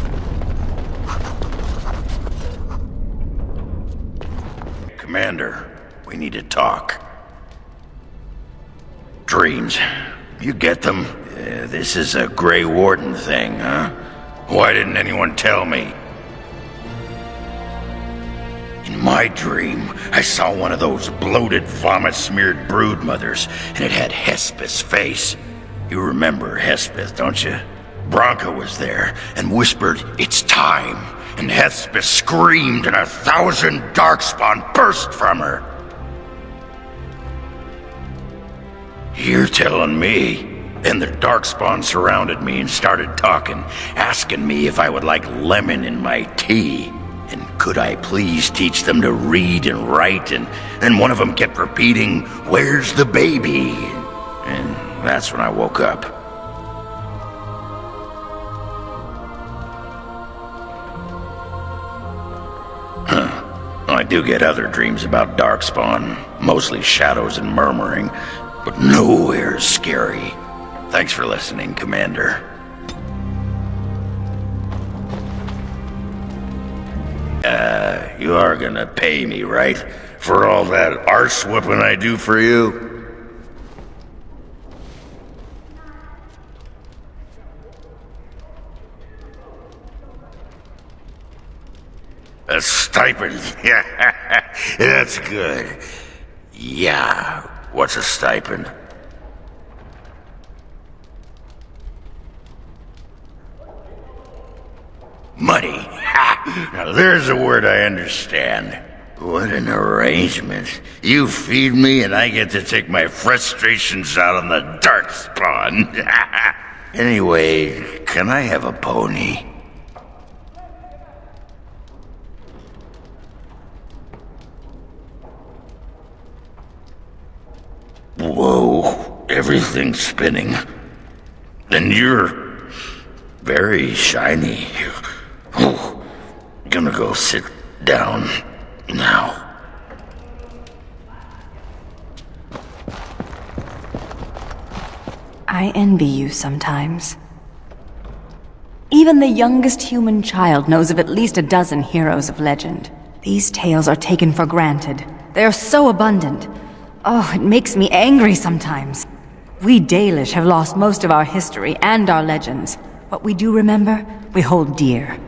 Commander, we need to talk. Dreams. You get them? This is a Grey Warden thing, huh? Why didn't anyone tell me? In my dream, I saw one of those bloated, vomit-smeared broodmothers, and it had Hespeth's face. You remember Hespeth, don't you? Branka was there and whispered, "It's time," and Hespeth screamed and 1,000 Darkspawn burst from her. You're telling me? And the Darkspawn surrounded me and started talking, asking me if I would like lemon in my tea. And could I please teach them to read and write? And then one of them kept repeating, "Where's the baby?" And that's when I woke up. I do get other dreams about Darkspawn, mostly shadows and murmuring, but nowhere as scary. Thanks for listening, Commander. You are gonna pay me, right? for all that arse whipping I do for you? A stipend. Yeah, that's good. Yeah, what's a stipend? Money. Ha! Now there's a word I understand. What an arrangement. You feed me and I get to take my frustrations out on the Darkspawn. Anyway, can I have a pony? Whoa, everything's spinning. And you're very shiny. Oh, gonna go sit down now. I envy you sometimes. Even the youngest human child knows of at least a dozen heroes of legend. These tales are taken for granted. They are so abundant. Oh, it makes me angry sometimes. We Dalish have lost most of our history and our legends. What we do remember, we hold dear.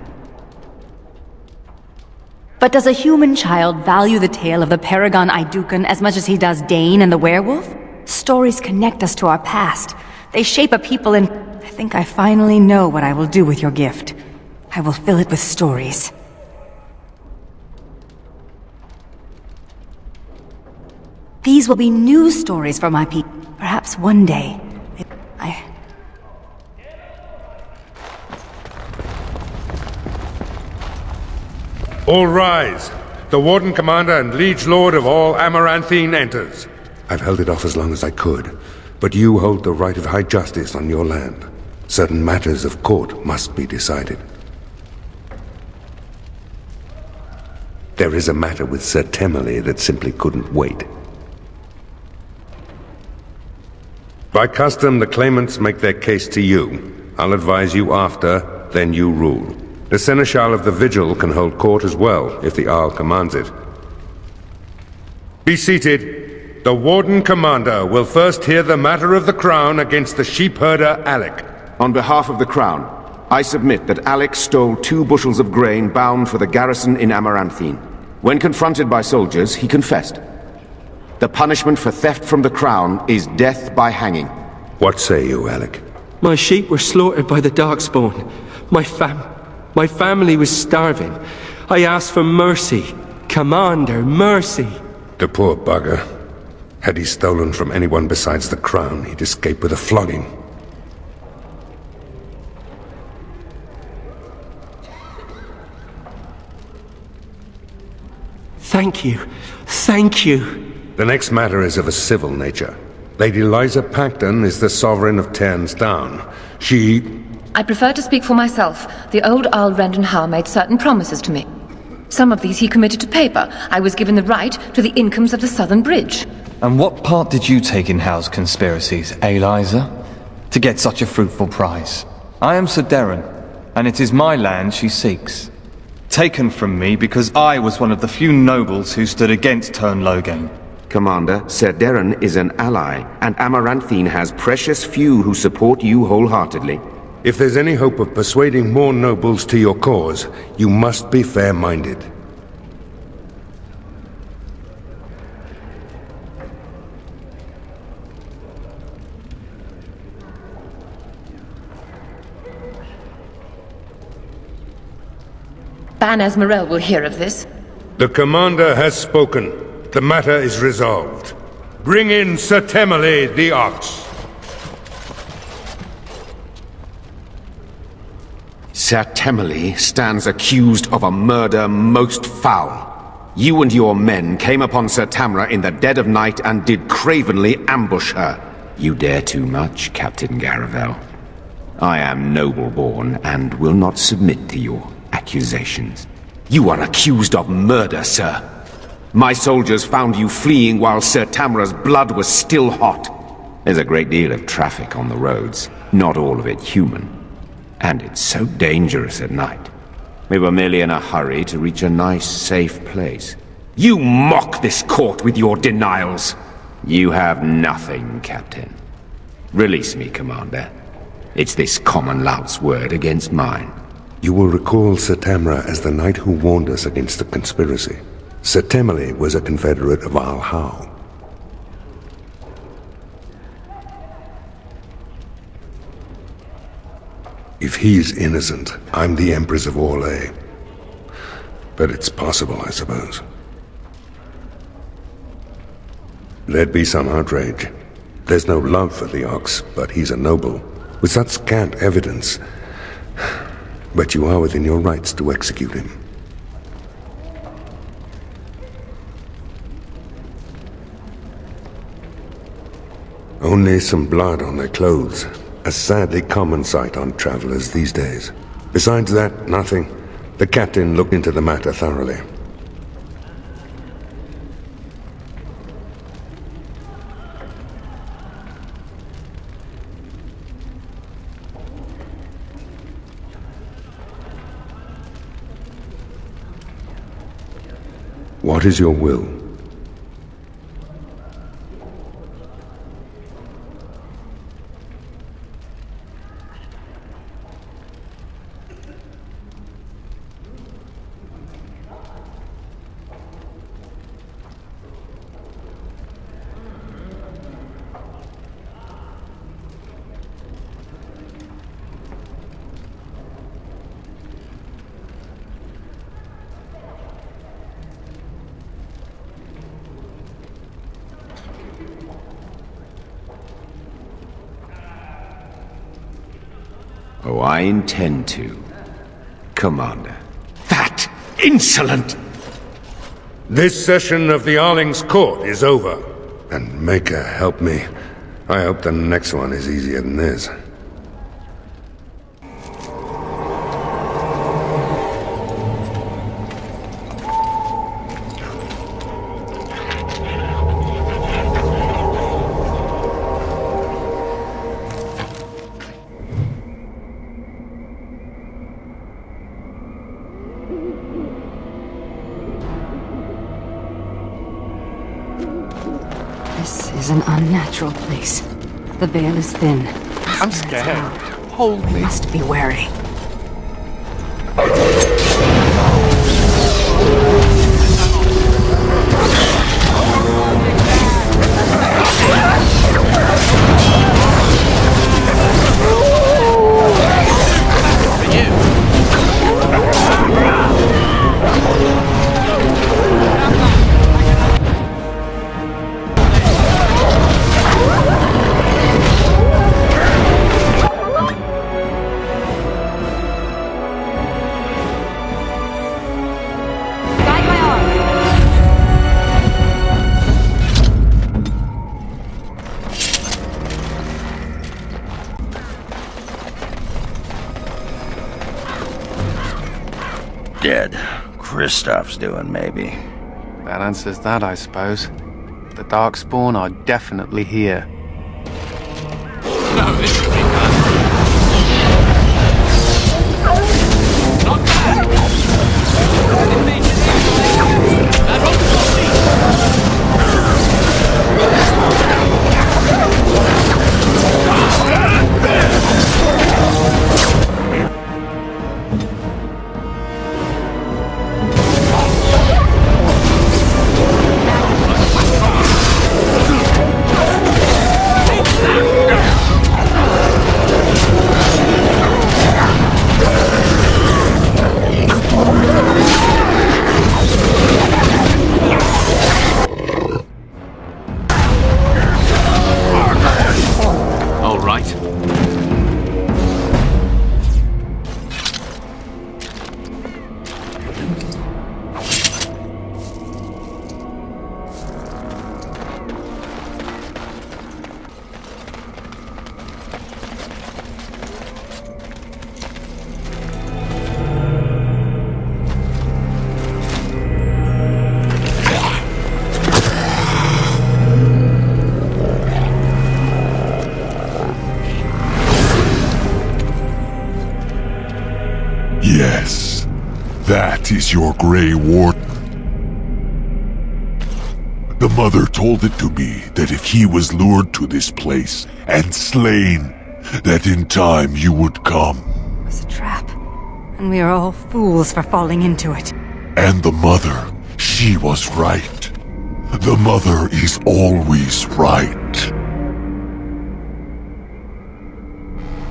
But does a human child value the tale of the Paragon Aidukan as much as he does Dane and the werewolf? Stories connect us to our past. They shape a people, and I think I finally know what I will do with your gift. I will fill it with stories. These will be new stories for my people. Perhaps one day, All rise. The Warden Commander and Liege Lord of all Amaranthine enters. I've held it off as long as I could, but you hold the right of high justice on your land. Certain matters of court must be decided. There is a matter with Sir Temmerley that simply couldn't wait. By custom, the claimants make their case to you. I'll advise you after, then you rule. The Seneschal of the Vigil can hold court as well, if the Arl commands it. Be seated. The Warden Commander will first hear the matter of the Crown against the sheepherder Alec. On behalf of the Crown, I submit that Alec stole 2 bushels of grain bound for the garrison in Amaranthine. When confronted by soldiers, he confessed. The punishment for theft from the Crown is death by hanging. What say you, Alec? My sheep were slaughtered by the Darkspawn. My family was starving. I asked for mercy. Commander, mercy. The poor bugger. Had he stolen from anyone besides the Crown, he'd escape with a flogging. Thank you. Thank you. The next matter is of a civil nature. Lady Liza Pacton is the sovereign of Terns Down. I prefer to speak for myself. The old Arl Rendenhall made certain promises to me. Some of these he committed to paper. I was given the right to the incomes of the Southern Bridge. And what part did you take in Hal's conspiracies, Liza? To get such a fruitful prize? I am Sir Darren, and it is my land she seeks. Taken from me because I was one of the few nobles who stood against Tern Loghain. Commander, Sir Darren is an ally, and Amaranthine has precious few who support you wholeheartedly. If there's any hope of persuading more nobles to your cause, you must be fair-minded. Ban Esmerel will hear of this. The Commander has spoken. The matter is resolved. Bring in Sir Temmerley the Ox. Sir Temmerley stands accused of a murder most foul. You and your men came upon Sir Tamra in the dead of night and did cravenly ambush her. You dare too much, Captain Garavel. I am noble-born and will not submit to your accusations. You are accused of murder, sir. My soldiers found you fleeing while Sir Tamra's blood was still hot. There's a great deal of traffic on the roads, not all of it human. And it's so dangerous at night. We were merely in a hurry to reach a nice, safe place. You mock this court with your denials. You have nothing, Captain. Release me, Commander. It's this common lout's word against mine. You will recall Sir Tamra as the knight who warned us against the conspiracy. Sir Temeli was a confederate of Al Howe. If he's innocent, I'm the Empress of Orlais. But it's possible, I suppose. There'd be some outrage. There's no love for the Ox, but he's a noble, with such scant evidence. But you are within your rights to execute him. Only some blood on their clothes. A sadly common sight on travelers these days. Besides that, nothing. The captain looked into the matter thoroughly. What is your will? Oh, I intend to, Commander. That insolent! This session of the Arling's court is over. And Maker help me. I hope the next one is easier than this. This is an unnatural place. The veil is thin. I'm scared. Hold me. Must be wary. Dead. Kristoff's doing, maybe. That answers that, I suppose. The Darkspawn are definitely here. No, this should be fun. Not bad! That Yes, that is your Grey Ward. The mother told it to me that if he was lured to this place and slain, that in time you would come. It was a trap, and we are all fools for falling into it. And the mother, she was right. The mother is always right.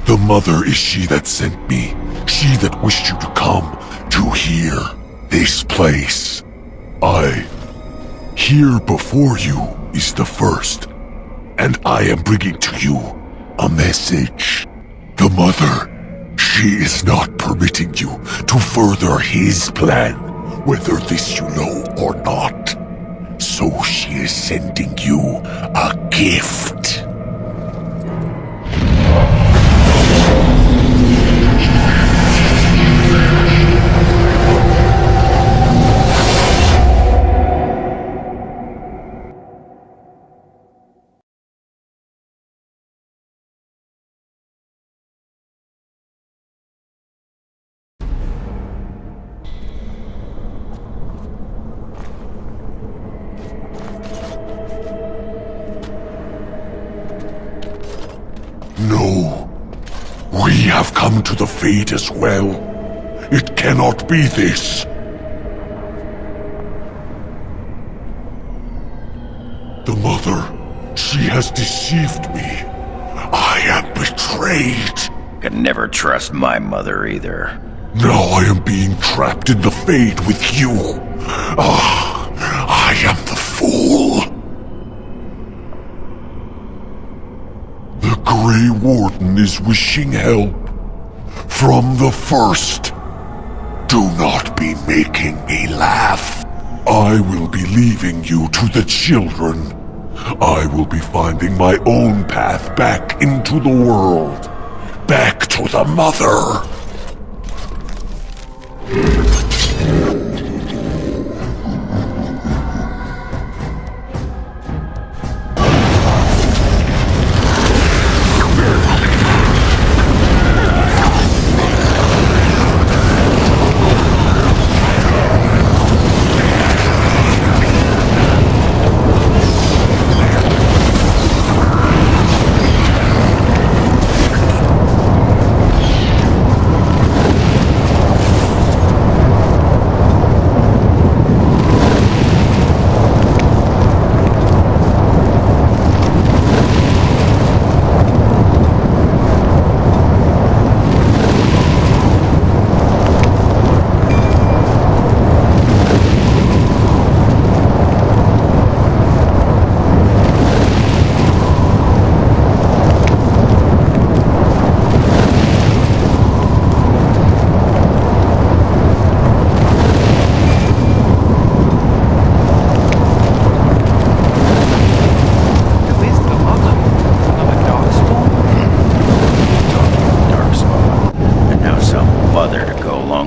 The mother is she that sent me, she that wished you to come to here, this place. Here before you is the first, and I am bringing to you a message. The mother, she is not permitting you to further his plan, whether this you know or not. So she is sending you a gift. No. We have come to the fate as well. It cannot be this. The mother, she has deceived me. I am betrayed. Could never trust my mother either. Now I am being trapped in the Fade with you. I am the fool. The Grey Warden is wishing help. From the first. Do not be making me laugh. I will be leaving you to the children. I will be finding my own path back into the world. Back to the mother.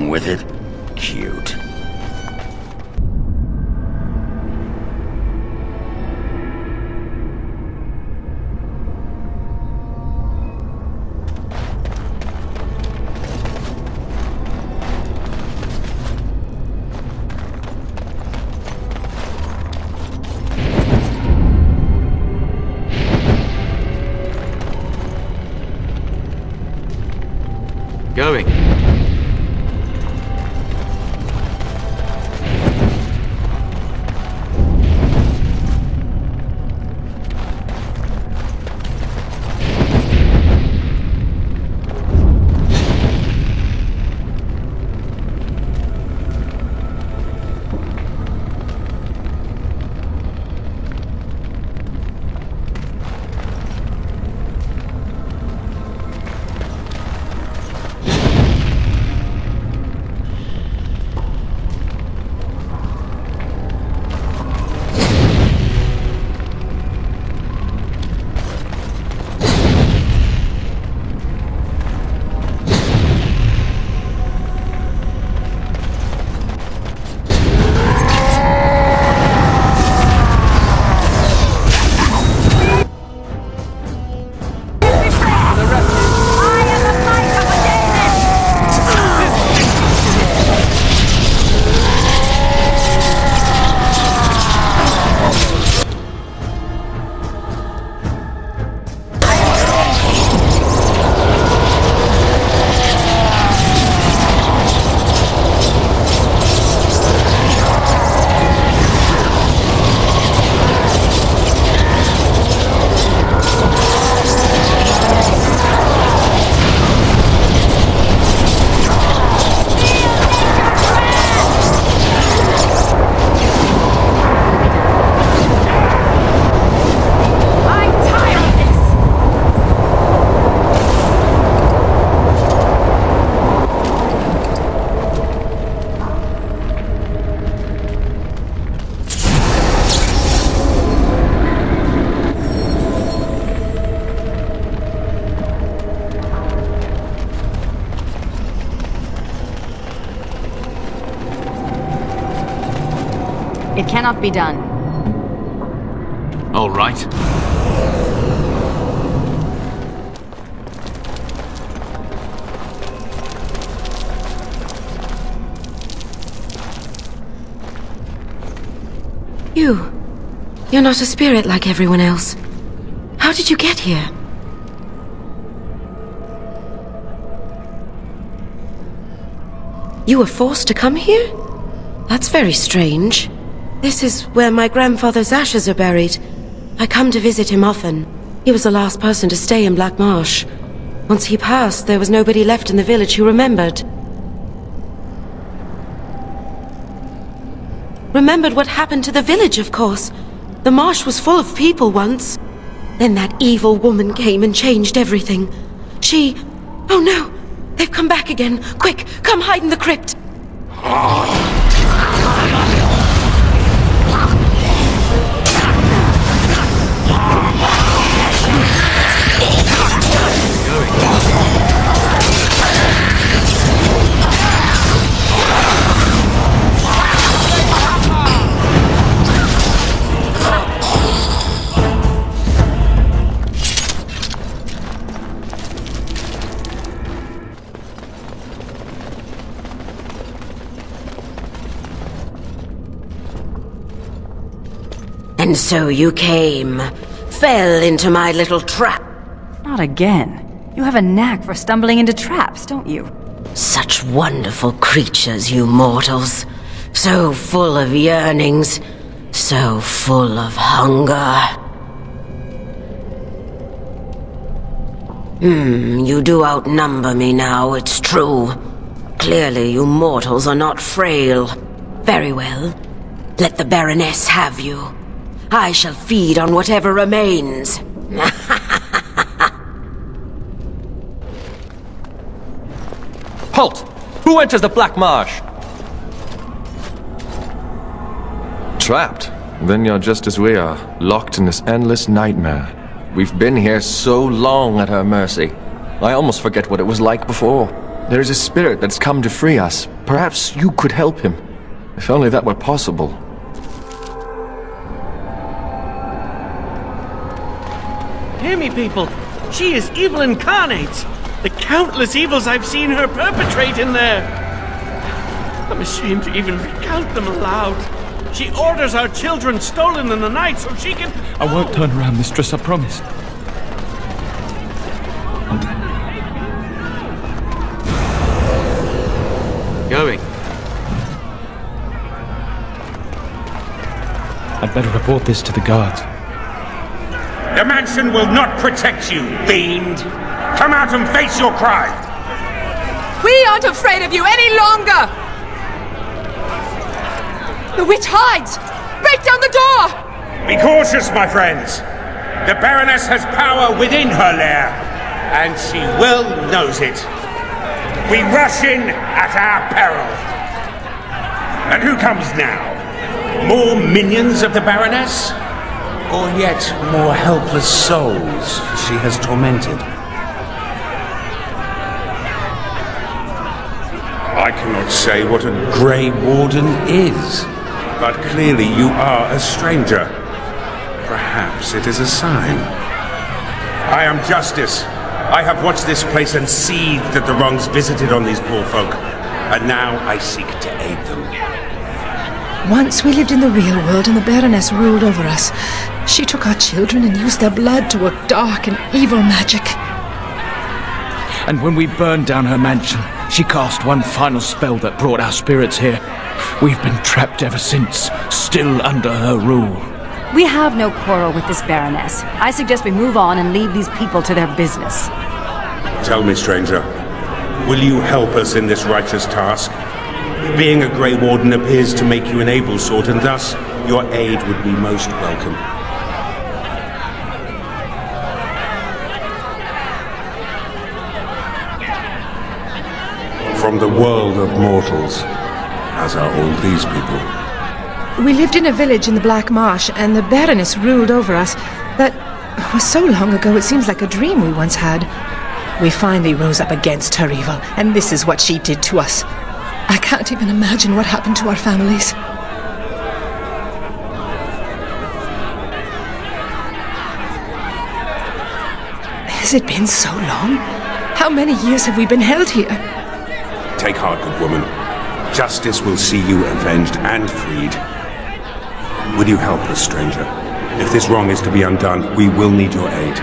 With it? Cute. Going. It cannot be done. All right. You're not a spirit like everyone else. How did you get here? You were forced to come here? That's very strange. This is where my grandfather's ashes are buried. I come to visit him often. He was the last person to stay in Black Marsh. Once he passed, there was nobody left in the village who remembered. Remembered what happened to the village, of course. The marsh was full of people once. Then that evil woman came and changed everything. She... Oh no! They've come back again! Quick, come hide in the crypt! And so you came. Fell into my little trap. Not again. You have a knack for stumbling into traps, don't you? Such wonderful creatures, you mortals. So full of yearnings. So full of hunger. You do outnumber me now, it's true. Clearly you mortals are not frail. Very well. Let the Baroness have you. I shall feed on whatever remains. Halt! Who enters the Black Marsh? Trapped? Then you're just as we are, locked in this endless nightmare. We've been here so long at her mercy. I almost forget what it was like before. There's a spirit that's come to free us. Perhaps you could help him. If only that were possible. Hear me, people. She is evil incarnate. The countless evils I've seen her perpetrate in there. I'm ashamed to even recount them aloud. She orders our children stolen in the night so she can... I won't turn around, mistress, I promise. Going. I'd better report this to the guards. The mansion will not protect you, fiend! Come out and face your crime! We aren't afraid of you any longer! The witch hides! Break down the door! Be cautious, my friends! The Baroness has power within her lair, and she well knows it. We rush in at our peril. And who comes now? More minions of the Baroness? Or yet more helpless souls she has tormented? I cannot say what a Grey Warden is, but clearly you are a stranger. Perhaps it is a sign. I am Justice. I have watched this place and seethed at the wrongs visited on these poor folk, and now I seek to aid them. Once we lived in the real world and the Baroness ruled over us. She took our children and used their blood to work dark and evil magic. And when we burned down her mansion, she cast one final spell that brought our spirits here. We've been trapped ever since, still under her rule. We have no quarrel with this Baroness. I suggest we move on and leave these people to their business. Tell me, stranger, will you help us in this righteous task? Being a Grey Warden appears to make you an able sort, and thus your aid would be most welcome. From the world of mortals, as are all these people. We lived in a village in the Black Marsh, and the Baroness ruled over us. That was so long ago, it seems like a dream we once had. We finally rose up against her evil, and this is what she did to us. I can't even imagine what happened to our families. Has it been so long? How many years have we been held here? Take heart, good woman. Justice will see you avenged and freed. Will you help us, stranger? If this wrong is to be undone, we will need your aid.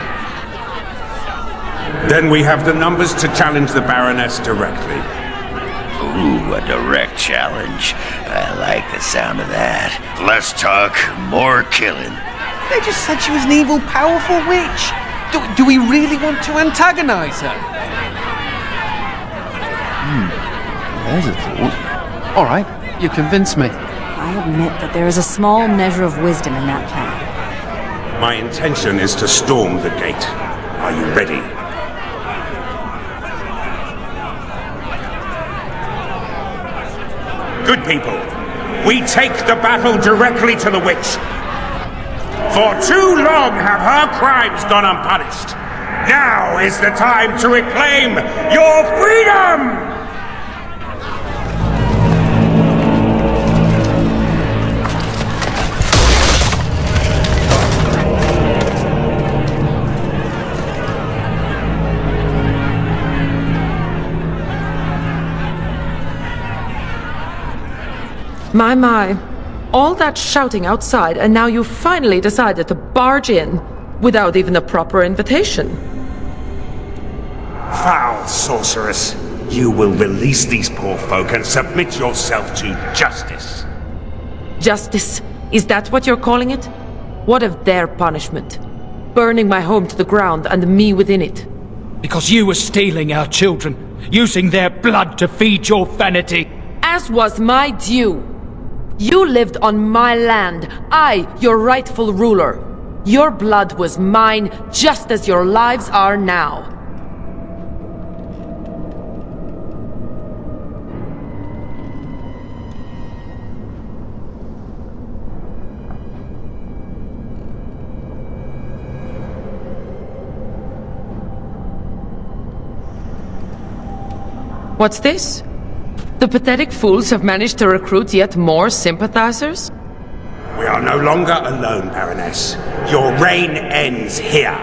Then we have the numbers to challenge the Baroness directly. Ooh, a direct challenge. I like the sound of that. Less talk, more killing. They just said she was an evil, powerful witch. Do we really want to antagonize her? There's a thought. All right, you convinced me. I admit that there is a small measure of wisdom in that plan. My intention is to storm the gate. Are you ready? Good people, we take the battle directly to the witch. For too long have her crimes gone unpunished. Now is the time to reclaim your freedom! My. All that shouting outside, and now you finally decided to barge in without even a proper invitation. Foul sorceress! You will release these poor folk and submit yourself to justice. Justice? Is that what you're calling it? What of their punishment? Burning my home to the ground and me within it. Because you were stealing our children, using their blood to feed your vanity. As was my due. You lived on my land, I, your rightful ruler. Your blood was mine, just as your lives are now. What's this? The pathetic fools have managed to recruit yet more sympathizers? We are no longer alone, Baroness. Your reign ends here.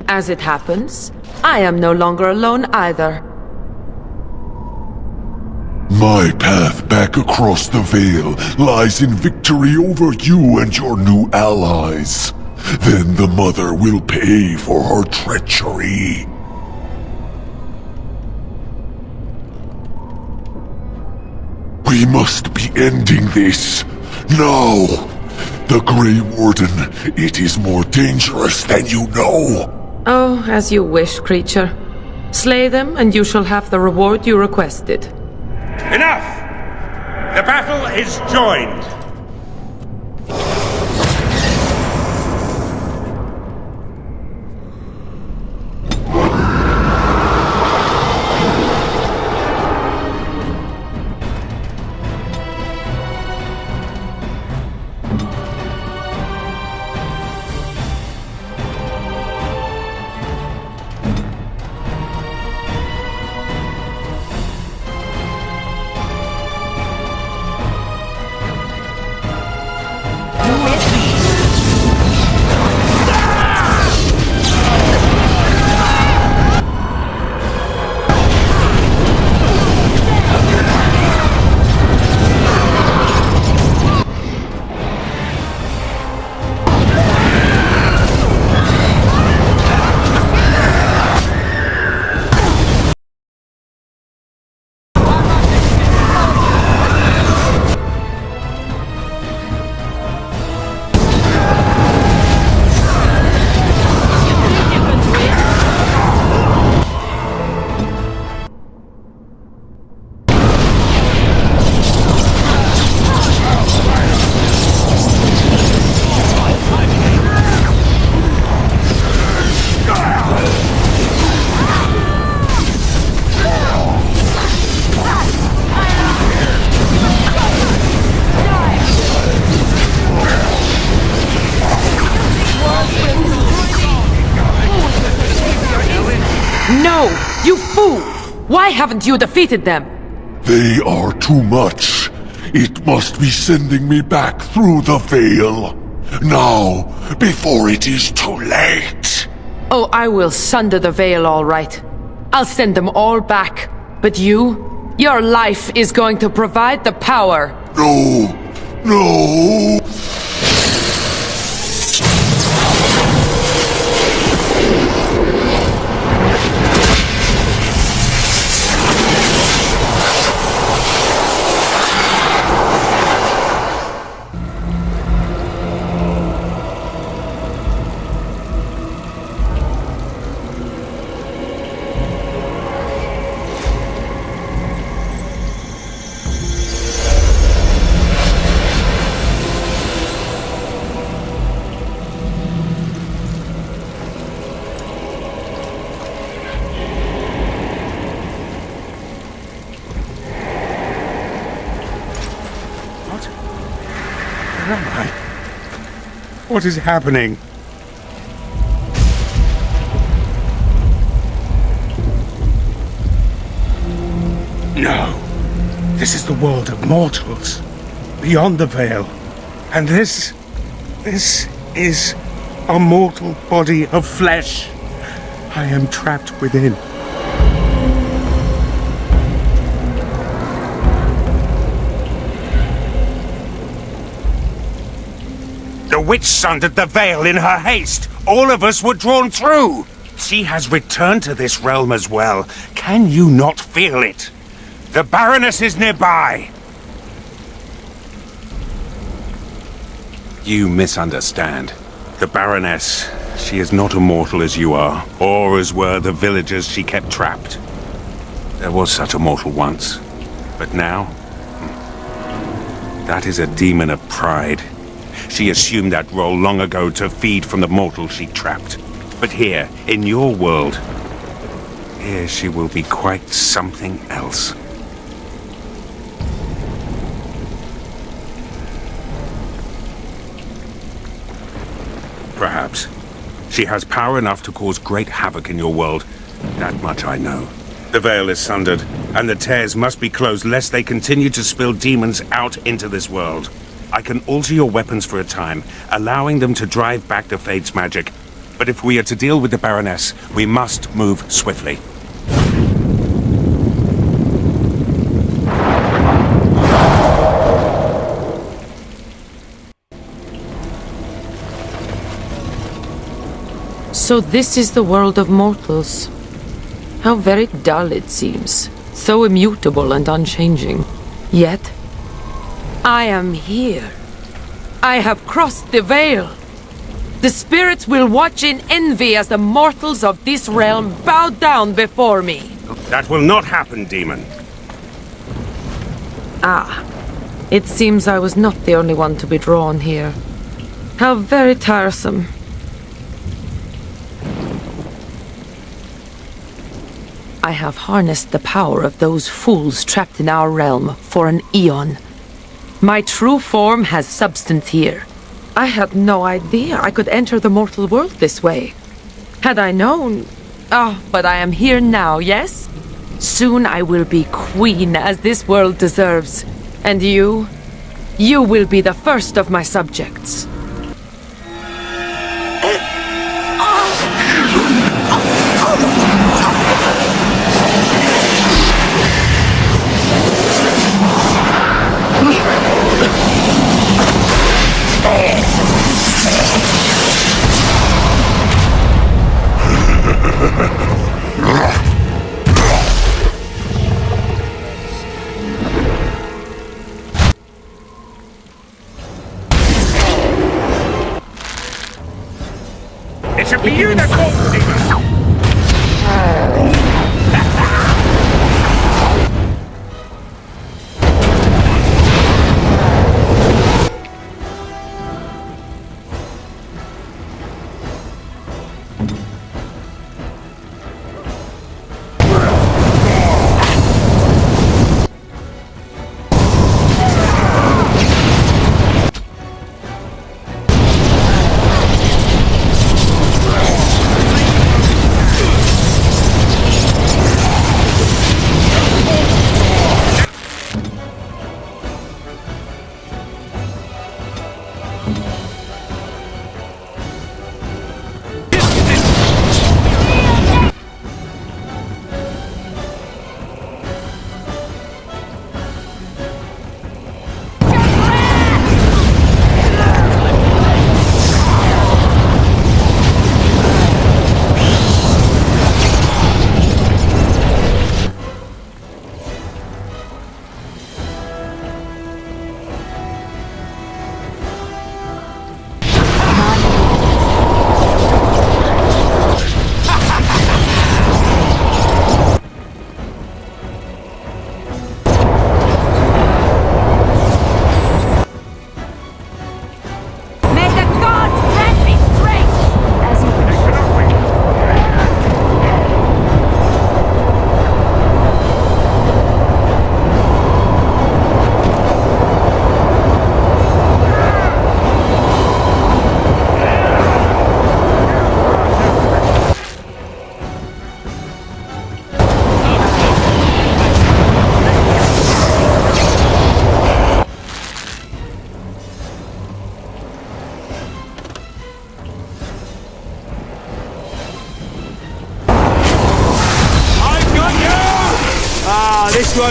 As it happens, I am no longer alone either. My path back across the Vale lies in victory over you and your new allies. Then the Mother will pay for her treachery. We must be ending this. Now! The Grey Warden, it is more dangerous than you know. Oh, as you wish, creature. Slay them, and you shall have the reward you requested. Enough! The battle is joined! No! You fool! Why haven't you defeated them? They are too much. It must be sending me back through the Vale. Now, before it is too late. Oh, I will sunder the veil all right. I'll send them all back. But your life is going to provide the power. No! No! Where am I? What is happening? No. This is the world of mortals. Beyond the veil. And this is a mortal body of flesh. I am trapped within. The witch sundered the veil in her haste. All of us were drawn through. She has returned to this realm as well. Can you not feel it? The Baroness is nearby. You misunderstand. The Baroness, she is not immortal as you are, or as were the villagers she kept trapped. There was such a mortal once, but now, that is a demon of pride. She assumed that role long ago to feed from the mortals she trapped. But here, in your world, here she will be quite something else. Perhaps. She has power enough to cause great havoc in your world. That much I know. The veil is sundered, and the tears must be closed lest they continue to spill demons out into this world. I can alter your weapons for a time, allowing them to drive back the Fate's magic. But if we are to deal with the Baroness, we must move swiftly. So this is the world of mortals. How very dull it seems. So immutable and unchanging. Yet, I am here. I have crossed the veil. The spirits will watch in envy as the mortals of this realm bow down before me. That will not happen, demon. Ah, it seems I was not the only one to be drawn here. How very tiresome. I have harnessed the power of those fools trapped in our realm for an eon. My true form has substance here. I had no idea I could enter the mortal world this way. Had I known... Oh, but I am here now, yes? Soon I will be queen as this world deserves. And you will be the first of my subjects. It should be you that calls demon!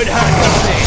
won't hurt the thing.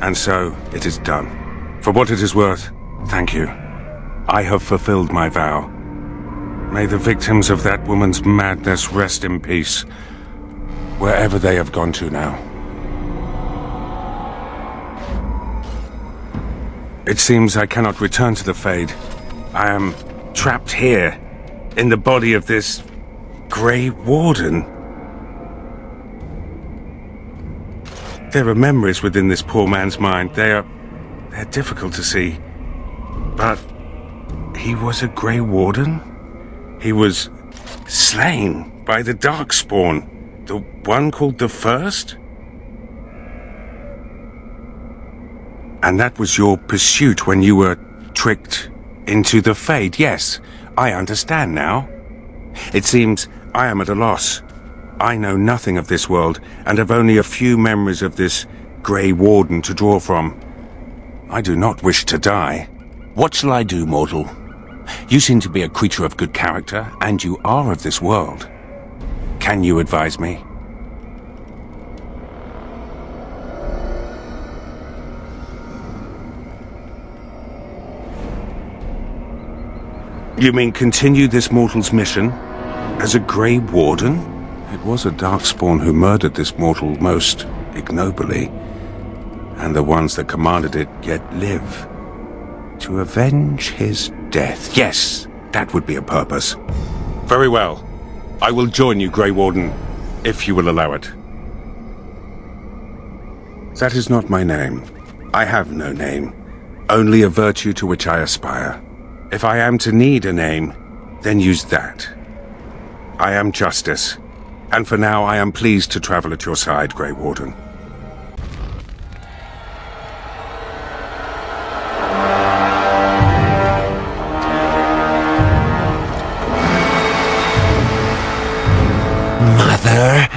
And so, it is done. For what it is worth, thank you. I have fulfilled my vow. May the victims of that woman's madness rest in peace, wherever they have gone to now. It seems I cannot return to the Fade. I am trapped here, in the body of this Grey Warden. There are memories within this poor man's mind. They're difficult to see. But he was a Grey Warden? He was slain by the Darkspawn, the one called the First? And that was your pursuit when you were tricked into the Fade. Yes, I understand now. It seems I am at a loss. I know nothing of this world, and have only a few memories of this Grey Warden to draw from. I do not wish to die. What shall I do, mortal? You seem to be a creature of good character, and you are of this world. Can you advise me? You mean continue this mortal's mission as a Grey Warden? It was a Darkspawn who murdered this mortal most ignobly, and the ones that commanded it yet live. To avenge his death. Yes, that would be a purpose. Very well. I will join you, Grey Warden, if you will allow it. That is not my name. I have no name, only a virtue to which I aspire. If I am to need a name, then use that. I am Justice. And for now, I am pleased to travel at your side, Grey Warden. Mother?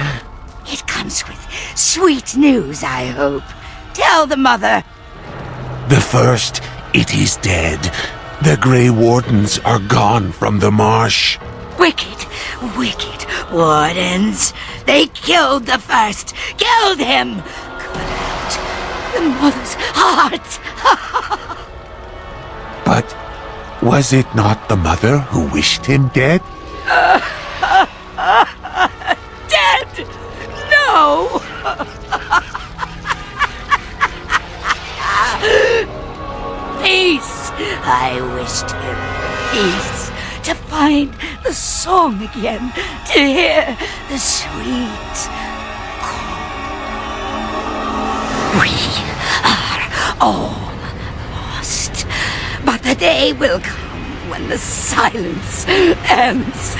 It comes with sweet news, I hope. Tell the mother. The First, it is dead. The Grey Wardens are gone from the marsh. Wicked, wicked wardens. They killed the First. Killed him. Cut out the mother's heart. But was it not the mother who wished him dead? Dead? No. Peace. I wished him peace. To find the song again, to hear the sweet call. We are all lost, but the day will come when the silence ends.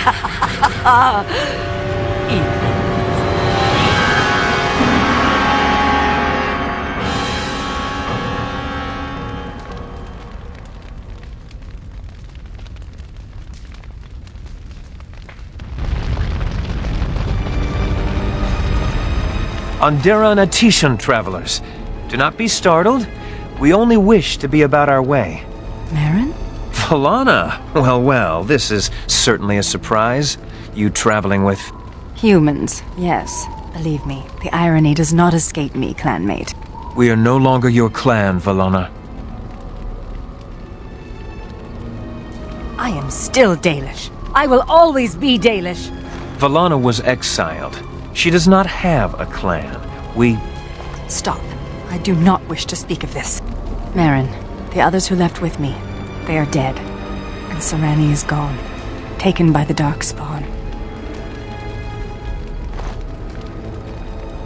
Andera and Atishan, travelers. Do not be startled. We only wish to be about our way. Marin? Valana! Well, well, this is certainly a surprise. You traveling with... Humans, yes. Believe me, the irony does not escape me, clanmate. We are no longer your clan, Valana. I am still Dalish. I will always be Dalish. Valana was exiled. She does not have a clan. We... Stop. I do not wish to speak of this. Marin, the others who left with me, they are dead. And Sarani is gone. Taken by the Darkspawn.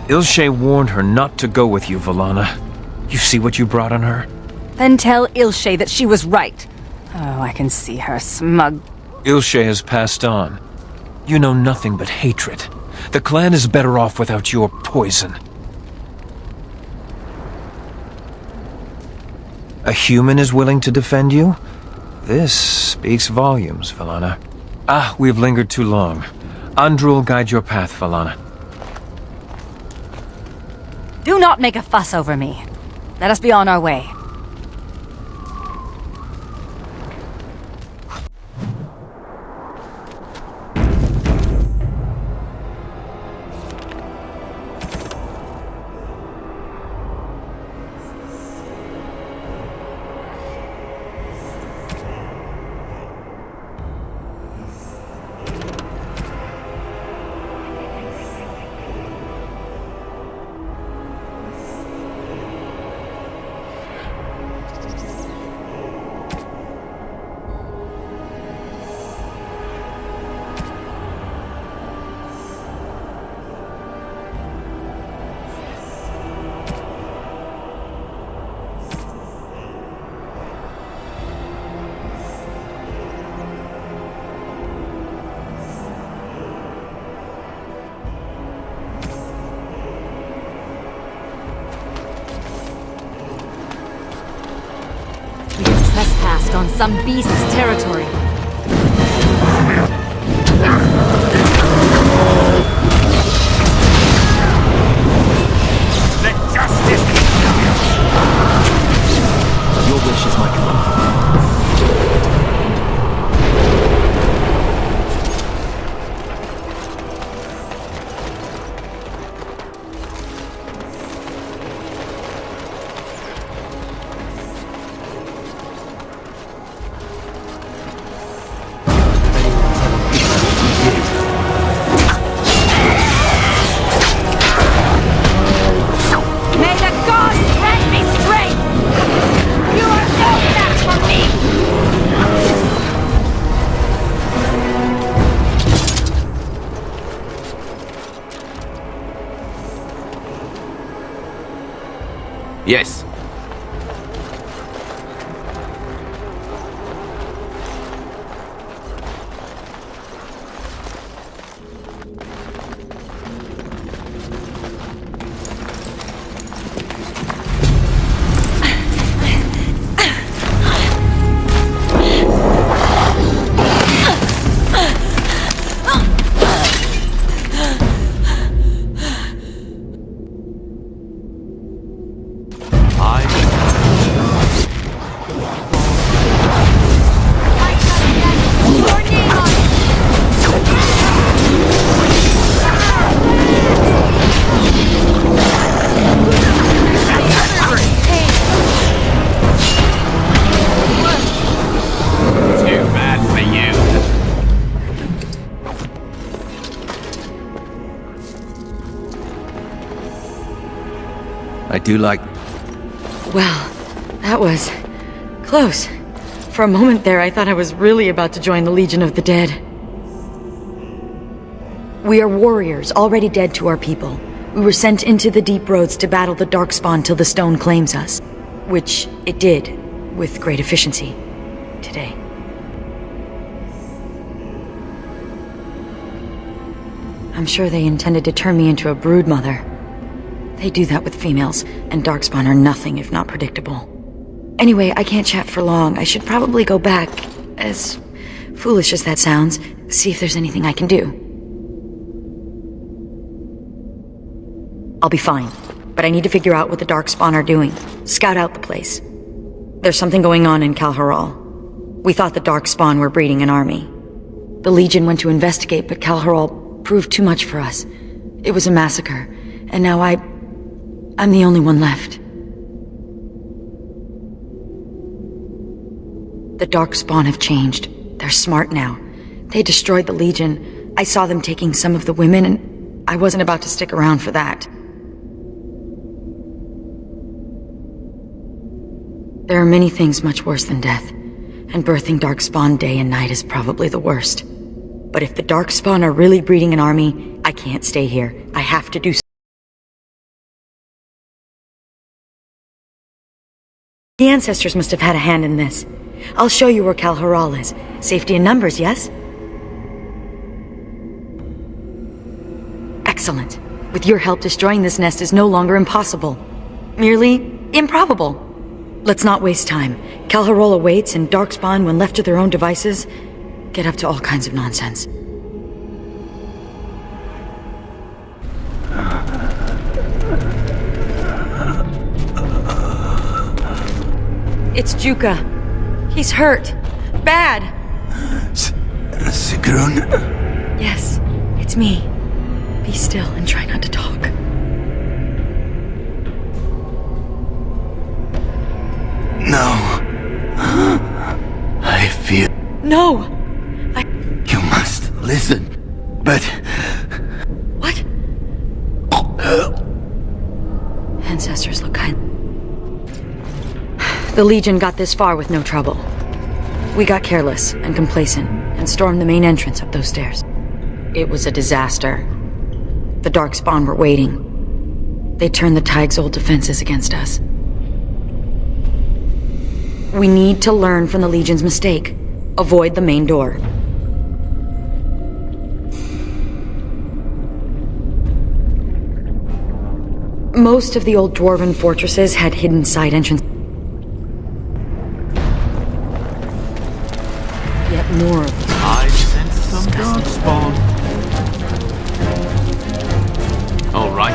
Ilshe warned her not to go with you, Valana. You see what you brought on her? Then tell Ilshe that she was right. Oh, I can see her smug. Ilshe has passed on. You know nothing but hatred. The clan is better off without your poison. A human is willing to defend you? This speaks volumes, Valana. Ah, we've lingered too long. Andrew will guide your path, Valana. Do not make a fuss over me. Let us be on our way. Trespassed on some beast's territory. Let justice be done. Your wish is my command. May the gods grant me strength! You are no match for me! Yes. Too bad for you. I do like... Well, that was close. For a moment there, I thought I was really about to join the Legion of the Dead. We are warriors, already dead to our people. We were sent into the deep roads to battle the Darkspawn till the stone claims us. Which it did, with great efficiency, today. I'm sure they intended to turn me into a broodmother. They do that with females, and Darkspawn are nothing if not predictable. Anyway, I can't chat for long. I should probably go back, as foolish as that sounds, see if there's anything I can do. I'll be fine, but I need to figure out what the Darkspawn are doing. Scout out the place. There's something going on in Kalharal. We thought the Darkspawn were breeding an army. The Legion went to investigate, but Kalharal proved too much for us. It was a massacre, and now I'm the only one left. The Darkspawn have changed. They're smart now. They destroyed the Legion. I saw them taking some of the women, and I wasn't about to stick around for that. There are many things much worse than death, and birthing Darkspawn day and night is probably the worst. But if the Darkspawn are really breeding an army, I can't stay here. I have to do something. The ancestors must have had a hand in this. I'll show you where Kalharal is. Safety in numbers, yes? Excellent. With your help, destroying this nest is no longer impossible. Merely improbable. Let's not waste time. Calharol awaits, and Darkspawn, when left to their own devices, get up to all kinds of nonsense. It's Juka. He's hurt. Bad. Sigrun? Yes, it's me. Be still and try not to talk. No. I feel... No! You must listen. But... What? Ancestors look kind. The Legion got this far with no trouble. We got careless and complacent and stormed the main entrance up those stairs. It was a disaster. The Darkspawn were waiting. They turned the Tig's old defenses against us. We need to learn from the Legion's mistake. Avoid the main door. Most of the old dwarven fortresses had hidden side entrances. Yet more of them. I sense some Darkspawn. All right.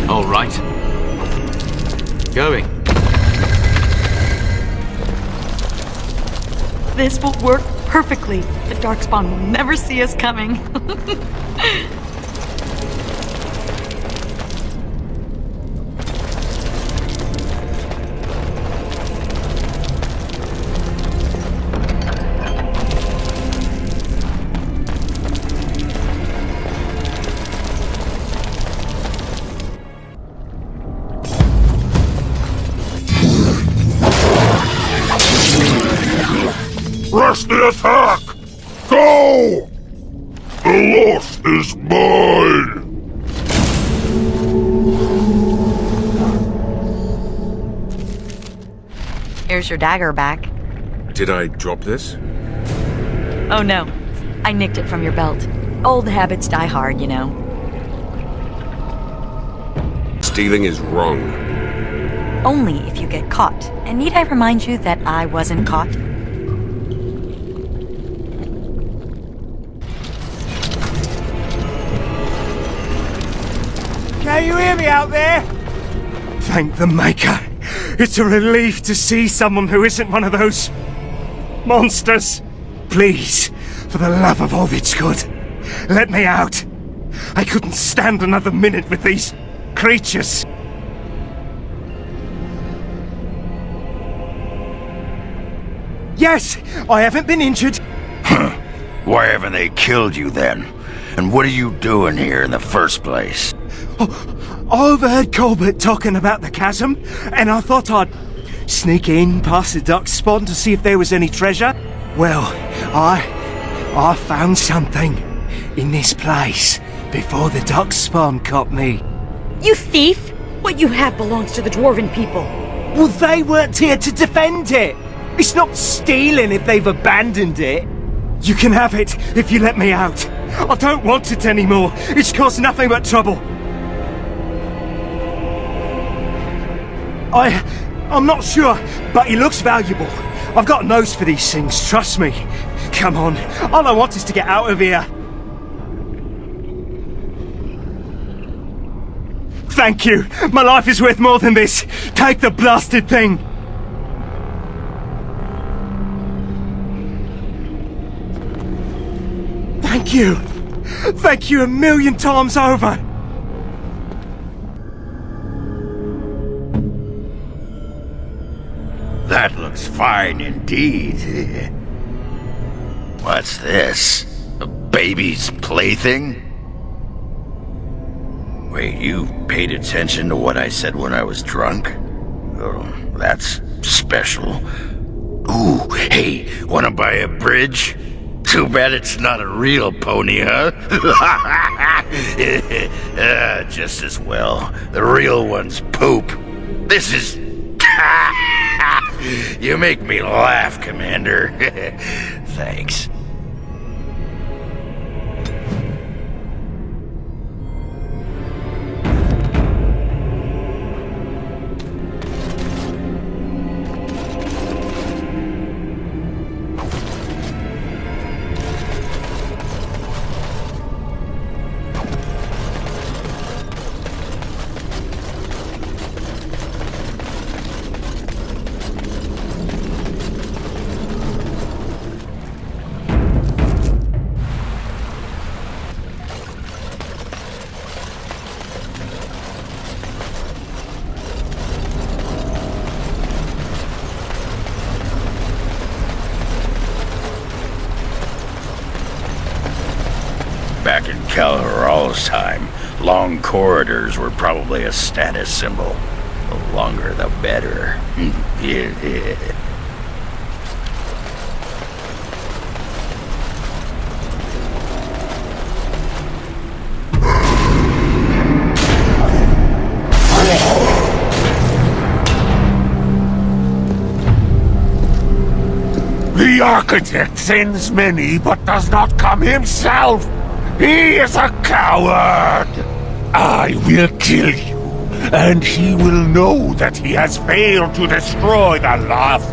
All right. Going. This will work perfectly. The Darkspawn will never see us coming. Press the attack! Go! The loss is mine! Here's your dagger back. Did I drop this? Oh no, I nicked it from your belt. Old habits die hard, you know. Stealing is wrong. Only if you get caught. And need I remind you that I wasn't caught? Can you hear me out there? Thank the Maker. It's a relief to see someone who isn't one of those monsters. Please, for the love of all that's good, let me out. I couldn't stand another minute with these creatures. Yes, I haven't been injured. Why haven't they killed you then? And what are you doing here in the first place? I overheard Colbert talking about the chasm, and I thought I'd sneak in past the Darkspawn to see if there was any treasure. Well, I found something in this place before the Darkspawn caught me. You thief! What you have belongs to the Dwarven people. Well, they weren't here to defend it. It's not stealing if they've abandoned it. You can have it if you let me out. I don't want it anymore. It's caused nothing but trouble. I'm not sure, but it looks valuable. I've got a nose for these things, trust me. Come on, all I want is to get out of here. Thank you. My life is worth more than this. Take the blasted thing. Thank you. Thank you a million times over. That looks fine indeed. What's this? A baby's plaything? Wait, you paid attention to what I said when I was drunk? Oh, that's special. Ooh, hey, wanna buy a bridge? Too bad it's not a real pony, huh? Just as well. The real one's poop. This is... You make me laugh, Commander. Thanks. Back in Kal Haral's time, long corridors were probably a status symbol. The longer, the better. The Architect sends many, but does not come himself. He is a coward! I will kill you, and he will know that he has failed to destroy the Loth.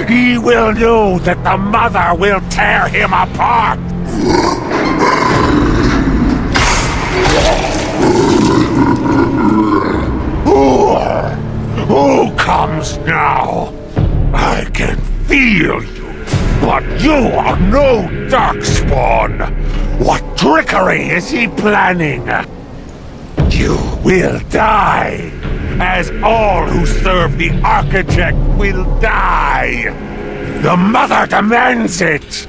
He will know that the Mother will tear him apart! Who comes now? I can feel you. But you are no Darkspawn! What trickery is he planning? You will die, as all who serve the Architect will die! The Mother demands it!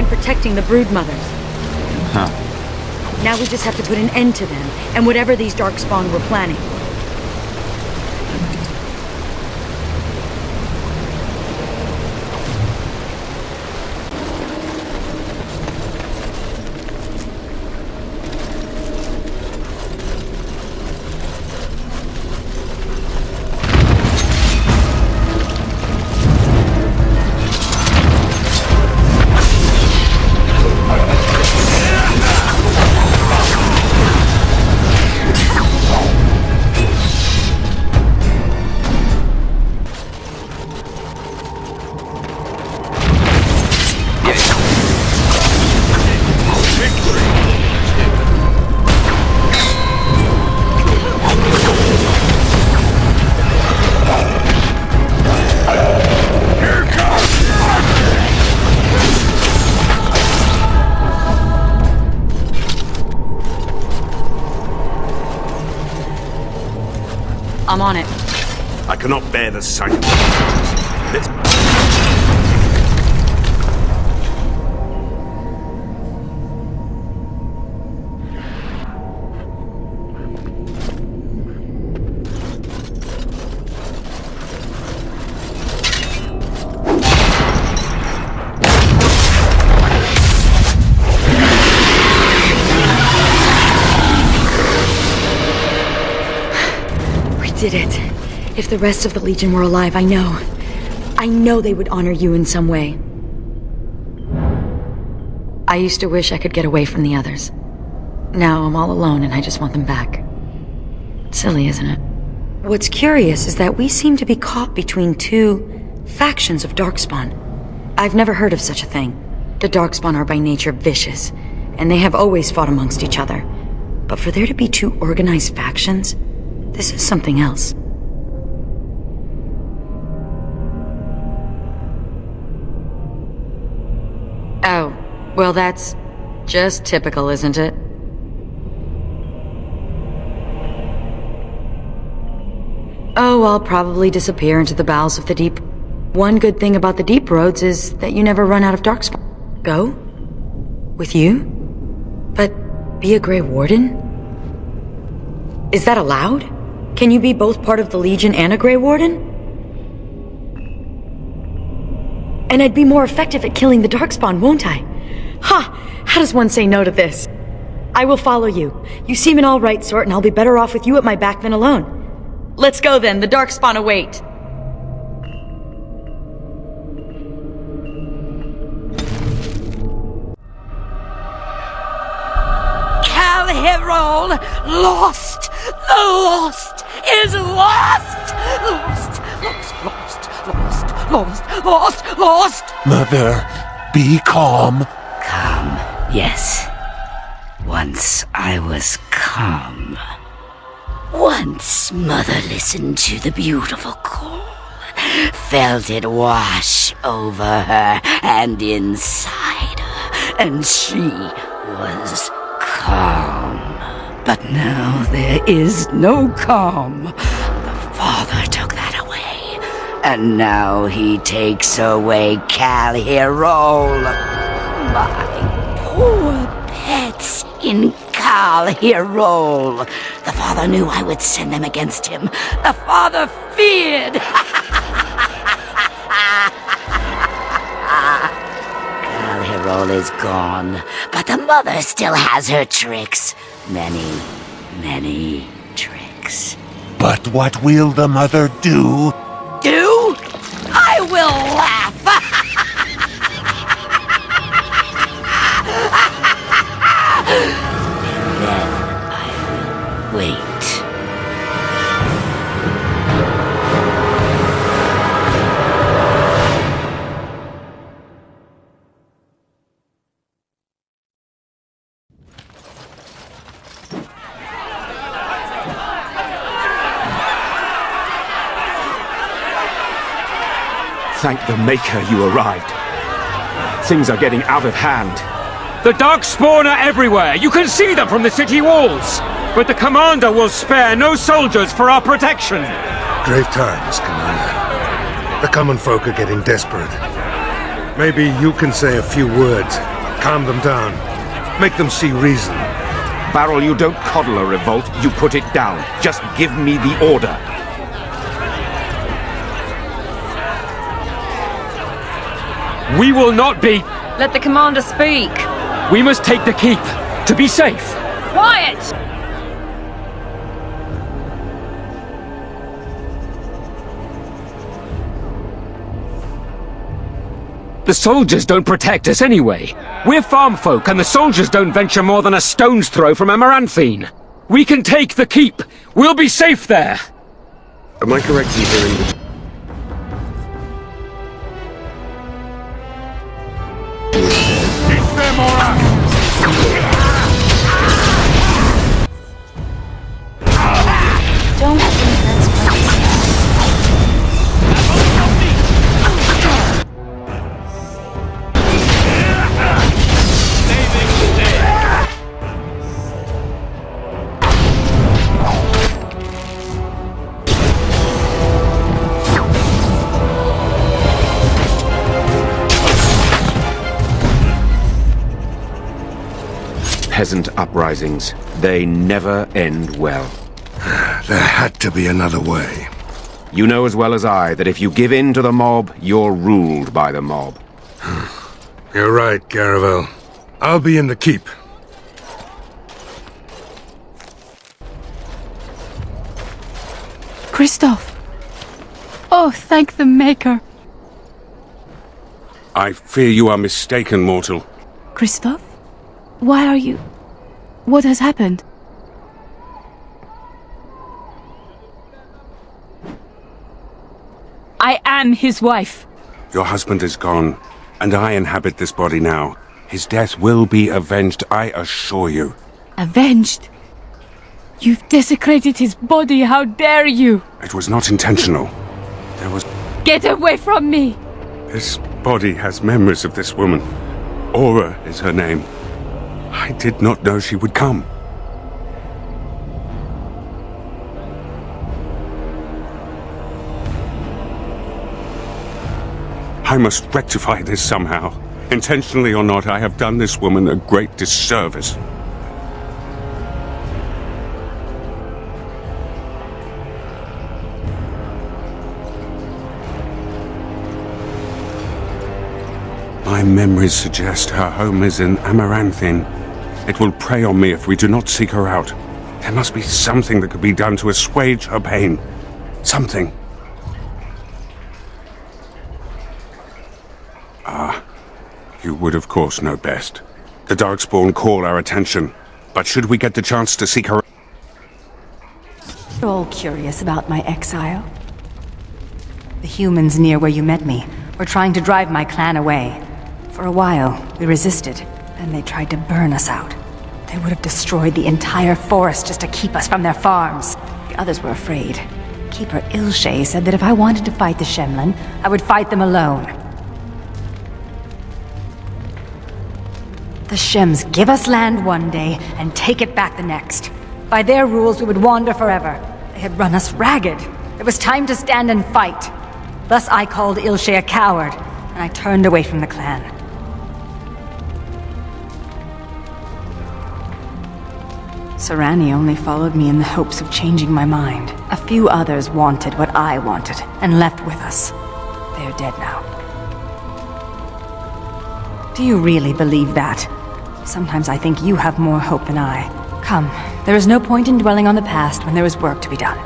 Protecting the broodmothers. Huh. Now we just have to put an end to them, and whatever these Darkspawn were planning. I'm on it. I cannot bear the sight of Let's... Did it. If the rest of the Legion were alive, I know they would honor you in some way. I used to wish I could get away from the others. Now I'm all alone and I just want them back. Silly, isn't it? What's curious is that we seem to be caught between two factions of Darkspawn. I've never heard of such a thing. The Darkspawn are by nature vicious, and they have always fought amongst each other. But for there to be two organized factions, this is something else. Oh, well that's just typical, isn't it? Oh, I'll probably disappear into the bowels of the deep. One good thing about the deep roads is that you never run out of Darkspawn. Go? With you? But be a Grey Warden? Is that allowed? Can you be both part of the Legion and a Grey Warden? And I'd be more effective at killing the Darkspawn, won't I? Ha! How does one say no to this? I will follow you. You seem an all-right sort, and I'll be better off with you at my back than alone. Let's go then, the Darkspawn await. Cal Herol, lost! The lost is lost! Lost, lost, lost, lost, lost! Mother, be calm. Calm, yes. Once I was calm. Once Mother listened to the beautiful call, felt it wash over her and inside her, and she was calm. But now there is no calm. The Father took that away, and now he takes away Cal Herol. My poor pets in Cal Herol. The Father knew I would send them against him. The Father feared. Cal Herol is gone, but the Mother still has her tricks. Many, many tricks. But what will the Mother do? Do? I will laugh! And then I will wait. Thank the Maker you arrived. Things are getting out of hand. The Darkspawn are everywhere! You can see them from the city walls! But the Commander will spare no soldiers for our protection! Grave times, Commander. The common folk are getting desperate. Maybe you can say a few words, calm them down, make them see reason. Barrel, you don't coddle a revolt, you put it down. Just give me the order. We will not be... Let the commander speak. We must take the keep, to be safe. Quiet! The soldiers don't protect us anyway. We're farm folk, and the soldiers don't venture more than a stone's throw from Amaranthine. We can take the keep. We'll be safe there. Am I correct in hearing that... Don't think that's what Peasant uprisings. They never end well. There had to be another way. You know as well as I that if you give in to the mob, you're ruled by the mob. You're right, Caravel. I'll be in the keep. Kristoff! Oh, thank the Maker! I fear you are mistaken, mortal. Kristoff? Why are you... What has happened? I am his wife. Your husband is gone, and I inhabit this body now. His death will be avenged, I assure you. Avenged? You've desecrated his body, how dare you! It was not intentional. There was... Get away from me! This body has memories of this woman. Aura is her name. I did not know she would come. I must rectify this somehow. Intentionally or not, I have done this woman a great disservice. My memories suggest her home is in Amaranthine. It will prey on me if we do not seek her out. There must be something that could be done to assuage her pain. Something. Ah, you would of course know best. The Darkspawn call our attention, but should we get the chance to seek her... You're all curious about my exile. The humans near where you met me were trying to drive my clan away. For a while, we resisted, and they tried to burn us out. They would have destroyed the entire forest just to keep us from their farms. The others were afraid. Keeper Ilshay said that if I wanted to fight the Shemlin, I would fight them alone. The Shems give us land one day and take it back the next. By their rules, we would wander forever. They had run us ragged. It was time to stand and fight. Thus I called Ilshay a coward, and I turned away from the clan. Sarani only followed me in the hopes of changing my mind. A few others wanted what I wanted, and left with us. They are dead now. Do you really believe that? Sometimes I think you have more hope than I. Come, there is no point in dwelling on the past when there is work to be done.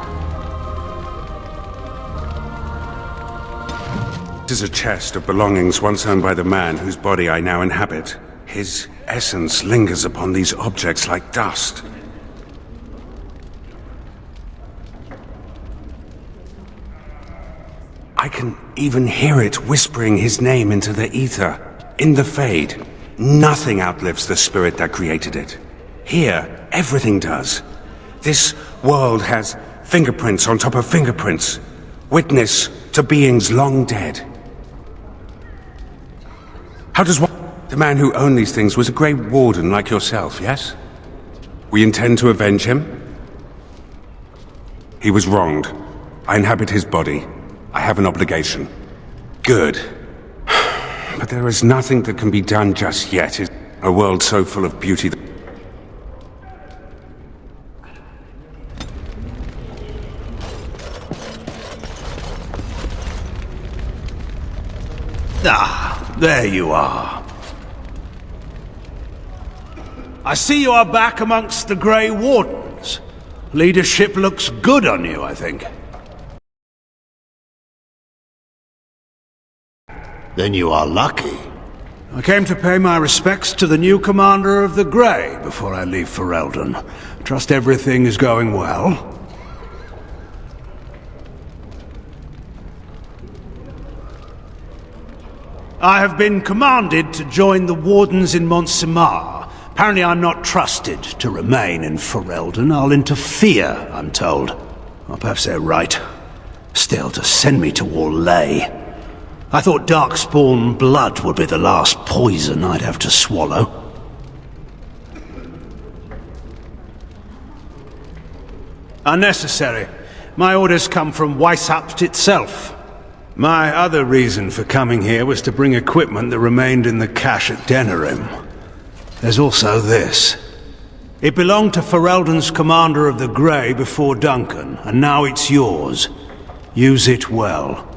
It is a chest of belongings once owned by the man whose body I now inhabit. His essence lingers upon these objects like dust. I can even hear it whispering his name into the ether. In the Fade, nothing outlives the spirit that created it. Here, everything does. This world has fingerprints on top of fingerprints. Witness to beings long dead. How does one... The man who owned these things was a Grey Warden like yourself, yes? We intend to avenge him? He was wronged. I inhabit his body. I have an obligation. Good. But there is nothing that can be done just yet. A world so full of beauty that... Ah, there you are. I see you are back amongst the Grey Wardens. Leadership looks good on you, I think. Then you are lucky. I came to pay my respects to the new commander of the Grey before I leave for Eldon. Trust everything is going well. I have been commanded to join the Wardens in Mont-Simar. Apparently I'm not trusted to remain in Ferelden. I'll interfere, I'm told. Or perhaps they're right. Still, to send me to Orlais. I thought Darkspawn blood would be the last poison I'd have to swallow. Unnecessary. My orders come from Weishaupt itself. My other reason for coming here was to bring equipment that remained in the cache at Denerim. There's also this. It belonged to Ferelden's commander of the Grey before Duncan, and now it's yours. Use it well.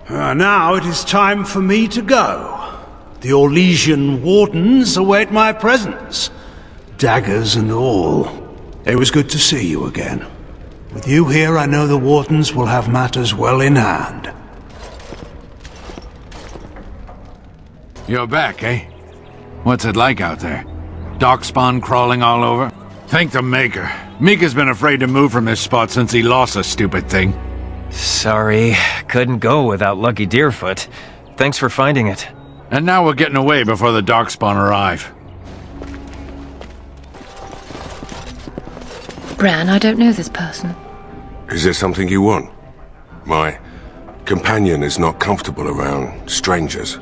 Now it is time for me to go. The Orlesian Wardens await my presence. Daggers and all. It was good to see you again. With you here, I know the Wardens will have matters well in hand. You're back, eh? What's it like out there? Darkspawn crawling all over? Thank the Maker. Mika's been afraid to move from this spot since he lost the stupid thing. Sorry, couldn't go without Lucky Deerfoot. Thanks for finding it. And now we're getting away before the Darkspawn arrive. Bran, I don't know this person. Is there something you want? My companion is not comfortable around strangers.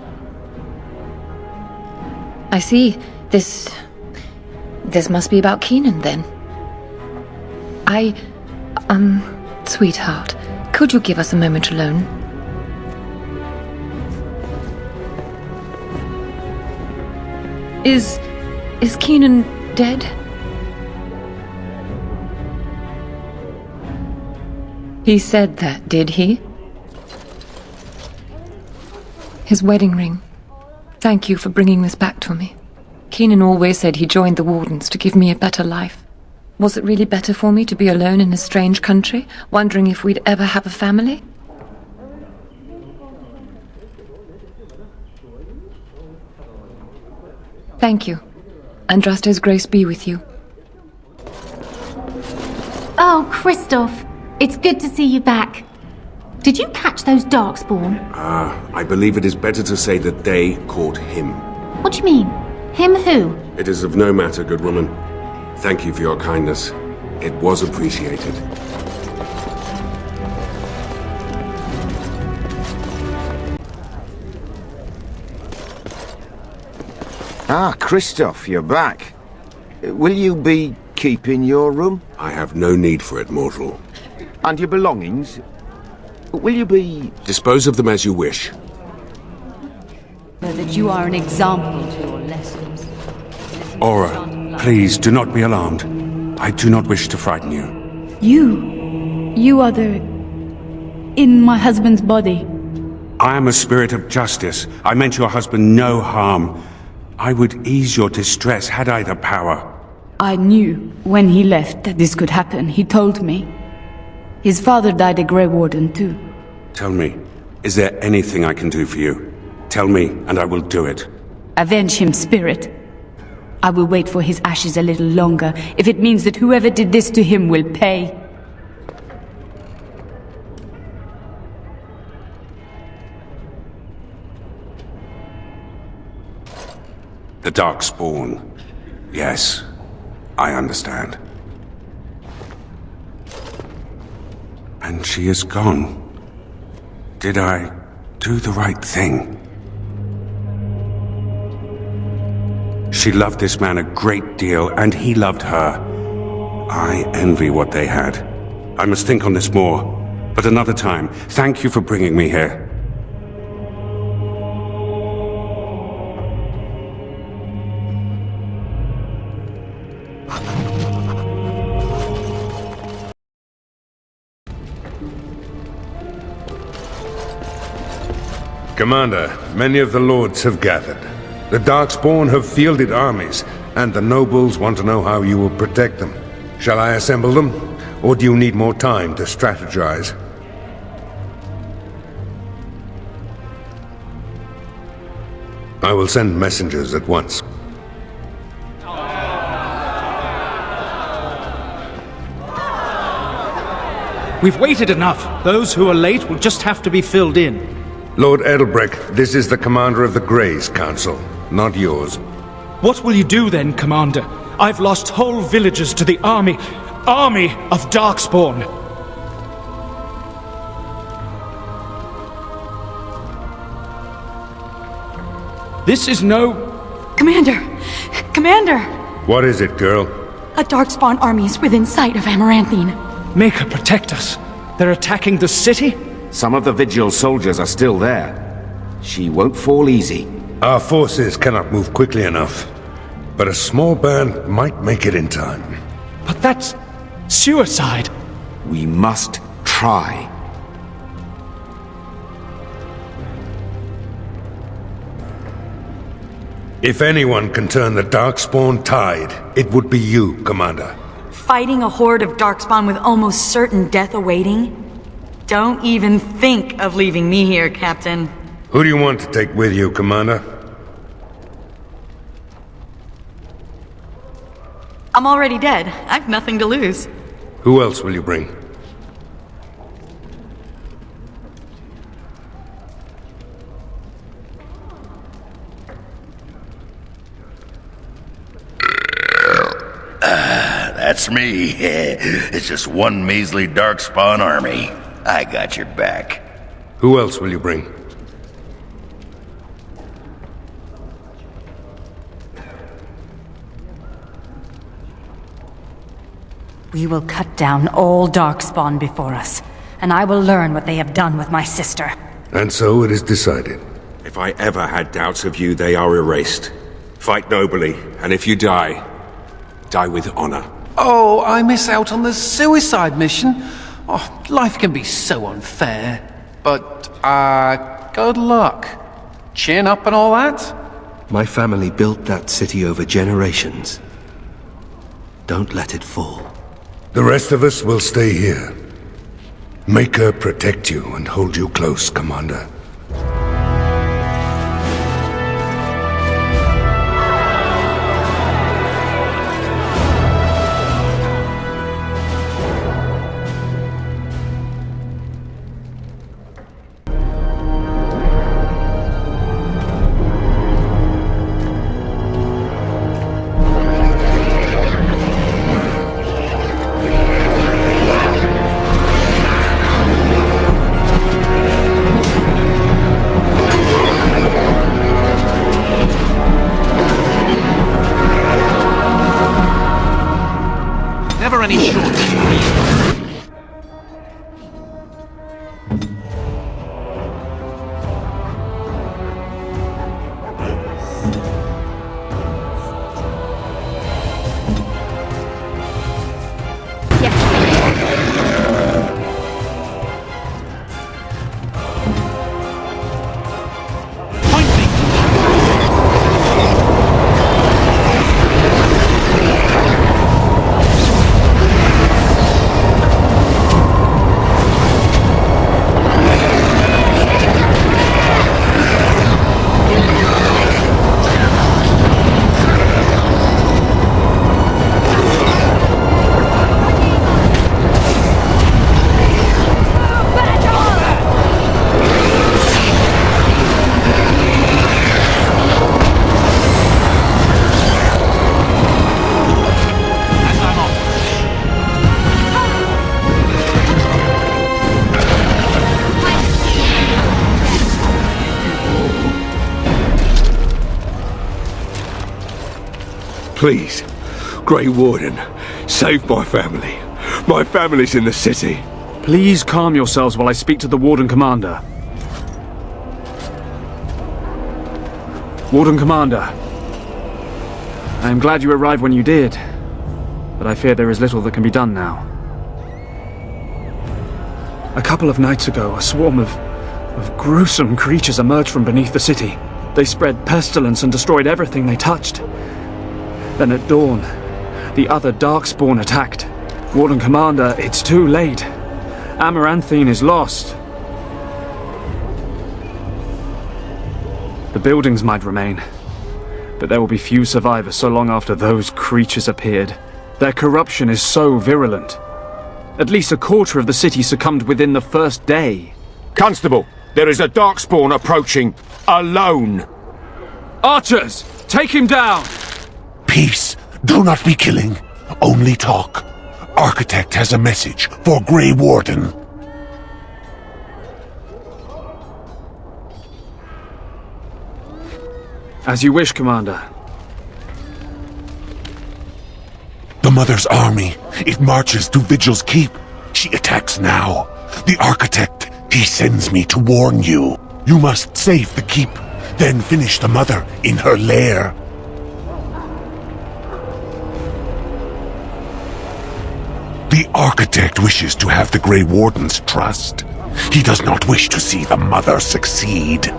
I see. This must be about Keenan, then. Sweetheart, could you give us a moment alone? Is Keenan dead? He said that, did he? His wedding ring. Thank you for bringing this back to me. Keenan always said he joined the Wardens to give me a better life. Was it really better for me to be alone in a strange country, wondering if we'd ever have a family? Thank you. Andraste's grace be with you. Oh, Kristoff. It's good to see you back. Did you catch those Darkspawn? I believe it is better to say that they caught him. What do you mean? Him who? It is of no matter, good woman. Thank you for your kindness. It was appreciated. Ah, Kristoff, you're back. Will you be keeping your room? I have no need for it, mortal. And your belongings? Will you be... Dispose of them as you wish. That you are an example to your lessons. Aura, please do not be alarmed. I do not wish to frighten you. You are in my husband's body. I am a spirit of justice. I meant your husband no harm. I would ease your distress had I the power. I knew when he left that this could happen. He told me. His father died a Grey Warden too. Tell me, is there anything I can do for you? Tell me, and I will do it. Avenge him, spirit. I will wait for his ashes a little longer, if it means that whoever did this to him will pay. The Darkspawn. Yes, I understand. And she is gone. Did I do the right thing? She loved this man a great deal, and he loved her. I envy what they had. I must think on this more, but another time. Thank you for bringing me here. Commander, many of the lords have gathered. The Darkspawn have fielded armies, and the nobles want to know how you will protect them. Shall I assemble them, or do you need more time to strategize? I will send messengers at once. We've waited enough. Those who are late will just have to be filled in. Lord Edelbrecht, this is the commander of the Greys Council, not yours. What will you do then, Commander? I've lost whole villages to the army of Darkspawn. This is no... Commander! Commander! What is it, girl? A Darkspawn army is within sight of Amaranthine. Maker, protect us. They're attacking the city? Some of the Vigil soldiers are still there. She won't fall easy. Our forces cannot move quickly enough, but a small band might make it in time. But that's... suicide. We must try. If anyone can turn the Darkspawn tide, it would be you, Commander. Fighting a horde of Darkspawn with almost certain death awaiting? Don't even think of leaving me here, Captain. Who do you want to take with you, Commander? I'm already dead. I've nothing to lose. Who else will you bring? That's me. It's just one measly Darkspawn army. I got your back. Who else will you bring? We will cut down all Darkspawn before us, and I will learn what they have done with my sister. And so it is decided. If I ever had doubts of you, they are erased. Fight nobly, and if you die, die with honor. Oh, I miss out on the suicide mission. Oh, life can be so unfair. But, good luck. Chin up and all that? My family built that city over generations. Don't let it fall. The rest of us will stay here. Make her protect you and hold you close, Commander. Any shortage. Please, Grey Warden, save my family. My family's in the city. Please calm yourselves while I speak to the Warden Commander. Warden Commander, I am glad you arrived when you did, but I fear there is little that can be done now. A couple of nights ago, a swarm of gruesome creatures emerged from beneath the city. They spread pestilence and destroyed everything they touched. Then at dawn, the other Darkspawn attacked. Warden Commander, it's too late. Amaranthine is lost. The buildings might remain, but there will be few survivors so long after those creatures appeared. Their corruption is so virulent. At least a quarter of the city succumbed within the first day. Constable, there is a Darkspawn approaching, alone. Archers, take him down! Peace. Do not be killing. Only talk. Architect has a message for Grey Warden. As you wish, Commander. The Mother's army. It marches to Vigil's Keep. She attacks now. The Architect, he sends me to warn you. You must save the Keep, then finish the Mother in her lair. The Architect wishes to have the Grey Warden's trust. He does not wish to see the Mother succeed.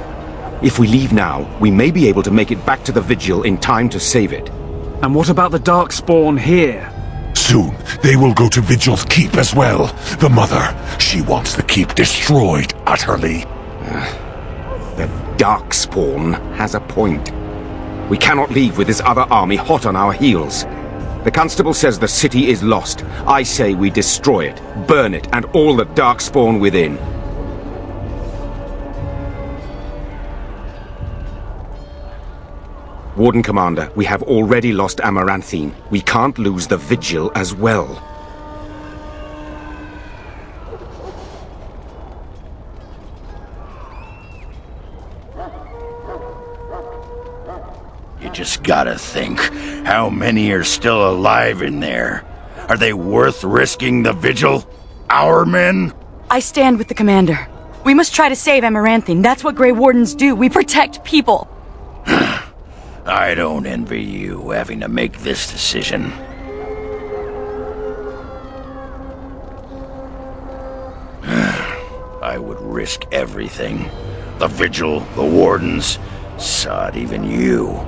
If we leave now, we may be able to make it back to the Vigil in time to save it. And what about the Darkspawn here? Soon, they will go to Vigil's Keep as well. The Mother, she wants the Keep destroyed utterly. The Darkspawn has a point. We cannot leave with this other army hot on our heels. The Constable says the city is lost. I say we destroy it, burn it, and all the Darkspawn within. Warden Commander, we have already lost Amaranthine. We can't lose the Vigil as well. You just gotta think, how many are still alive in there? Are they worth risking the Vigil? Our men? I stand with the Commander. We must try to save Amaranthine. That's what Grey Wardens do. We protect people. I don't envy you having to make this decision. I would risk everything. The Vigil, the Wardens, sod, even you.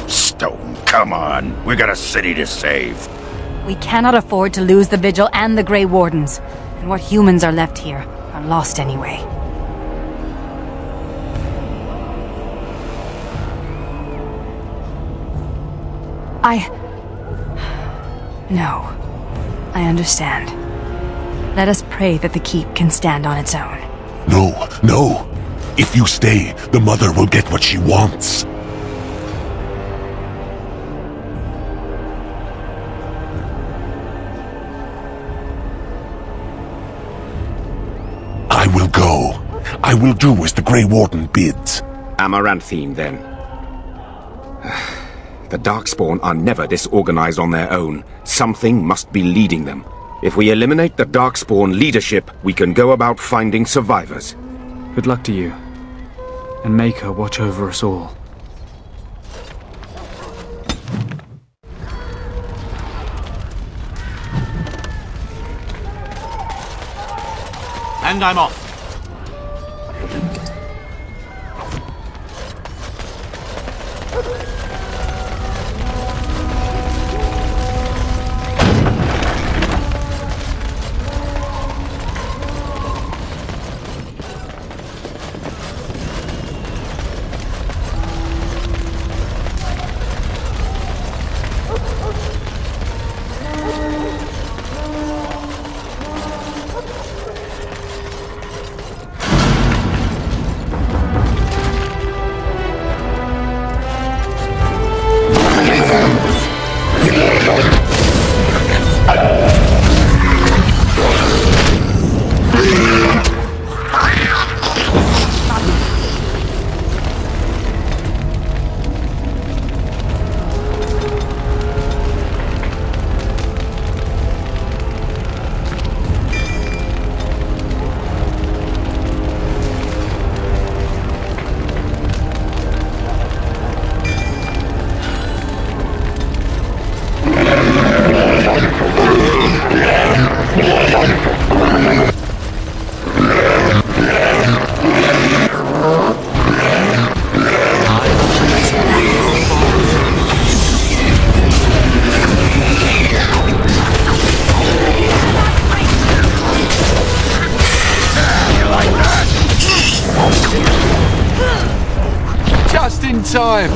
Stone, come on. We got a city to save. We cannot afford to lose the Vigil and the Grey Wardens. And what humans are left here are lost anyway. No. I understand. Let us pray that the Keep can stand on its own. No, no. If you stay, the Mother will get what she wants. I will go. I will do as the Grey Warden bids. Amaranthine, then. The Darkspawn are never disorganized on their own. Something must be leading them. If we eliminate the Darkspawn leadership, we can go about finding survivors. Good luck to you. And Maker watch over us all. And I'm off. Just in time.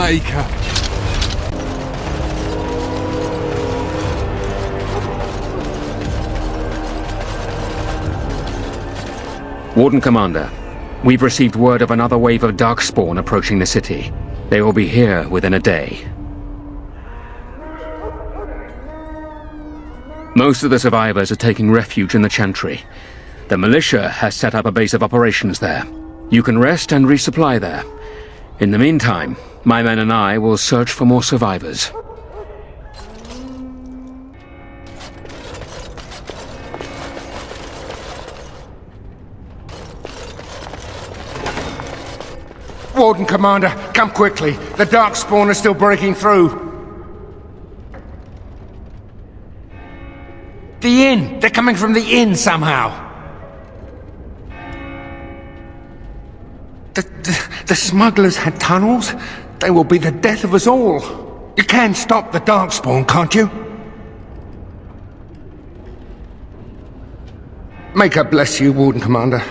Maker. Warden Commander, we've received word of another wave of Darkspawn approaching the city. They will be here within a day. Most of the survivors are taking refuge in the Chantry. The militia has set up a base of operations there. You can rest and resupply there. In the meantime, my men and I will search for more survivors. Warden Commander, come quickly. The Darkspawn are still breaking through. The inn! They're coming from the inn somehow! The smugglers had tunnels. They will be the death of us all. You can stop the Darkspawn, can't you? May God bless you, Warden Commander.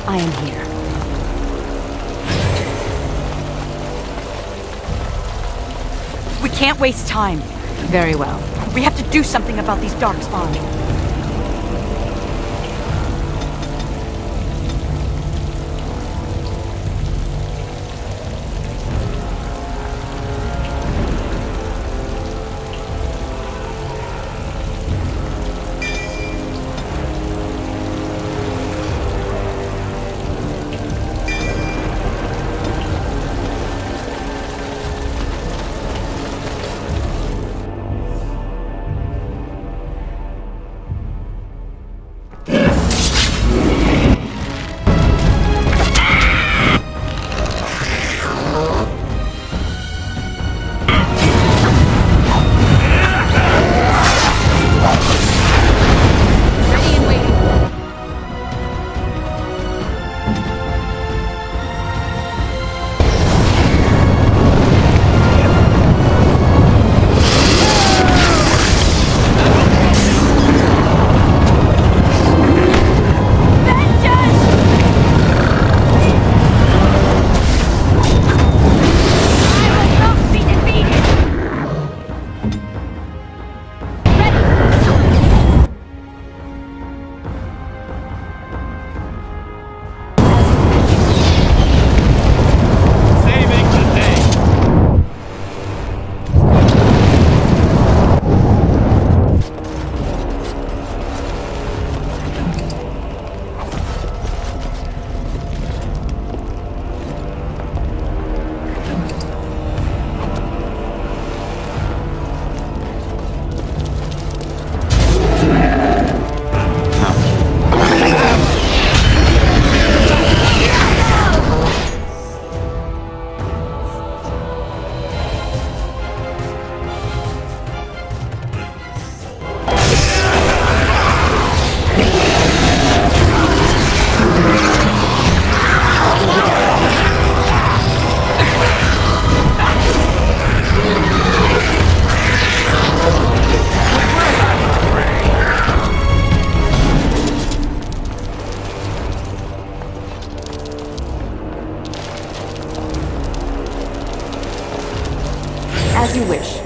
I am here. We can't waste time. Very well. We have to do something about these Darkspawn. As you wish.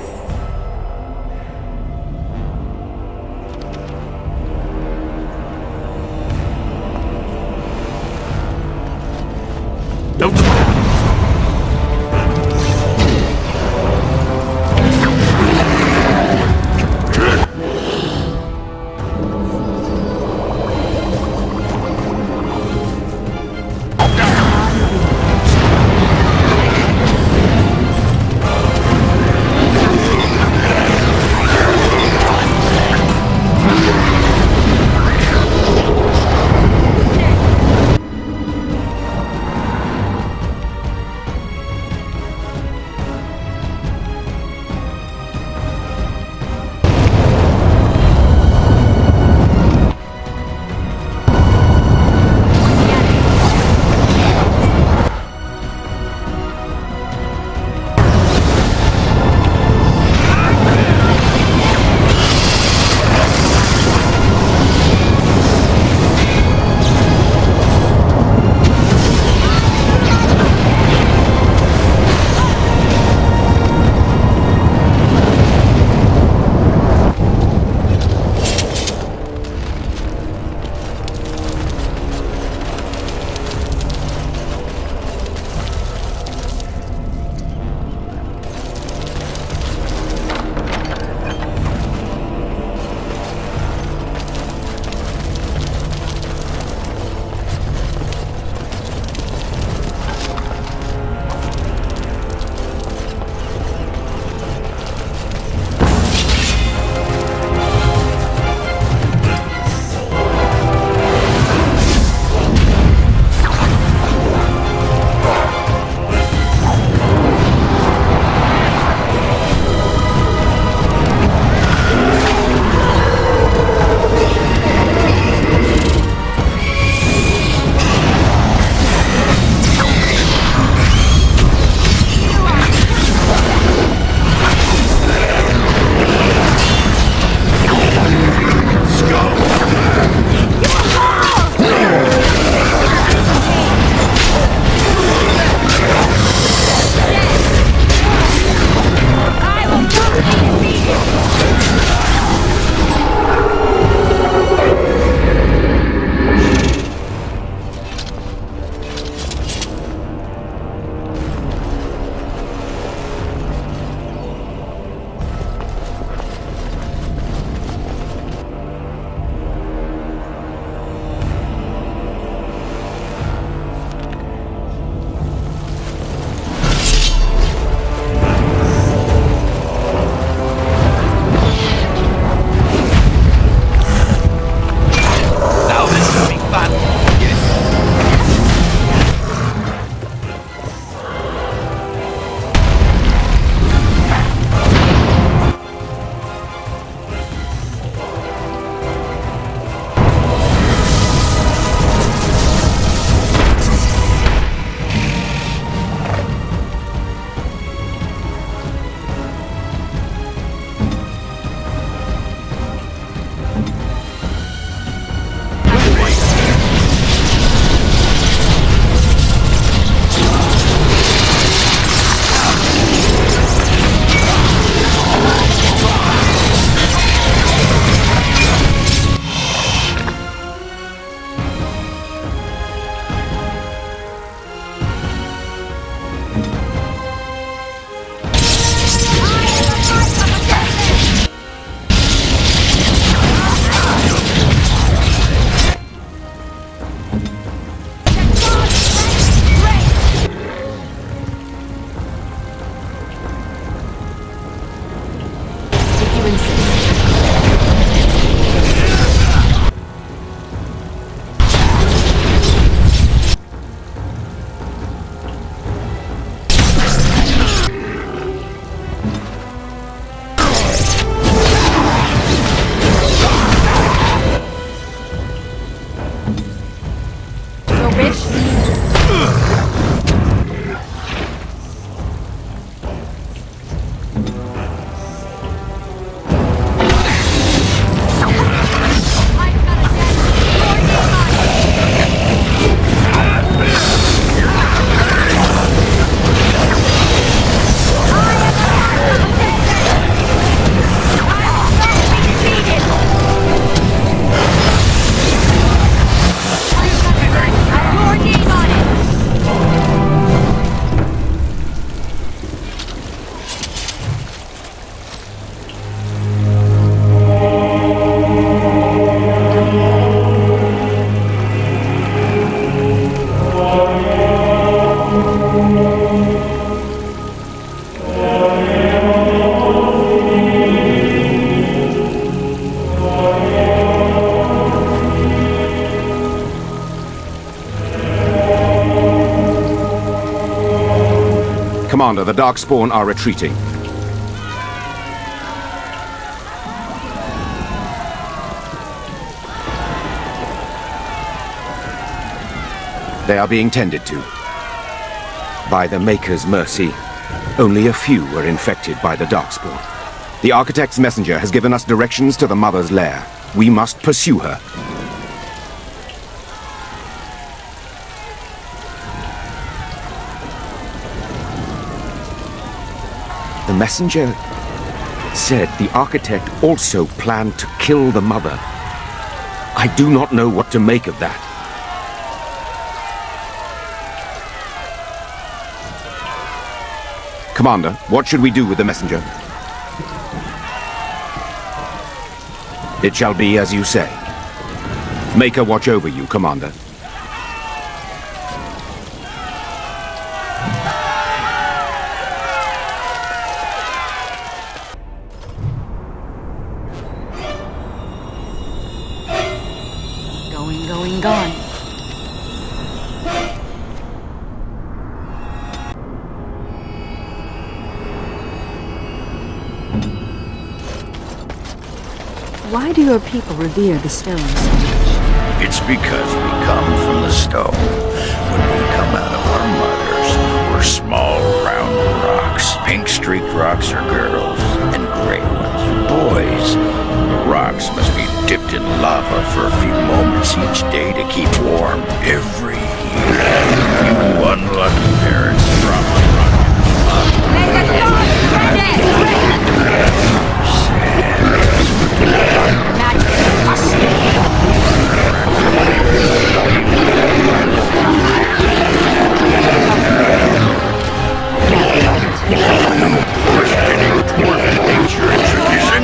Commander, the Darkspawn are retreating. They are being tended to. By the Maker's mercy, only a few were infected by the Darkspawn. The Architect's messenger has given us directions to the Mother's lair. We must pursue her. The messenger said the Architect also planned to kill the Mother. I do not know what to make of that. Commander, what should we do with the messenger? It shall be as you say. Maker watch over you, Commander. Gone. Why do your people revere the stones so much? It's because we come from the stone. When we come out of our mothers, we're small, round rocks. Pink-streaked rocks are girls, and gray ones are boys. The rocks must be dipped in lava for a few moments each day to keep warm. Every year, you unlucky parents drop a rock in the questioning dwarven nature and tradition?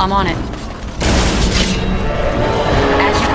I'm on it. As you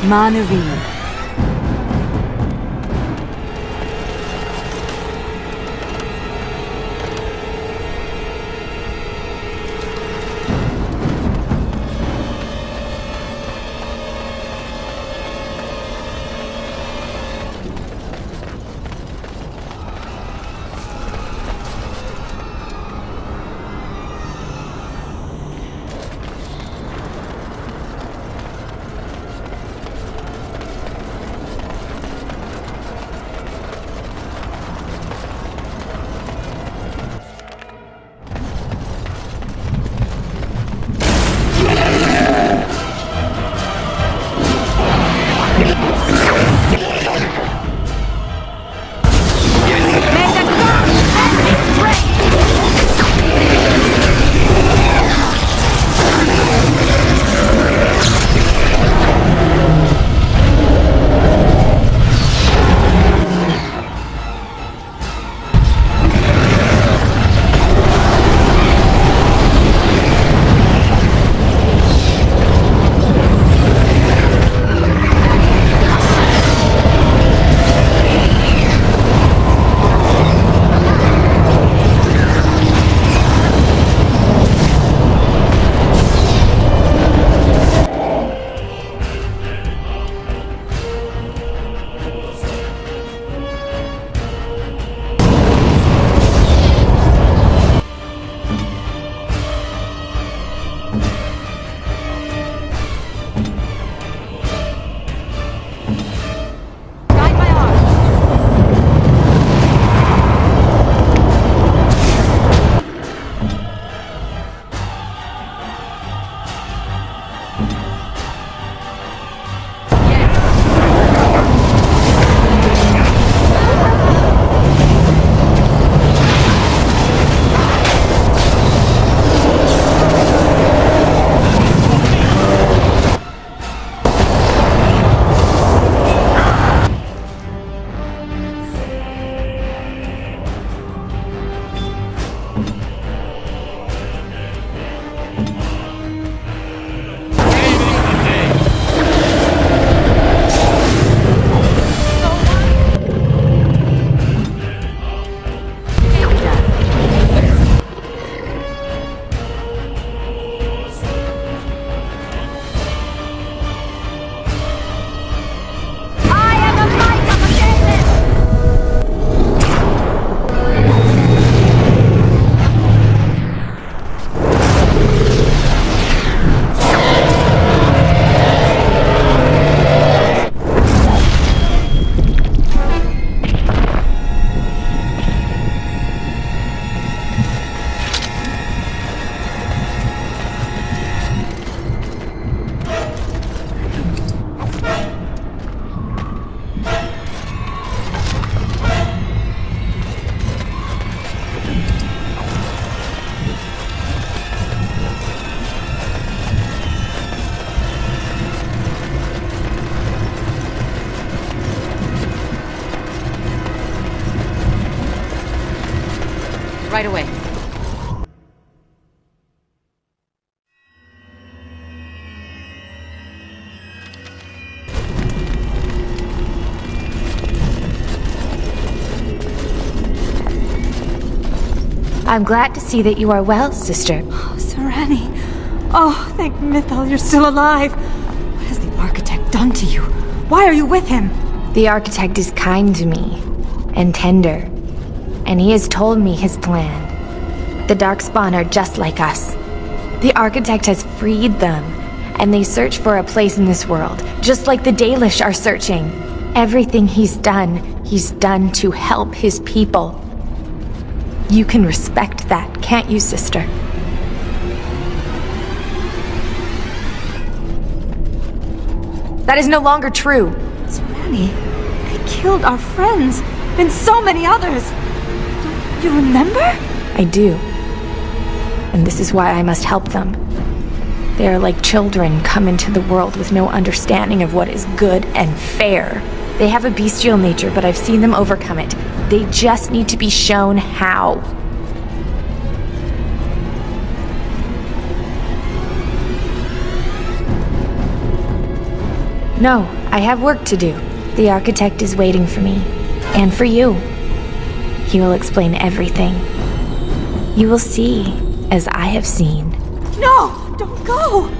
Manuvina. right away. I'm glad to see that you are well, sister. Oh, Serani. Oh, thank Mythal you're still alive. What has the Architect done to you? Why are you with him? The Architect is kind to me, and tender, and he has told me his plan. The Darkspawn are just like us. The Architect has freed them, and they search for a place in this world, just like the Dalish are searching. Everything he's done to help his people. You can respect that, can't you, sister? That is no longer true. Serani, they killed our friends, and so many others. Don't you remember? I do. And this is why I must help them. They are like children come into the world with no understanding of what is good and fair. They have a bestial nature, but I've seen them overcome it. They just need to be shown how. No, I have work to do. The Architect is waiting for me. And for you. He will explain everything. You will see, as I have seen. No! Don't go!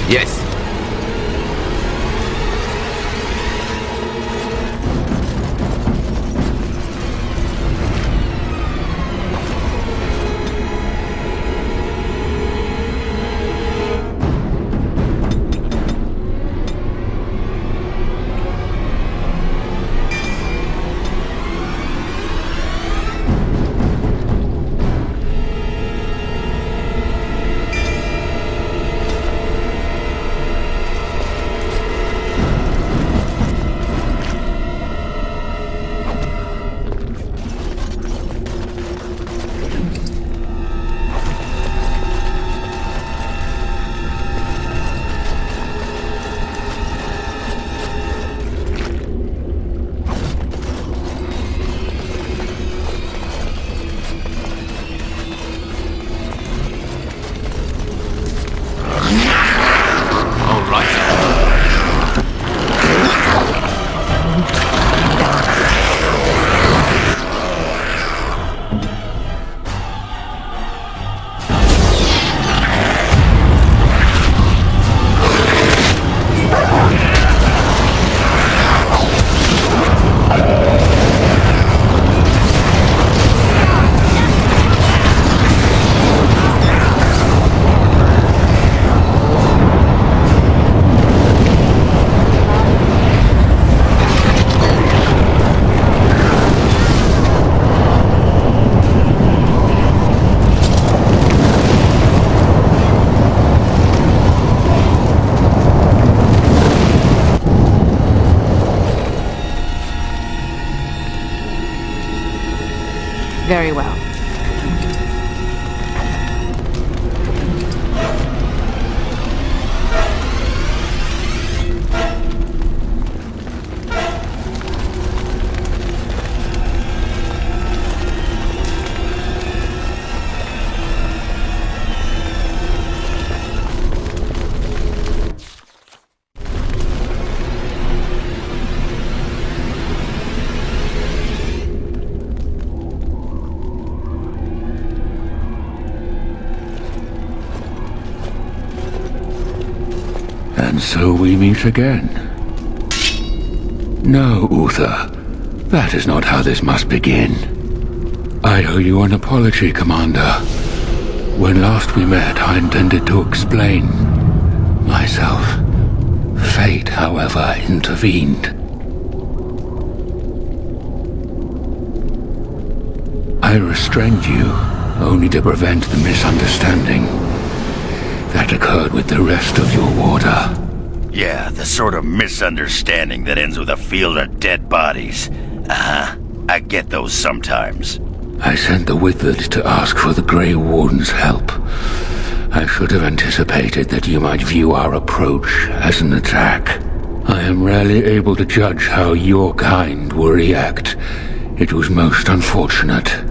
Yes. And so we meet again. No, Uther. That is not how this must begin. I owe you an apology, Commander. When last we met, I intended to explain myself. Fate, however, intervened. I restrained you, only to prevent the misunderstanding that occurred with the rest of your order. Yeah, the sort of misunderstanding that ends with a field of dead bodies. I get those sometimes. I sent the Withered to ask for the Grey Warden's help. I should have anticipated that you might view our approach as an attack. I am rarely able to judge how your kind will react. It was most unfortunate.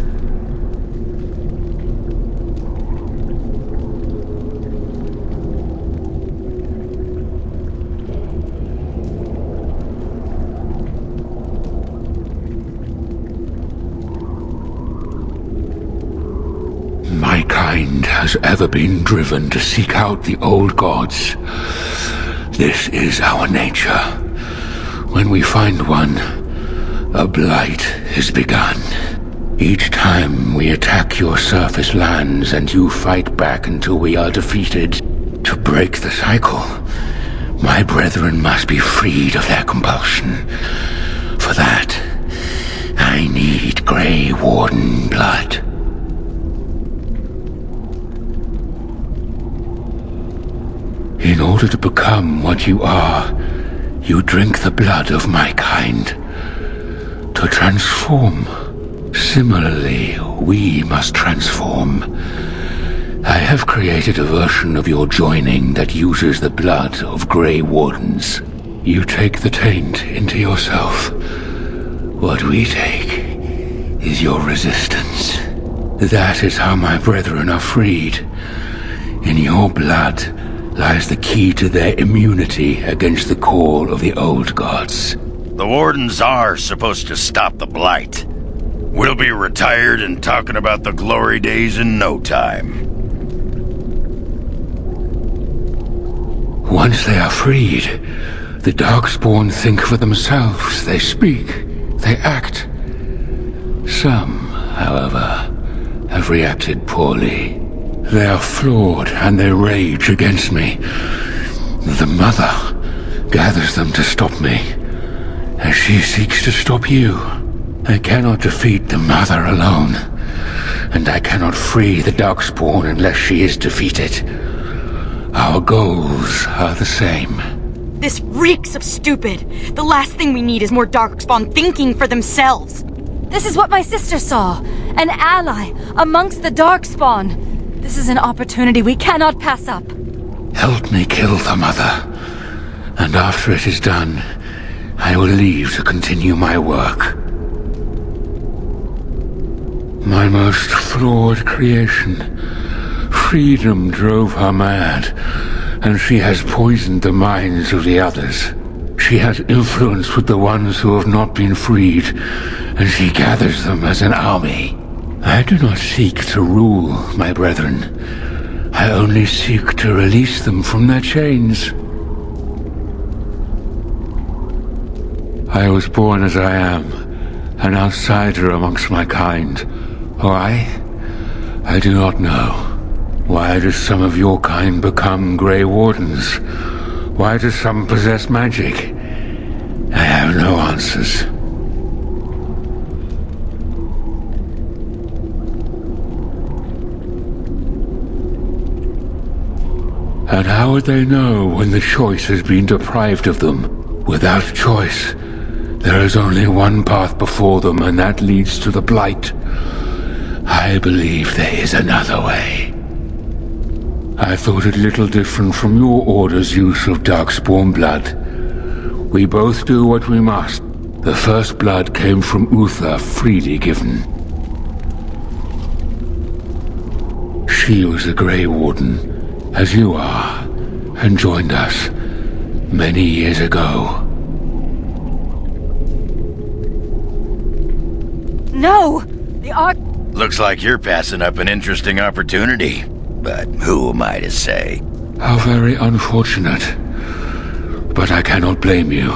My kind has ever been driven to seek out the old gods. This is our nature. When we find one, a blight is begun. Each time we attack your surface lands and you fight back until we are defeated. To break the cycle, my brethren must be freed of their compulsion. For that, I need Grey Warden blood. In order to become what you are, you drink the blood of my kind. To transform, similarly, we must transform. I have created a version of your joining that uses the blood of Grey Wardens. You take the taint into yourself. What we take is your resistance. That is how my brethren are freed. In your blood lies the key to their immunity against the call of the old gods. The Wardens are supposed to stop the Blight. We'll be retired and talking about the glory days in no time. Once they are freed, the Darkspawn think for themselves. They speak, they act. Some, however, have reacted poorly. They are flawed and they rage against me. The Mother gathers them to stop me, as she seeks to stop you. I cannot defeat the Mother alone, and I cannot free the Darkspawn unless she is defeated. Our goals are the same. This reeks of stupid. The last thing we need is more Darkspawn thinking for themselves. This is what my sister saw. An ally amongst the Darkspawn. This is an opportunity we cannot pass up. Help me kill the Mother, and after it is done, I will leave to continue my work. My most flawed creation. Freedom drove her mad, and she has poisoned the minds of the others. She has influence with the ones who have not been freed, and she gathers them as an army. I do not seek to rule, my brethren. I only seek to release them from their chains. I was born as I am, an outsider amongst my kind. Why? I do not know. Why do some of your kind become Grey Wardens? Why do some possess magic? I have no answers. And how would they know when the choice has been deprived of them? Without choice, there is only one path before them, and that leads to the Blight. I believe there is another way. I thought it little different from your order's use of Darkspawn blood. We both do what we must. The first blood came from Uther, freely given. She was a Grey Warden, as you are, and joined us many years ago. No! The Ark... Looks like you're passing up an interesting opportunity. But who am I to say? How very unfortunate. But I cannot blame you.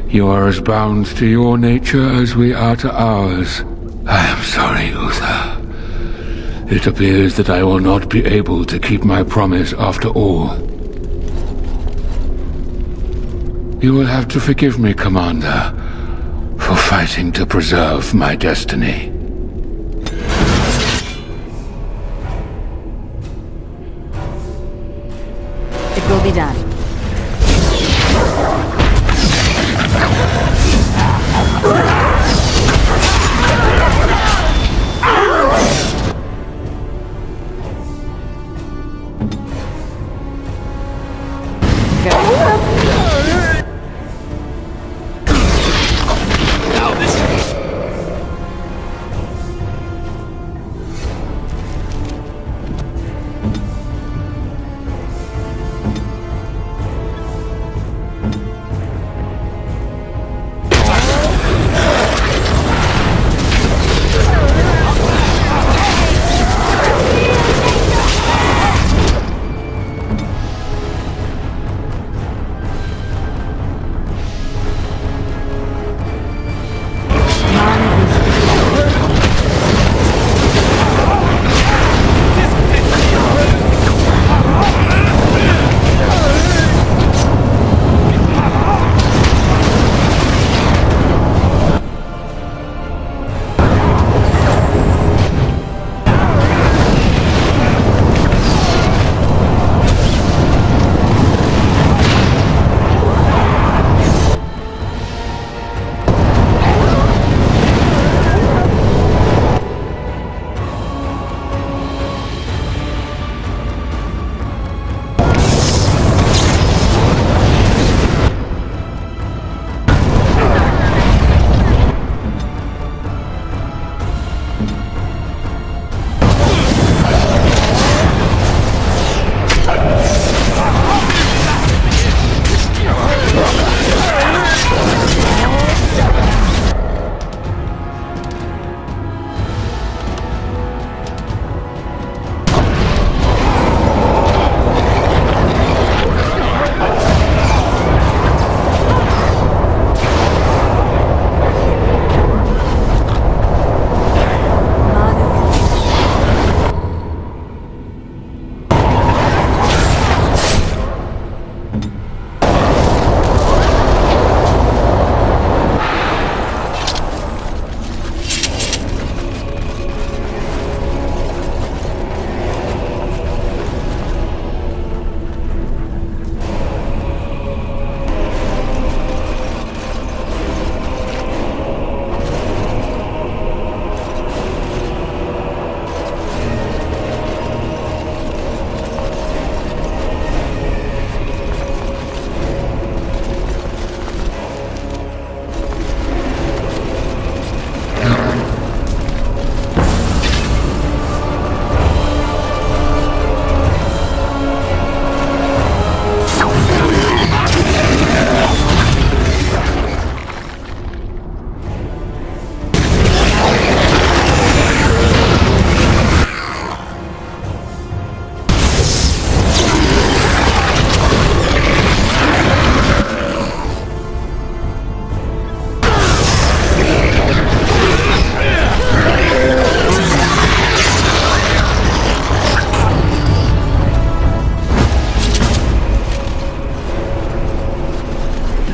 You are as bound to your nature as we are to ours. I am sorry, Uther. It appears that I will not be able to keep my promise after all. You will have to forgive me, Commander, for fighting to preserve my destiny. It will be done.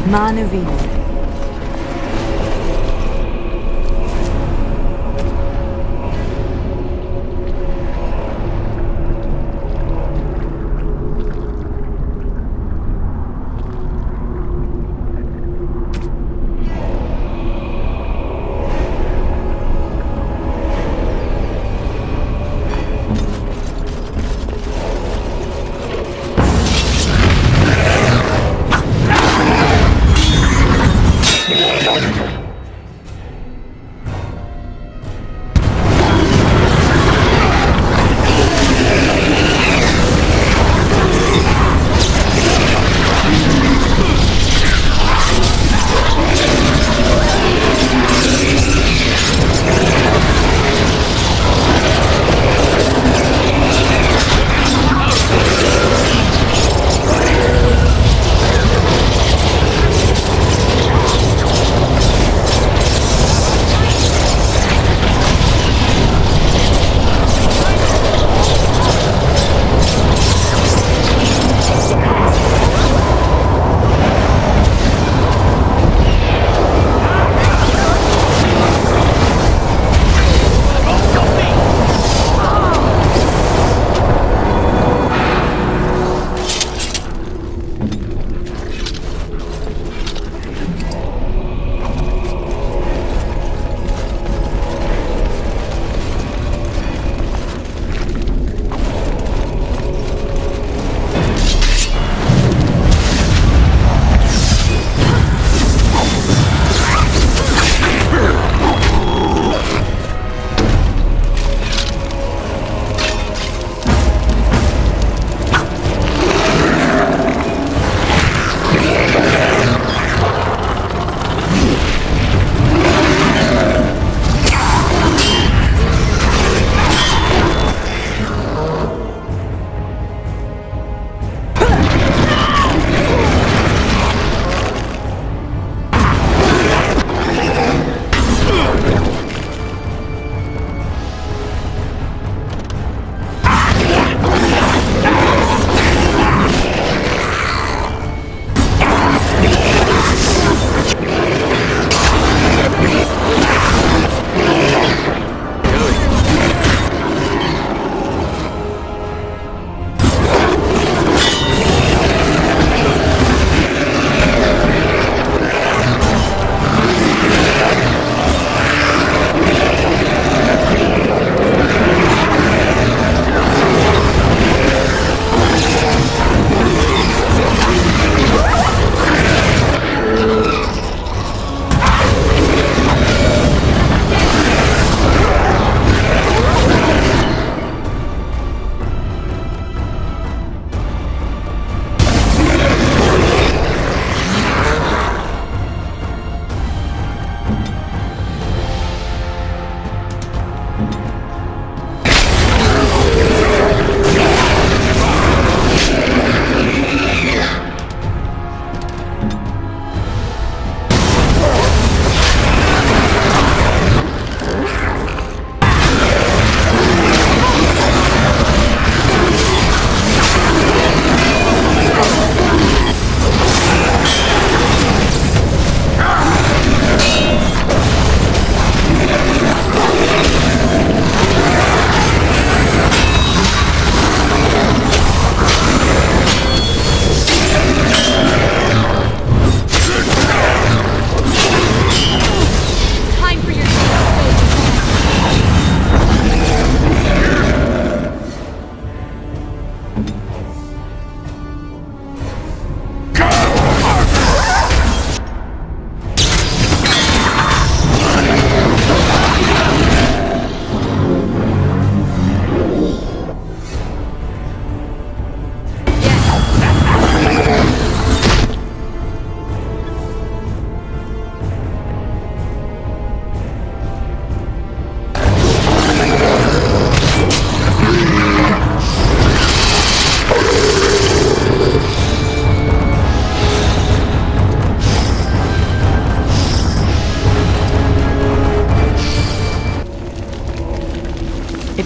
Manuvino.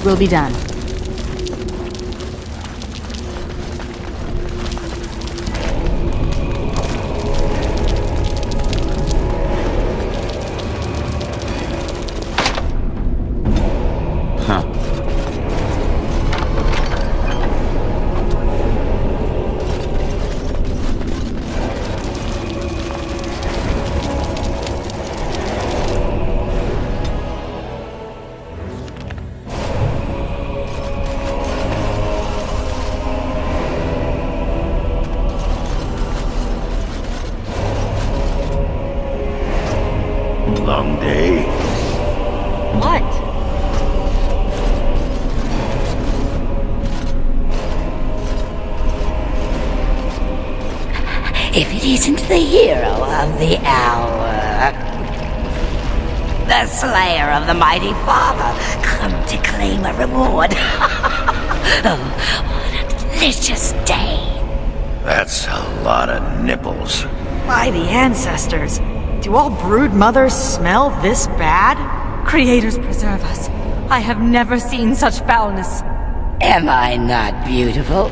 It will be done. Long day. What? If it isn't the hero of the hour, the slayer of the mighty father, come to claim a reward. Oh, what a delicious day. That's a lot of nipples. By the ancestors. Do all brood mothers smell this bad? Creators preserve us. I have never seen such foulness. Am I not beautiful?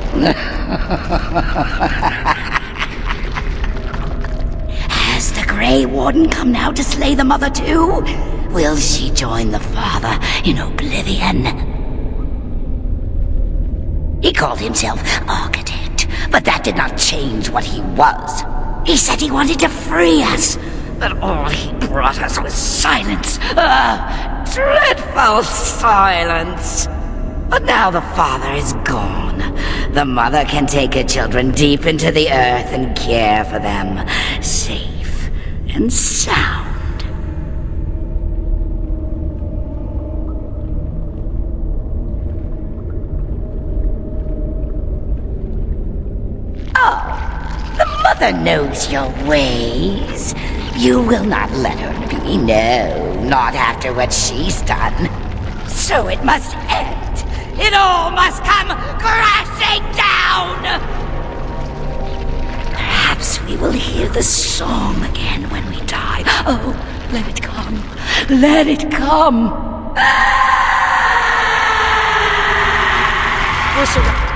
Has the Grey Warden come now to slay the mother too? Will she join the father in oblivion? He called himself Architect, but that did not change what he was. He said he wanted to free us, but all he brought us was silence. Dreadful silence. But now the father is gone. The mother can take her children deep into the earth and care for them, safe and sound. Oh, the mother knows your ways. You will not let her be, no, not after what she's done. So it must end. It all must come crashing down! Perhaps we will hear the song again when we die. Oh, let it come. Let it come. We're surrounded.